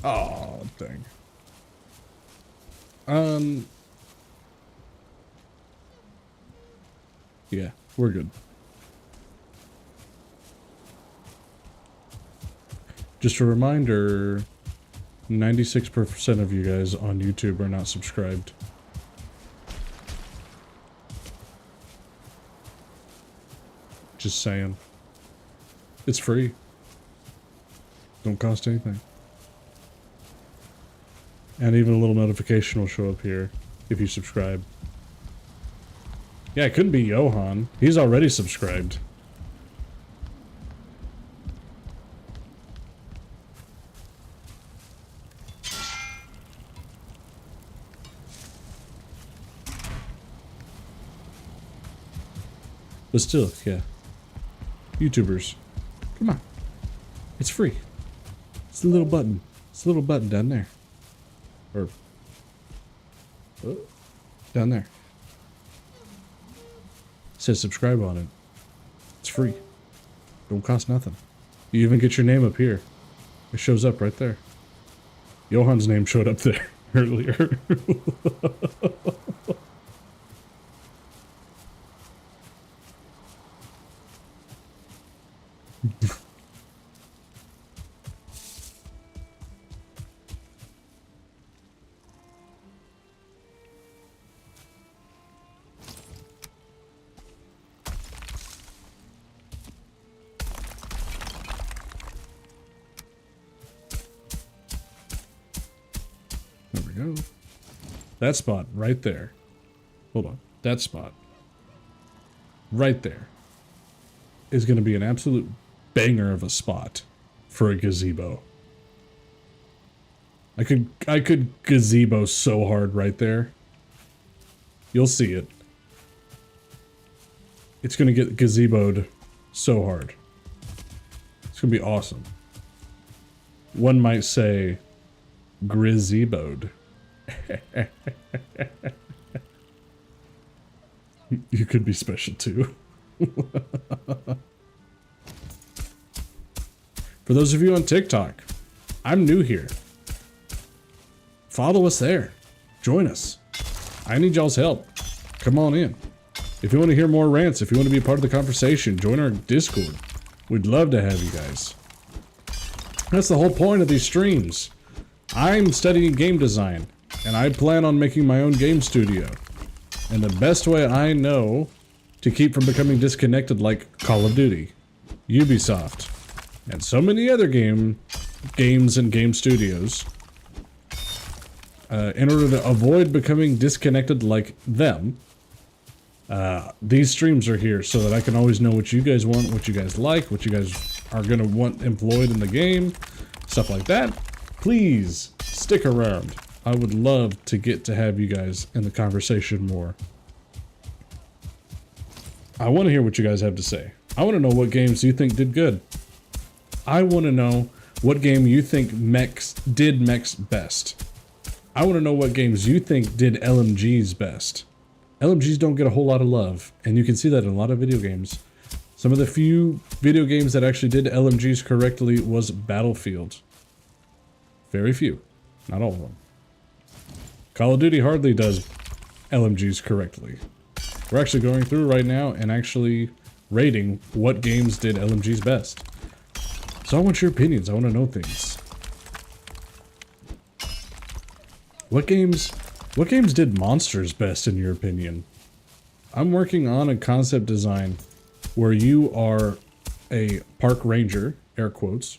A: Oh, dang. Yeah, we're good. Just a reminder, 96% of you guys on YouTube are not subscribed. Just saying. It's free. Don't cost anything. And even a little notification will show up here if you subscribe. Yeah, it couldn't be Johan. He's already subscribed. But still, yeah. YouTubers. Come on. It's free. It's the little button. It's the little button down there. Or... oh, down there. It says subscribe on it. It's free. Don't cost nothing. You even get your name up here. It shows up right there. Johan's name showed up there earlier. There we go. That spot right there. Hold on. That spot right there is going to be an absolute banger of a spot for a gazebo. I could gazebo so hard right there. You'll see it. It's going to get gazeboed so hard. It's going to be awesome. One might say grizeboed. You could be special too. For those of you on TikTok, I'm new here. Follow us there. Join us. I need y'all's help. Come on in. If you want to hear more rants, if you want to be a part of the conversation, join our Discord. We'd love to have you guys. That's the whole point of these streams. I'm studying game design, and I plan on making my own game studio. And the best way I know to keep from becoming disconnected like Call of Duty, Ubisoft, and so many other games and game studios, in order to avoid becoming disconnected like them, these streams are here so that I can always know what you guys want, what you guys like, what you guys are going to want employed in the game, stuff like that. Please stick around. I would love to get to have you guys in the conversation more. I want to hear what you guys have to say. I want to know what games you think did good. I want to know what game you think did mechs best. I want to know what games you think did LMGs best. LMGs don't get a whole lot of love, and you can see that in a lot of video games. Some of the few video games that actually did LMGs correctly was Battlefield. Very few. Not all of them. Call of Duty hardly does LMGs correctly. We're actually going through right now and actually rating what games did LMGs best. So I want your opinions. I want to know things. What games did monsters best in your opinion? I'm working on a concept design where you are a park ranger, air quotes,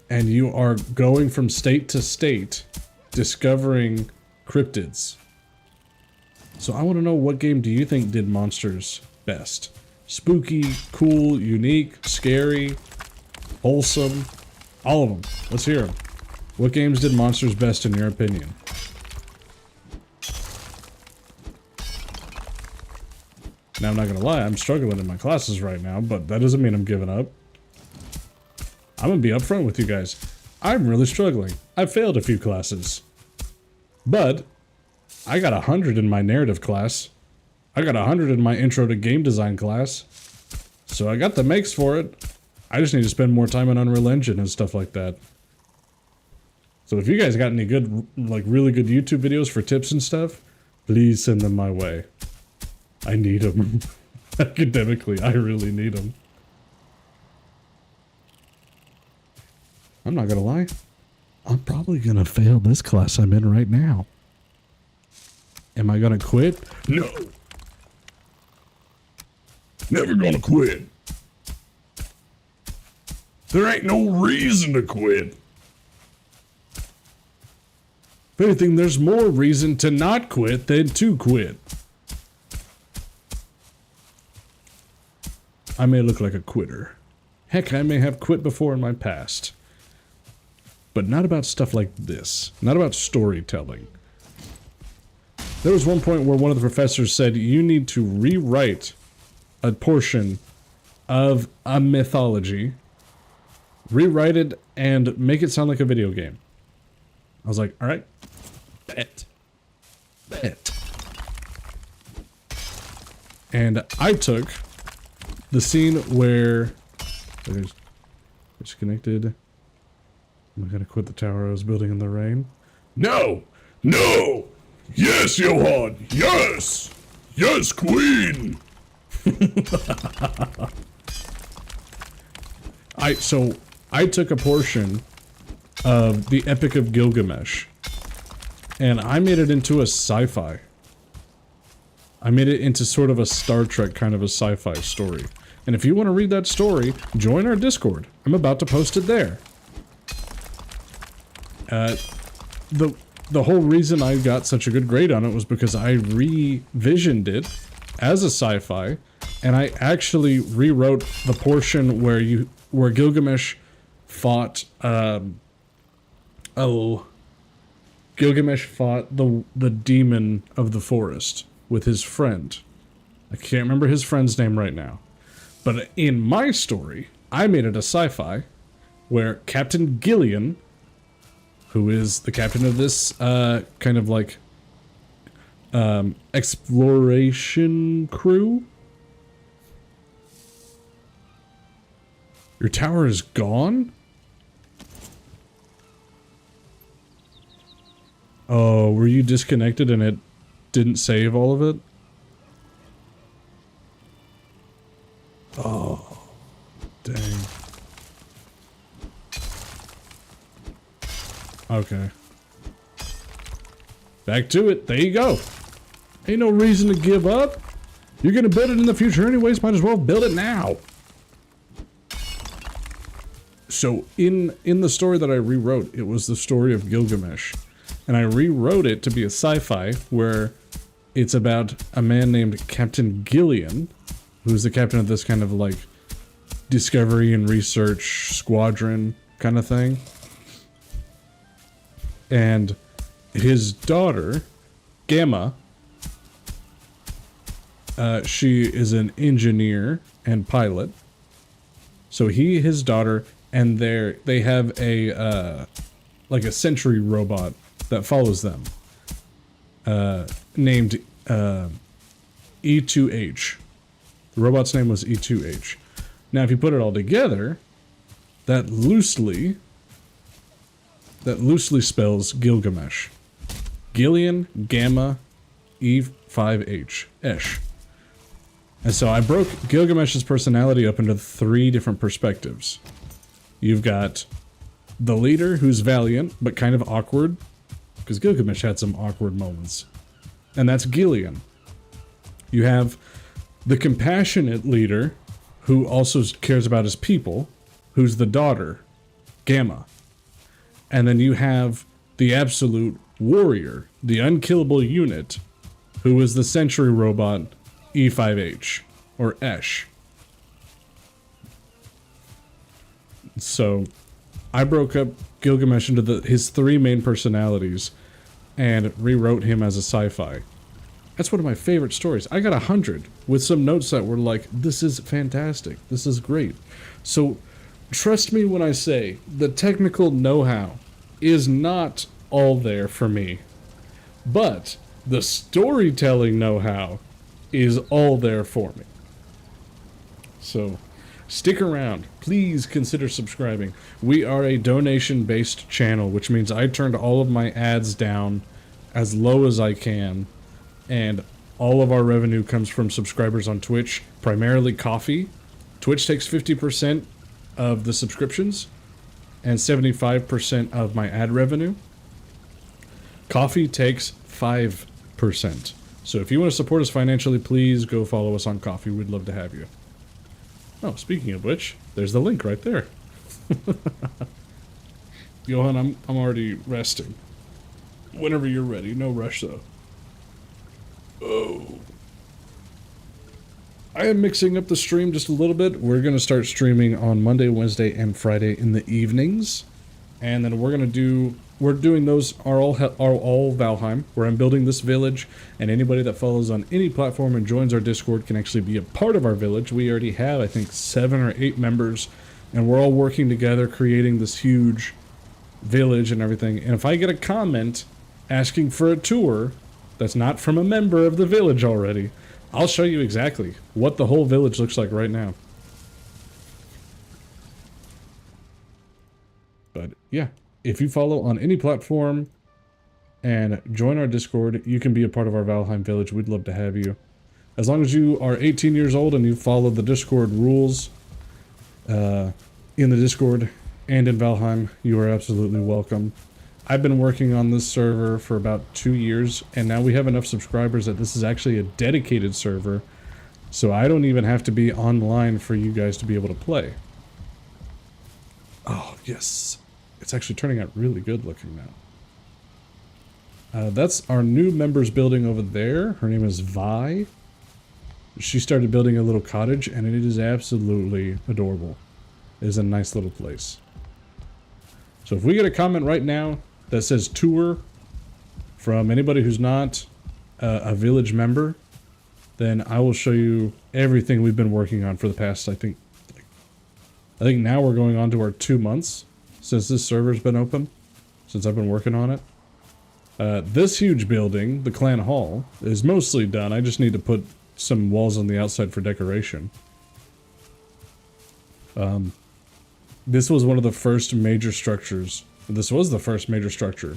A: and you are going from state to state discovering cryptids. So I want to know, what game do you think did monsters best? Spooky, cool, unique, scary, wholesome, all of them. Let's hear them. What games did monsters best in your opinion? Now, I'm not gonna lie, I'm struggling in my classes right now, but that doesn't mean I'm giving up. I'm gonna be upfront with you guys. I'm really struggling. I failed a few classes. But I got 100 in my narrative class. I got 100 in my intro to game design class. So I got the makes for it. I just need to spend more time on Unreal Engine and stuff like that. So if you guys got any good, like really good YouTube videos for tips and stuff, please send them my way. I need them. Academically, I really need them. I'm not gonna lie. I'm probably gonna fail this class I'm in right now. Am I gonna quit? No. Never gonna quit. There ain't no reason to quit. If anything, there's more reason to not quit than to quit. I may look like a quitter. Heck, I may have quit before in my past. But not about stuff like this. Not about storytelling. There was one point where one of the professors said, you need to rewrite a portion of a mythology, rewrite it, and make it sound like a video game. I was like, alright. Bet. And I took the scene where... There's disconnected. Am I gonna quit the tower I was building in the rain? No! No! Yes, Johan! Yes! Yes, Queen! I took a portion of the Epic of Gilgamesh and I made it into a sci-fi. I made it into sort of a Star Trek kind of a sci-fi story. And if you want to read that story, join our Discord. I'm about to post it there. The whole reason I got such a good grade on it was because I revisioned it as a sci-fi, and I actually rewrote the portion where Gilgamesh fought Gilgamesh fought the demon of the forest with his friend. I can't remember his friend's name right now. But in my story, I made it a sci-fi where Captain Gillian, who is the captain of this kind of like exploration crew. Your tower is gone? Oh, were you disconnected and it didn't save all of it? Oh, dang. Okay. Back to it. There you go. Ain't no reason to give up. You're gonna build it in the future anyways, might as well build it now. So in the story that I rewrote, it was the story of Gilgamesh. And I rewrote it to be a sci-fi where it's about a man named Captain Gillian, who's the captain of this kind of like discovery and research squadron kind of thing. And his daughter, Gamma, she is an engineer and pilot. So his daughter, and they have a like a sentry robot that follows them, named E2H. The robot's name was E2H. Now, if you put it all together, that loosely spells Gilgamesh. Gillian, Gamma, E5H. Esh. And so I broke Gilgamesh's personality up into 3 different perspectives. You've got the leader, who's valiant, but kind of awkward, because Gilgamesh had some awkward moments. And that's Gillian. You have the compassionate leader, who also cares about his people, who's the daughter, Gamma. And then you have the absolute warrior, the unkillable unit, who is the sentry robot, E5H, or Esh. So, I broke up Gilgamesh into his 3 main personalities and rewrote him as a sci-fi. That's one of my favorite stories. I got 100 with some notes that were like, this is fantastic, this is great. So, trust me when I say the technical know-how is not all there for me, but the storytelling know-how is all there for me. So stick around. Please consider subscribing. We are a donation-based channel, which means I turned all of my ads down as low as I can, and all of our revenue comes from subscribers on Twitch, primarily coffee. Twitch takes 50% of the subscriptions and 75% of my ad revenue. Coffee takes 5%. So if you want to support us financially, please go follow us on Coffee. We'd love to have you. Oh, speaking of which, there's the link right there. Johan, I'm already resting. Whenever you're ready, no rush though. Oh. I am mixing up the stream just a little bit. We're going to start streaming on Monday, Wednesday, and Friday in the evenings. And then we're doing those are all Valheim, where I'm building this village, and anybody that follows on any platform and joins our Discord can actually be a part of our village. We already have, I think, 7 or 8 members, and we're all working together creating this huge village and everything. And if I get a comment asking for a tour that's not from a member of the village already, I'll show you exactly what the whole village looks like right now. But yeah, if you follow on any platform and join our Discord, you can be a part of our Valheim village. We'd love to have you. As long as you are 18 years old and you follow the Discord rules in the Discord and in Valheim, you are absolutely welcome. I've been working on this server for about 2 years, and now we have enough subscribers that this is actually a dedicated server, so I don't even have to be online for you guys to be able to play. Oh, yes. It's actually turning out really good looking now. That's our new members building over there. Her name is Vi. She started building a little cottage, and it is absolutely adorable. It is a nice little place. So if we get a comment right now that says tour from anybody who's not a village member, then I will show you everything we've been working on for the past, I think now we're going on to our 2 months since this server's been open, since I've been working on it. This huge building, the clan hall, is mostly done. I just need to put some walls on the outside for decoration. This was one of the first major structures. This was the first major structure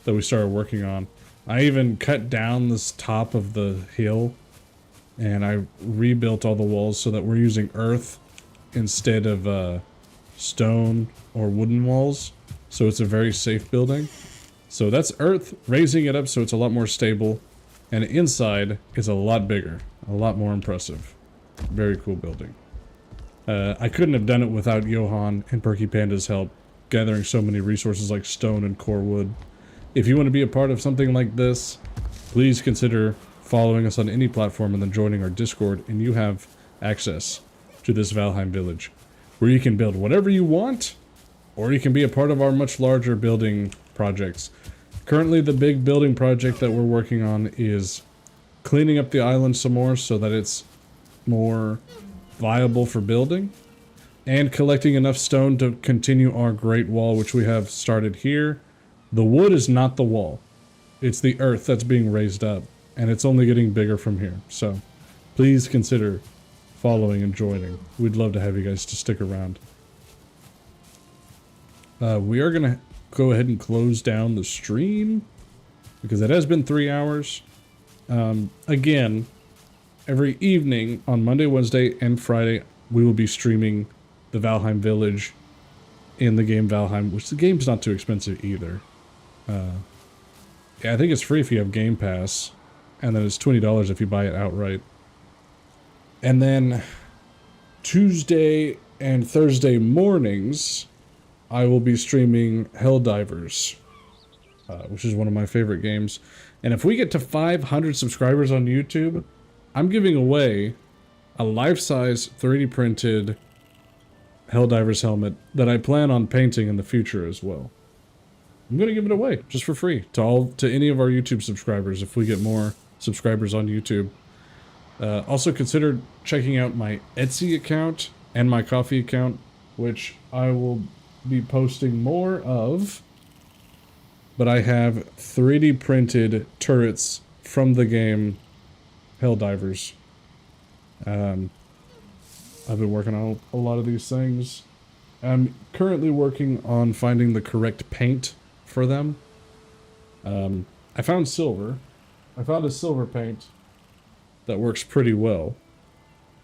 A: that we started working on. I even cut down this top of the hill, and I rebuilt all the walls so that we're using earth instead of stone or wooden walls. So it's a very safe building. So that's earth, raising it up so it's a lot more stable, and inside is a lot bigger, a lot more impressive. Very cool building. I couldn't have done it without Johan and Perky Panda's help, gathering so many resources like stone and core wood. If you want to be a part of something like this, please consider following us on any platform and then joining our Discord, and you have access to this Valheim village, where you can build whatever you want, or you can be a part of our much larger building projects. Currently, the big building project that we're working on is cleaning up the island some more so that it's more viable for building, and collecting enough stone to continue our Great Wall, which we have started here. The wood is not the wall. It's the earth that's being raised up, and it's only getting bigger from here. So please consider following and joining. We'd love to have you guys to stick around. We are going to go ahead and close down the stream because it has been 3 hours. Again, every evening on Monday, Wednesday, and Friday, we will be streaming the Valheim village in the game Valheim, which the game's not too expensive either. Yeah, I think it's free if you have Game Pass, and then it's $20 if you buy it outright. And then Tuesday and Thursday mornings, I will be streaming Helldivers, which is one of my favorite games. And if we get to 500 subscribers on YouTube, I'm giving away a life-size 3D printed Helldivers helmet that I plan on painting in the future as well. I'm going to give it away just for free to any of our YouTube subscribers if we get more subscribers on YouTube. Also consider checking out my Etsy account and my Coffee account, which I will be posting more of. But I have 3D printed turrets from the game Helldivers. I've been working on a lot of these things. I'm currently working on finding the correct paint for them. I found silver. I found a silver paint that works pretty well.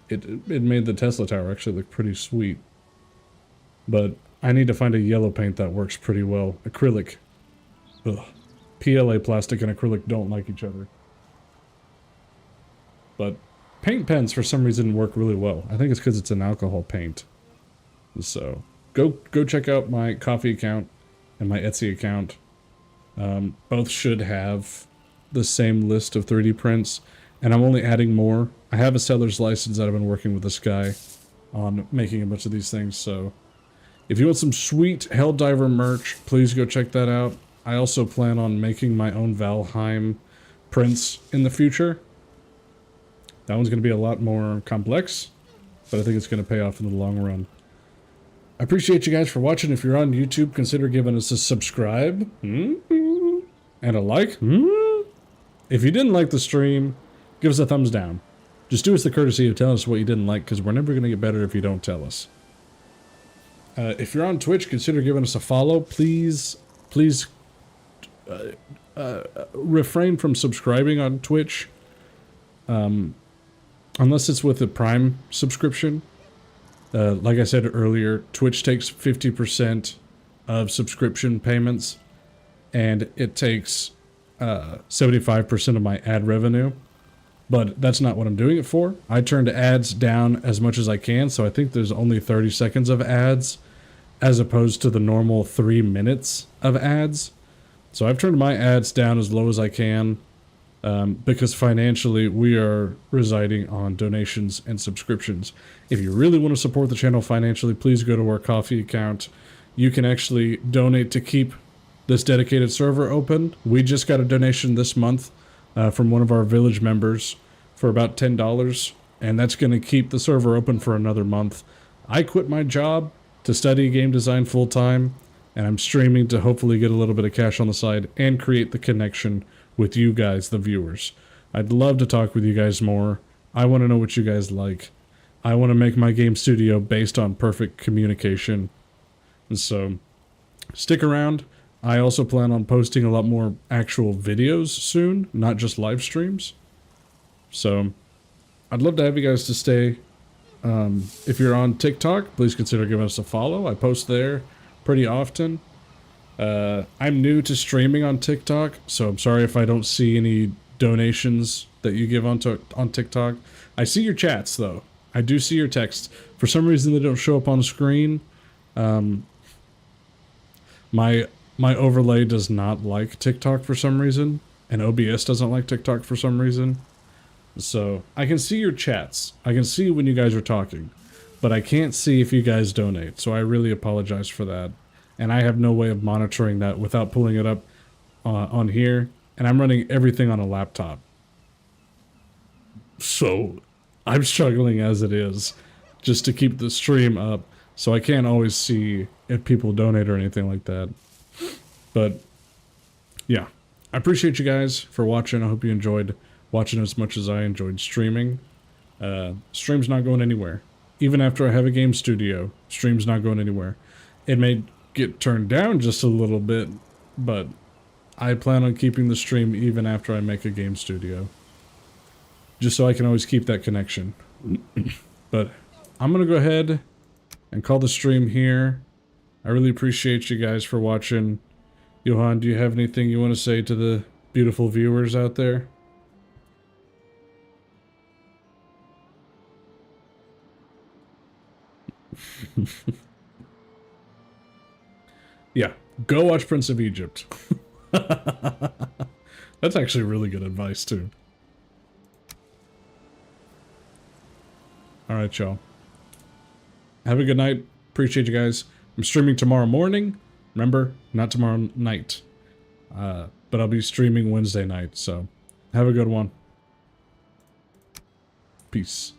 A: It made the Tesla tower actually look pretty sweet. But I need to find a yellow paint that works pretty well. Acrylic. Ugh. PLA plastic and acrylic don't like each other. But paint pens for some reason work really well. I think it's because it's an alcohol paint. So go check out my Coffee account and my Etsy account. Both should have the same list of 3D prints, and I'm only adding more. I have a seller's license that I've been working with this guy on making a bunch of these things, so if you want some sweet Helldiver merch, please go check that out. I also plan on making my own Valheim prints in the future. That one's going to be a lot more complex, but I think it's going to pay off in the long run. I appreciate you guys for watching. If you're on YouTube, consider giving us a subscribe and a like. If you didn't like the stream, give us a thumbs down. Just do us the courtesy of telling us what you didn't like, because we're never going to get better if you don't tell us. If you're on Twitch, consider giving us a follow. Please refrain from subscribing on Twitch. Unless it's with a Prime subscription. Like I said earlier, Twitch takes 50% of subscription payments, and it takes 75% of my ad revenue. But that's not what I'm doing it for. I turned ads down as much as I can, so I think there's only 30 seconds of ads, as opposed to the normal 3 minutes of ads. So I've turned my ads down as low as I can, because financially we are residing on donations and subscriptions. If you really want to support the channel financially, please go to our Coffee account. You can actually donate to keep this dedicated server open. We just got a donation this month from one of our village members for about $10, and that's going to keep the server open for another month. I quit my job to study game design full-time, and I'm streaming to hopefully get a little bit of cash on the side and create the connection with you guys, the viewers. I'd love to talk with you guys more. I want to know what you guys like. I want to make my game studio based on perfect communication. And so, stick around. I also plan on posting a lot more actual videos soon, not just live streams. So, I'd love to have you guys to stay. If you're on TikTok, please consider giving us a follow. I post there pretty often. I'm new to streaming on TikTok, so I'm sorry if I don't see any donations that you give on TikTok. I see your chats, though. I do see your texts. For some reason, they don't show up on the screen. My overlay does not like TikTok for some reason, and OBS doesn't like TikTok for some reason. So, I can see your chats. I can see when you guys are talking, but I can't see if you guys donate, so I really apologize for that. And I have no way of monitoring that without pulling it up on here, and I'm running everything on a laptop. So, I'm struggling as it is, just to keep the stream up, so I can't always see if people donate or anything like that. But, yeah. I appreciate you guys for watching. I hope you enjoyed watching as much as I enjoyed streaming. Stream's not going anywhere. Even after I have a game studio, stream's not going anywhere. It may get turned down just a little bit, but I plan on keeping the stream even after I make a game studio. Just so I can always keep that connection. But I'm going to go ahead and call the stream here. I really appreciate you guys for watching. Johan, do you have anything you want to say to the beautiful viewers out there? Yeah, go watch Prince of Egypt. That's actually really good advice, too. Alright, y'all. Have a good night. Appreciate you guys. I'm streaming tomorrow morning. Remember, not tomorrow night. But I'll be streaming Wednesday night, so have a good one. Peace.